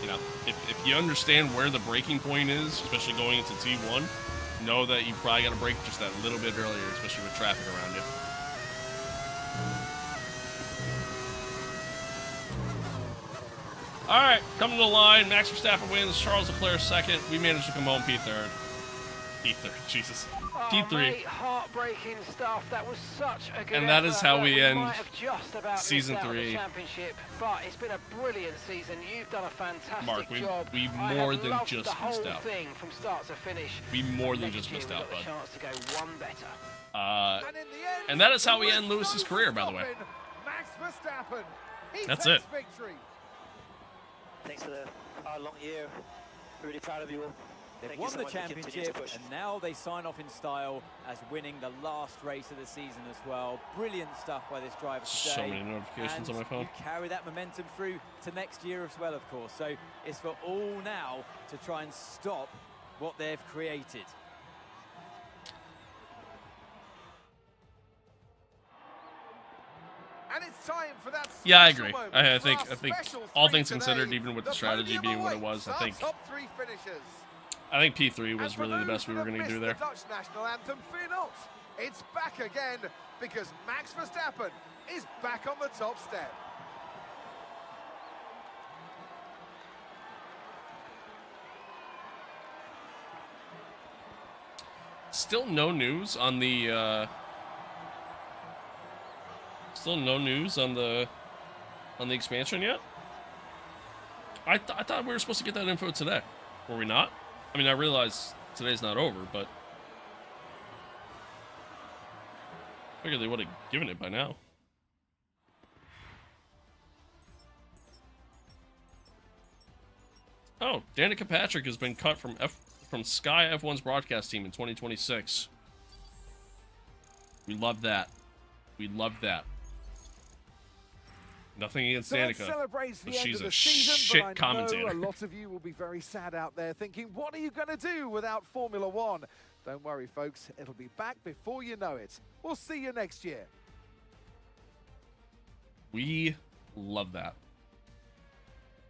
You know, if you understand where the braking point is, especially going into T1, know that you probably gotta brake just that little bit earlier, especially with traffic around you. Alright, coming to the line. Max Verstappen wins. Charles Leclerc second. We managed to come home P3rd. P3, Jesus. P3. Mate, heartbreaking stuff. That was such a good and that is how we end season 3. Championship, but it's been a brilliant season. You've done a fantastic Mark, job. we more than just the whole missed out. Thing from start to finish. We more than just missed out, bud. Chance to go one better. And that is how we end Lewis's career, by the way. Max Verstappen. That's it. Thanks for the long year. Really proud of you all. They've Thank you won so the much for continuing to championship, push. and now they sign off in style as winning the last race of the season as well. Brilliant stuff by this driver today. So many notifications and on my phone. you carry that momentum through to next year as well, of course. So it's for all now to try and stop what they've created. And it's time for that Yeah, I special agree. moment I for think our special all three things today. considered, even with the strategy podium being what it awaits was, I our think top three finishers. P3 was And for really the those best we that were have going to do missed there. The Dutch national anthem, fear not. It's back again because Max Verstappen is back on the top step. Still no news on the expansion yet. I thought we were supposed to get that info today. Were we not? I mean, I realize today's not over, but I figured they would have given it by now. Oh, Danica Patrick has been cut from Sky F1's broadcast team in 2026. We love that. We love that. Nothing against So that Danica, celebrates the but end she's of the a season, shit but I commentator. know a lot of you will be very sad out there thinking, what are you going to do without Formula One? Don't worry, folks. It'll be back before you know it. We'll see you next year. We love that.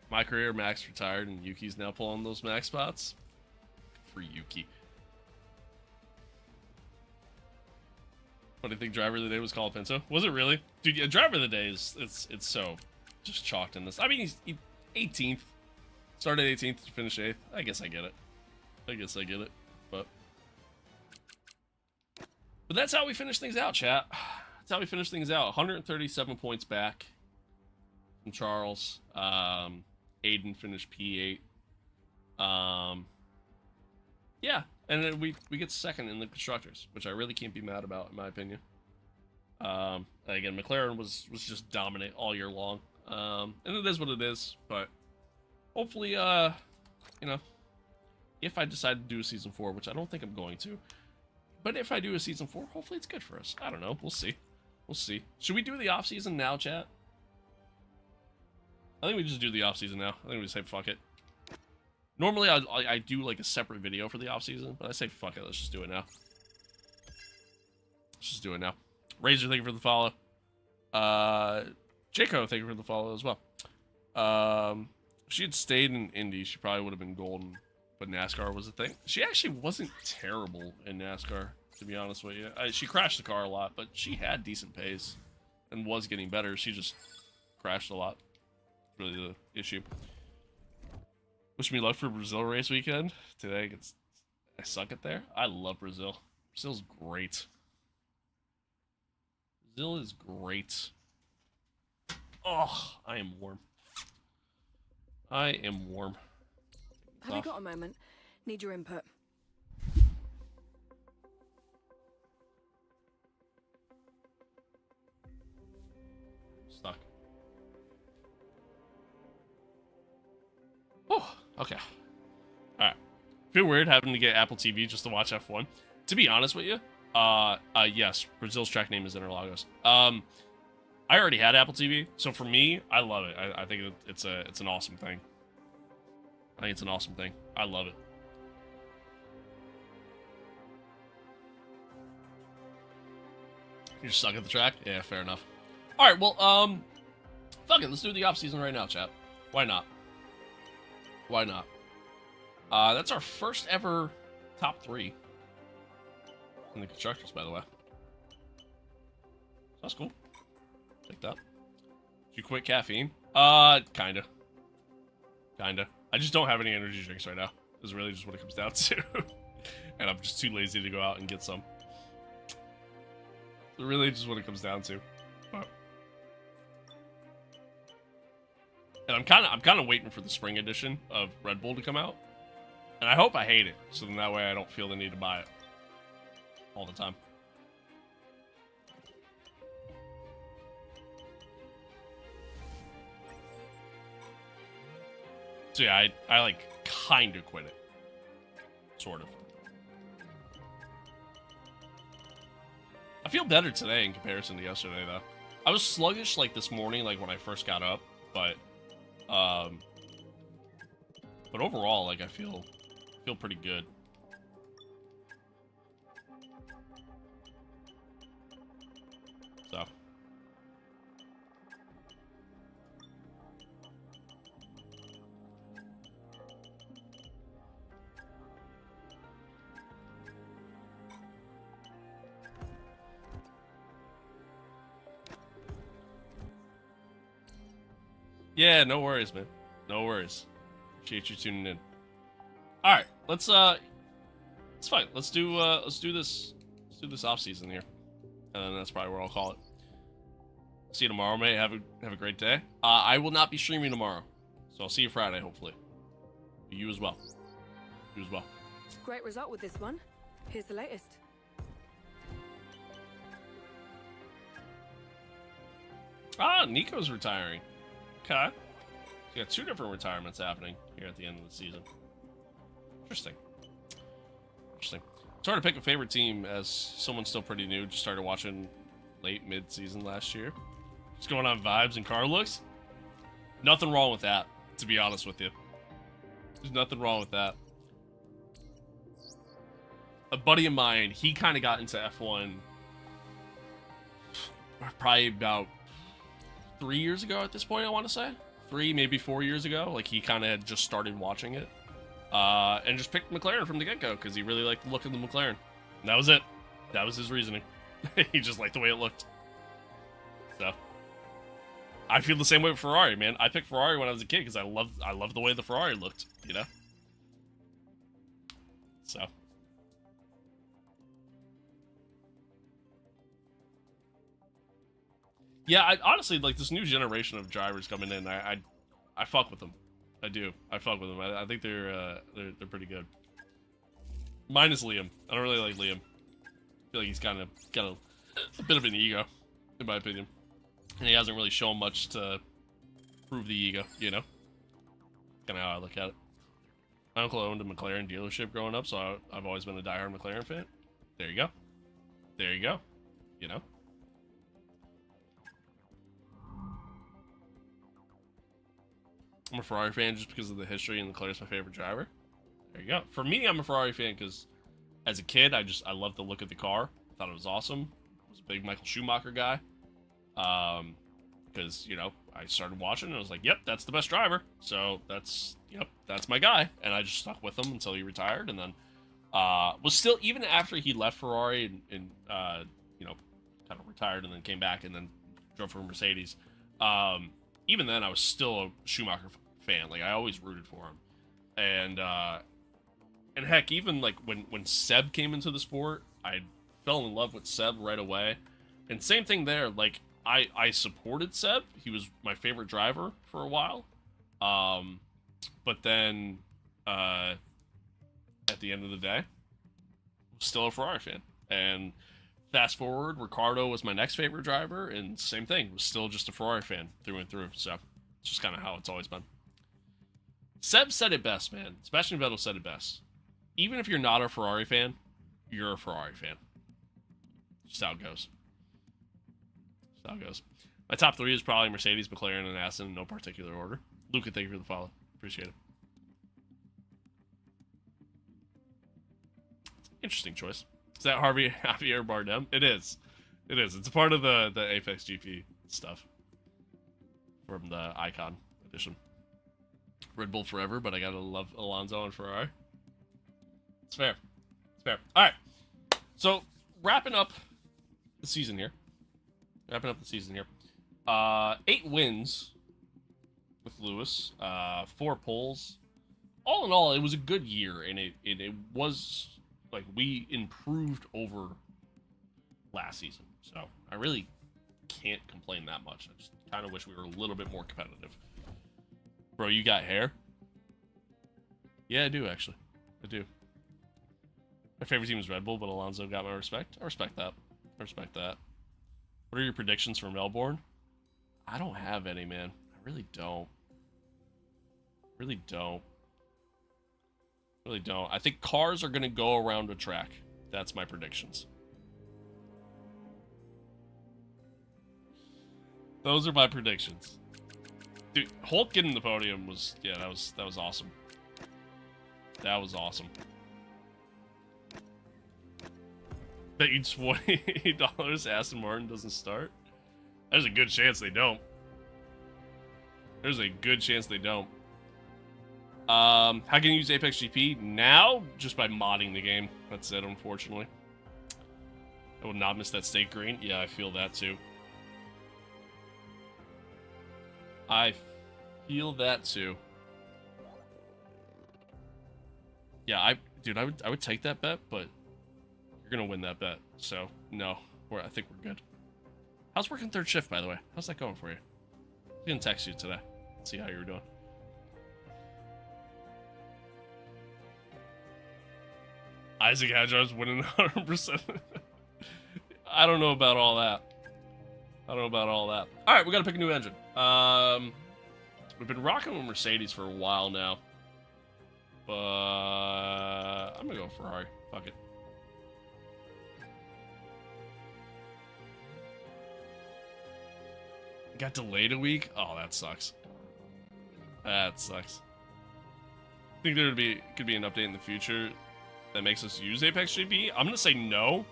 My career, Max retired, and Yuki's now pulling those Max spots. For Yuki. What do you think driver of the day was Colapinto? Was it really? Dude, yeah, driver of the day is it's so just chalked in this. I mean, he's 18th. Started 18th, finished 8th. I guess I get it. But that's how we finish things out, chat. That's how we finish things out. 137 points back from Charles. Aiden finished P8. Yeah, and then we get second in the constructors, which I really can't be mad about, in my opinion. Again, McLaren was just dominant all year long, and it is what it is. But hopefully, you know, if I decide to do a season 4, which I don't think I'm going to, but if I do a season 4, hopefully it's good for us. I don't know. We'll see. We'll see. Should we do the off season now, chat? I think we just do the off season now. I think we just say fuck it. Normally, I do like a separate video for the off season, but I say fuck it. Let's just do it now. Let's just do it now. Razor, thank you for the follow. Jaco, thank you for the follow as well. If she had stayed in Indy, she probably would have been golden, but NASCAR was a thing. She actually wasn't terrible in NASCAR, to be honest with you. She crashed the car a lot, but she had decent pace and was getting better. She just crashed a lot. Really the issue. Wish me luck for Brazil race weekend. Today I suck at there. I love Brazil. Brazil's great. Brazil is great. Oh, I am warm. I am warm. Have you got a moment? Need your input. Stuck. Oh, okay. Alright. Feel weird having to get Apple TV just to watch F1. To be honest with you, yes, Brazil's track name is Interlagos. I already had Apple TV, so for me, I love it. I think it's an awesome thing. I think it's an awesome thing. I love it. You're stuck at the track? Yeah, fair enough. Alright, well, fuck it, let's do the off season right now, chat. Why not? Why not? That's our first ever top 3 in the constructors, by the way. That's cool. Take that. Did you quit caffeine? Kinda. I just don't have any energy drinks right now. Is really just what it comes down to. And I'm just too lazy to go out and get some. It's really just what it comes down to. But... And I'm kind of waiting for the spring edition of Red Bull to come out. And I hope I hate it, so then that way I don't feel the need to buy it all the time. So yeah, I like kind of quit it. Sort of. I feel better today in comparison to yesterday, though. I was sluggish, like, this morning, like, when I first got up, but overall, like, I feel pretty good. So. Yeah, no worries, man. No worries. Appreciate you tuning in. All right, let's it's fine. Let's do this off season here, and then that's probably where I'll call it. See you tomorrow, mate. Have a great day. I will not be streaming tomorrow, so I'll see you Friday, hopefully. You as well. You as well. Great result with this one. Here's the latest. Ah, Nico's retiring. Okay. So you got 2 different retirements happening here at the end of the season. Interesting. Interesting. It's hard to pick a favorite team as someone still pretty new. Just started watching late mid-season last year. Just going on vibes and car looks. Nothing wrong with that, to be honest with you. There's nothing wrong with that. A buddy of mine, he kind of got into F1 probably about 3 years ago at this point, I want to say. 3, maybe 4 years ago. Like, he kind of had just started watching it. And just picked McLaren from the get-go because he really liked the look of the McLaren. And that was it. That was his reasoning. He just liked the way it looked. So, I feel the same way with Ferrari, man. I picked Ferrari when I was a kid because I loved the way the Ferrari looked, you know? So. Yeah, I honestly, like, this new generation of drivers coming in, I fuck with them. I do. I fuck with them. I think they're pretty good. Minus Liam. I don't really like Liam. I feel like he's kind of got a bit of an ego, in my opinion. And he hasn't really shown much to prove the ego, you know? Kind of how I look at it. My uncle owned a McLaren dealership growing up, so I've always been a diehard McLaren fan. There you go. There you go. You know? I'm a Ferrari fan just because of the history and Leclerc's my favorite driver. There you go. For me, I'm a Ferrari fan because as a kid, I loved the look of the car. I thought it was awesome. I was a big Michael Schumacher guy. Because, you know, I started watching and I was like, yep, that's the best driver. So that's my guy. And I just stuck with him until he retired. And then was still, even after he left Ferrari and you know, kind of retired and then came back and then drove for Mercedes. Even then, I was still a Schumacher fan. Like, I always rooted for him. And heck, even, like, when Seb came into the sport, I fell in love with Seb right away. And same thing there. Like, I supported Seb. He was my favorite driver for a while. But then, at the end of the day, I was still a Ferrari fan. And fast forward, Ricardo was my next favorite driver, and same thing, was still just a Ferrari fan through and through. So it's just kind of how it's always been. Seb said it best, man. Sebastian Vettel said it best. Even if you're not a Ferrari fan, you're a Ferrari fan. Just how it goes. Just how it goes. My top 3 is probably Mercedes, McLaren, and Aston in no particular order. Luca, thank you for the follow. Appreciate it. Interesting choice. Is that Javier Bardem? It is. It is. It's a part of the Apex GP stuff from the Icon edition. Red Bull forever, but I gotta love Alonso and Ferrari. It's fair. It's fair. All right. So wrapping up the season here. 8 wins with Lewis. 4 poles. All in all, it was a good year, and it was. Like, we improved over last season. So, I really can't complain that much. I just kind of wish we were a little bit more competitive. Bro, you got hair? Yeah, I do, actually. I do. My favorite team is Red Bull, but Alonso got my respect. I respect that. I respect that. What are your predictions for Melbourne? I don't have any, man. I really don't. Really don't. Really don't. I think cars are going to go around the track. That's my predictions. Those are my predictions. Dude, Hulk getting the podium was, yeah, that was awesome. That was awesome. Bet you $20 Aston Martin doesn't start. There's a good chance they don't. There's a good chance they don't. How can you use Apex GP? Now, just by modding the game. That's it, unfortunately. I will not miss that stake green. Yeah, I feel that too. I feel that too. Yeah, I would take that bet, but you're gonna win that bet. So no, I think we're good. How's working third shift, by the way? How's that going for you? I'm gonna text you today. See how you're doing. Isaac Hadjar's winning 100%. I don't know about all that. I don't know about all that. All right, we gotta pick a new engine. We've been rocking with Mercedes for a while now, but I'm gonna go Ferrari. Fuck it. Got delayed a week? Oh, that sucks. That sucks. I think there could be an update in the future that makes us use Apex GP. I'm gonna say no,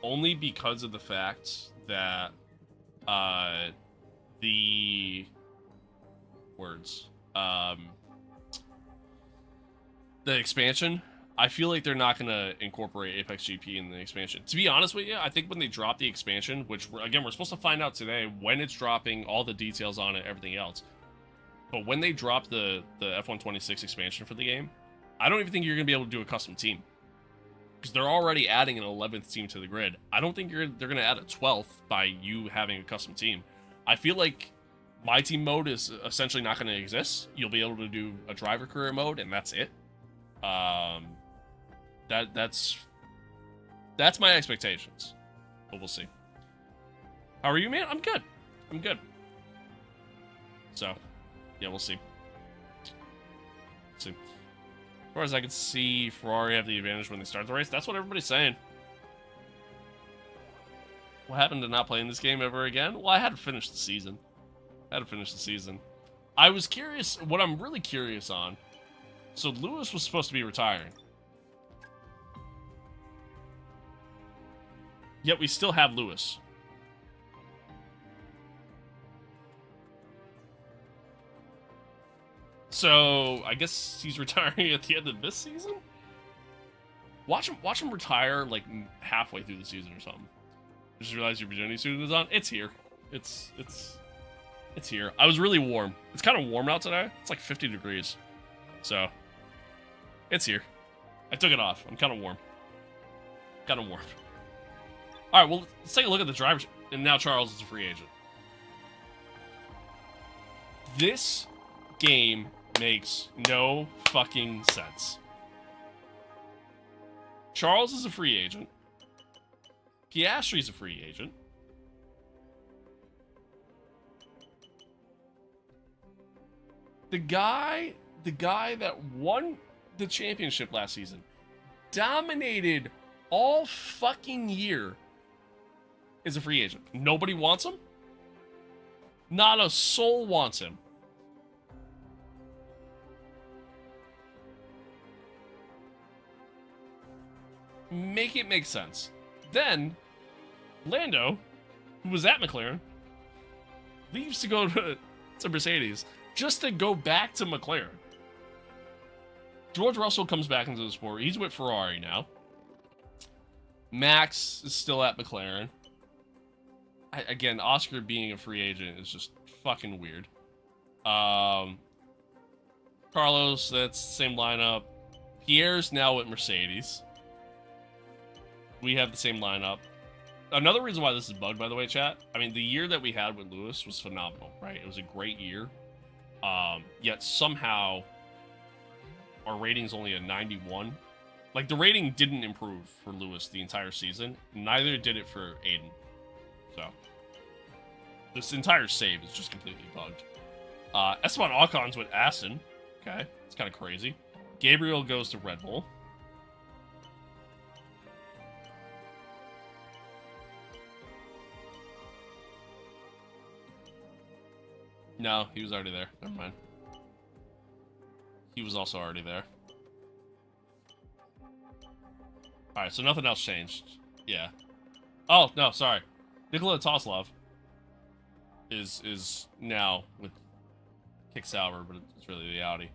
only because of the fact that the expansion, I feel like they're not gonna incorporate Apex GP in the expansion. To be honest with you, I think when they drop the expansion, which again we're supposed to find out today when it's dropping, all the details on it, everything else. But when they drop the F126 expansion for the game, I don't even think you're gonna be able to do a custom team, because they're already adding an 11th team to the grid. I don't think they're going to add a 12th by you having a custom team. I feel like Myteam mode is essentially not going to exist. You'll be able to do a driver career mode, and that's it. That's my expectations, but we'll see. How are you, man? I'm good. I'm good. So, yeah, we'll see. Let's see. As far as I can see, Ferrari have the advantage when they start the race. That's what everybody's saying. What happened to not playing this game ever again? Well, I had to finish the season. I was curious. What I'm really curious on. So Lewis was supposed to be retiring. Yet we still have Lewis. So I guess he's retiring at the end of this season. Watch him retire like halfway through the season or something. I just realized your virginity suit is on. It's here. It's here. I was really warm. It's kind of warm out today. It's like 50 degrees. So it's here. I took it off. I'm kind of warm. All right. Well, let's take a look at the drivers. And now Charles is a free agent. This game makes no fucking sense. Charles is a free agent. Piastri's a free agent. The guy that won the championship last season, dominated all fucking year, is a free agent. Nobody wants him. Not a soul wants him. Make it make sense. Then, Lando, who was at McLaren, leaves to go to Mercedes just to go back to McLaren. George Russell comes back into the sport. He's with Ferrari now. Max is still at McLaren. Again, Oscar being a free agent is just fucking weird. Carlos, that's the same lineup. Pierre's now with Mercedes. We have the same lineup. Another reason why this is bugged, by the way, chat. I mean, the year that we had with Lewis was phenomenal, right? It was a great year. Yet somehow our rating's only a 91. Like, the rating didn't improve for Lewis the entire season. Neither did it for Aiden. So, this entire save is just completely bugged. Esteban Ocon's with Aston. Okay, it's kind of crazy. Gabriel goes to Red Bull. No, he was already there. Never mind. He was also already there. Alright, so nothing else changed. Yeah. Oh, no, sorry. Nikola Toslov is now with Kick Sauber, but it's really the Audi.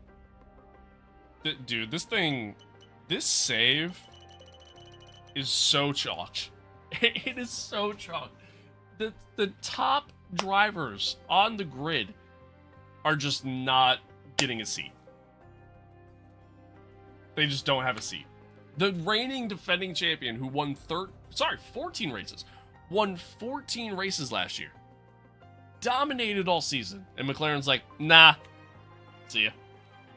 Dude, this save is so chalked. It is so chalked. The top drivers on the grid are just not getting a seat. They just don't have a seat. The reigning defending champion who won 14 races. Won 14 races last year. Dominated all season. And McLaren's like, nah. See ya.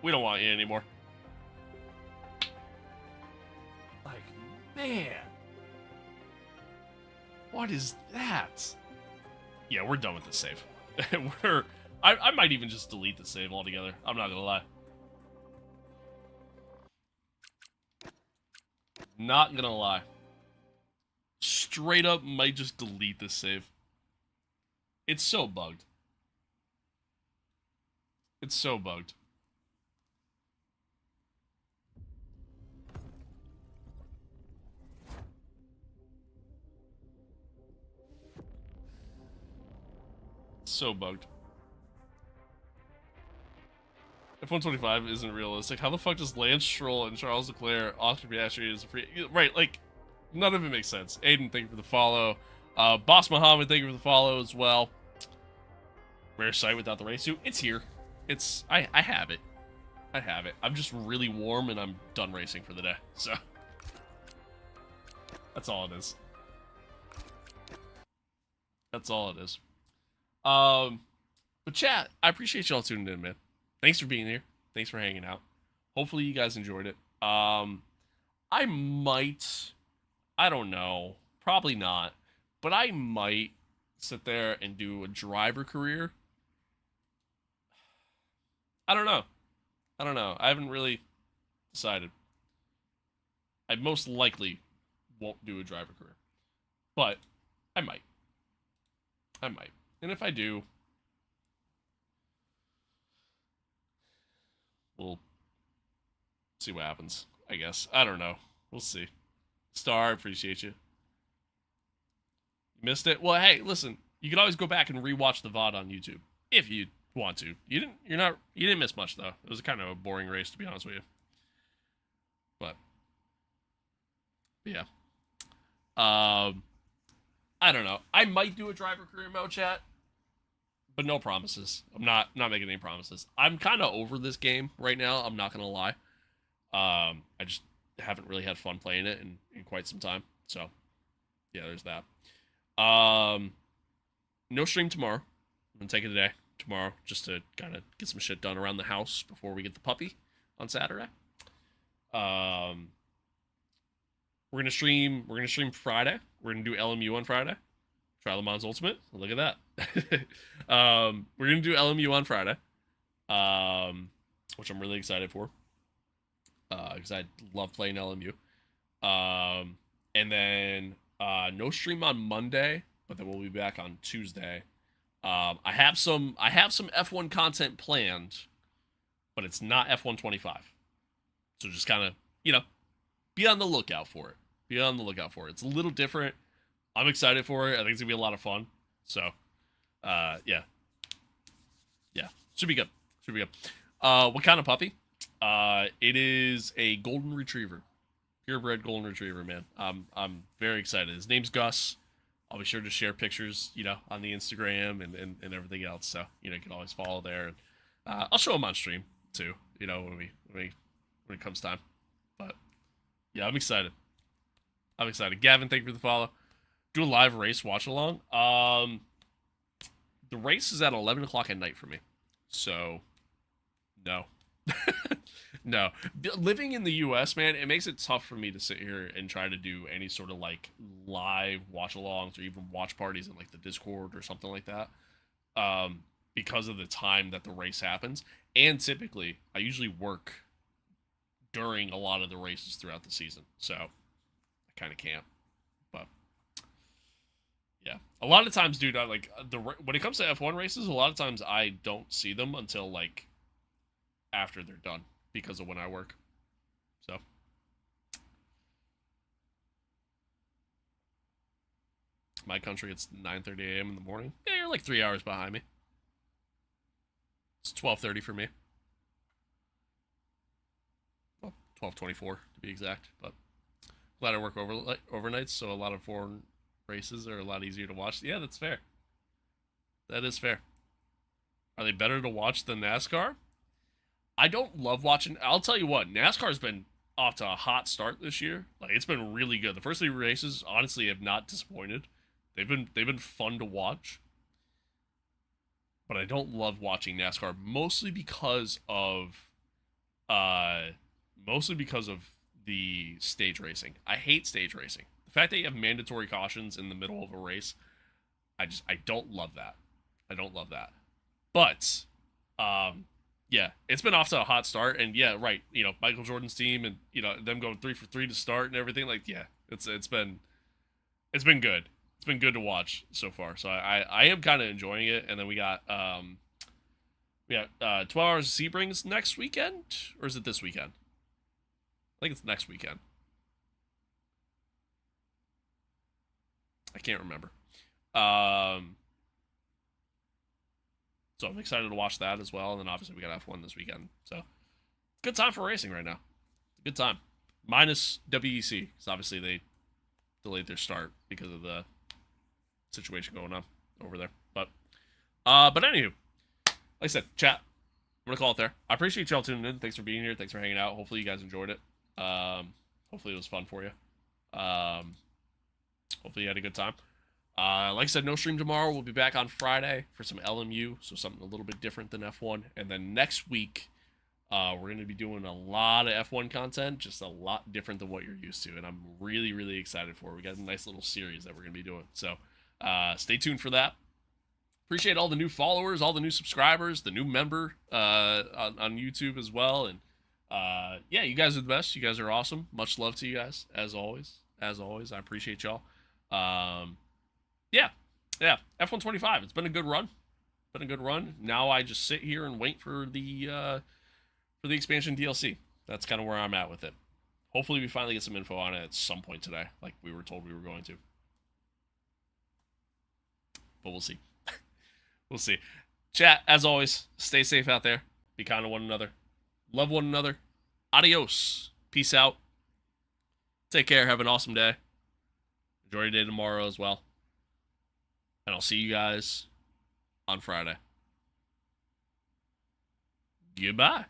We don't want you anymore. Like, man. What is that? Yeah, we're done with this save. I might even just delete the save altogether. I'm not gonna lie. Not gonna lie. Straight up might just delete this save. It's so bugged. It's so bugged. So bugged. F125 isn't realistic. How the fuck does Lance Stroll and Charles Leclerc, Oscar Piastri is a free... Right, like, none of it makes sense. Aiden, thank you for the follow. Boss Muhammad, thank you for the follow as well. Rare sight without the race suit. It's here. It's... I have it. I have it. I'm just really warm and I'm done racing for the day. So... that's all it is. That's all it is. But chat, I appreciate y'all tuning in, man. Thanks for being here. Thanks for hanging out. Hopefully you guys enjoyed it. I don't know, probably not, but I might sit there and do a driver career. I don't know. I haven't really decided. I most likely won't do a driver career, but I might. And if I do, we'll see what happens, I guess. I don't know. We'll see. Star, I appreciate you. Missed it? Well, hey, listen. You can always go back and rewatch the VOD on YouTube if you want to. You didn't miss much though. It was kind of a boring race, to be honest with you. But yeah. I don't know. I might do a driver career mode, chat, but no promises. I'm not making any promises. I'm kind of over this game right now. I'm not gonna lie. I just haven't really had fun playing it in quite some time. So yeah, there's that. No stream tomorrow. I'm gonna take it today, tomorrow, just to kind of get some shit done around the house before we get the puppy on Saturday. We're gonna stream Friday. We're gonna do LMU on Friday. Trial Le Mans Ultimate. Look at that. We're gonna do LMU on Friday, which I'm really excited for, because I love playing LMU. And then no stream on Monday, but then we'll be back on Tuesday. I have some F1 content planned, but it's not F125. So just kind of, be on the lookout for it. It's a little different. I'm excited for it. I think it's gonna be a lot of fun. So, yeah. Should be good. What kind of puppy? It is a golden retriever, purebred golden retriever, man. I'm very excited. His name's Gus. I'll be sure to share pictures, on the Instagram and everything else. So, you can always follow there. And I'll show him on stream too, when it comes time. But yeah, I'm excited. Gavin, thank you for the follow. Do a live race watch along. The race is at 11 o'clock at night for me. So, no. No. Living in the US, man, it makes it tough for me to sit here and try to do any sort of like live watch alongs or even watch parties in like the Discord or something like that. Because of the time that the race happens. And typically, I usually work during a lot of the races throughout the season. So I kind of can't. But yeah, a lot of times, dude, when it comes to F1 races, a lot of times I don't see them until like after they're done because of when I work. So my country, it's 9:30 a.m. in the morning. Yeah, you're like 3 hours behind me. It's 12:30 for me. Well, 12:24 to be exact. But glad I work overnights, so a lot of foreign races are a lot easier to watch. Yeah, that's fair. That is fair. Are they better to watch than NASCAR? I don't love watching. I'll tell you what, NASCAR's been off to a hot start this year. Like, it's been really good. The first 3 races, honestly, have not disappointed. They've been fun to watch. But I don't love watching NASCAR mostly because of the stage racing. I hate stage racing. The fact that you have mandatory cautions in the middle of a race, I don't love that. I don't love that. But yeah, it's been off to a hot start, and yeah, right, you know, Michael Jordan's team and, you know, them going 3 for 3 to start and everything, like, yeah, it's been good. It's been good to watch so far. So I am kind of enjoying it. And then we got 12 Hours of Seabrings next weekend, or is it this weekend? I think it's next weekend. I can't remember. So I'm excited to watch that as well. And then obviously we got F1 this weekend. So good time for racing right now. Good time. Minus WEC, because obviously they delayed their start because of the situation going on over there. But anywho, like I said, chat, I'm gonna call it there. I appreciate y'all tuning in. Thanks for being here. Thanks for hanging out. Hopefully you guys enjoyed it. Hopefully it was fun for you. Hopefully you had a good time. Like I said, no stream tomorrow. We'll be back on Friday for some LMU, so something a little bit different than F1. And then next week, we're going to be doing a lot of F1 content, just a lot different than what you're used to. And I'm really, really excited for it. We got a nice little series that we're going to be doing. So stay tuned for that. Appreciate all the new followers, all the new subscribers, the new member on YouTube as well. And yeah, you guys are the best. You guys are awesome. Much love to you guys, as always. As always, I appreciate y'all. Yeah, F125. It's been a good run. Now I just sit here and wait for the expansion DLC. That's kind of where I'm at with it. Hopefully we finally get some info on it at some point today, like we were told we were going to. But we'll see. We'll see. Chat, as always, stay safe out there. Be kind to one another. Love one another. Adios. Peace out. Take care. Have an awesome day. Enjoy your day tomorrow as well. And I'll see you guys on Friday. Goodbye.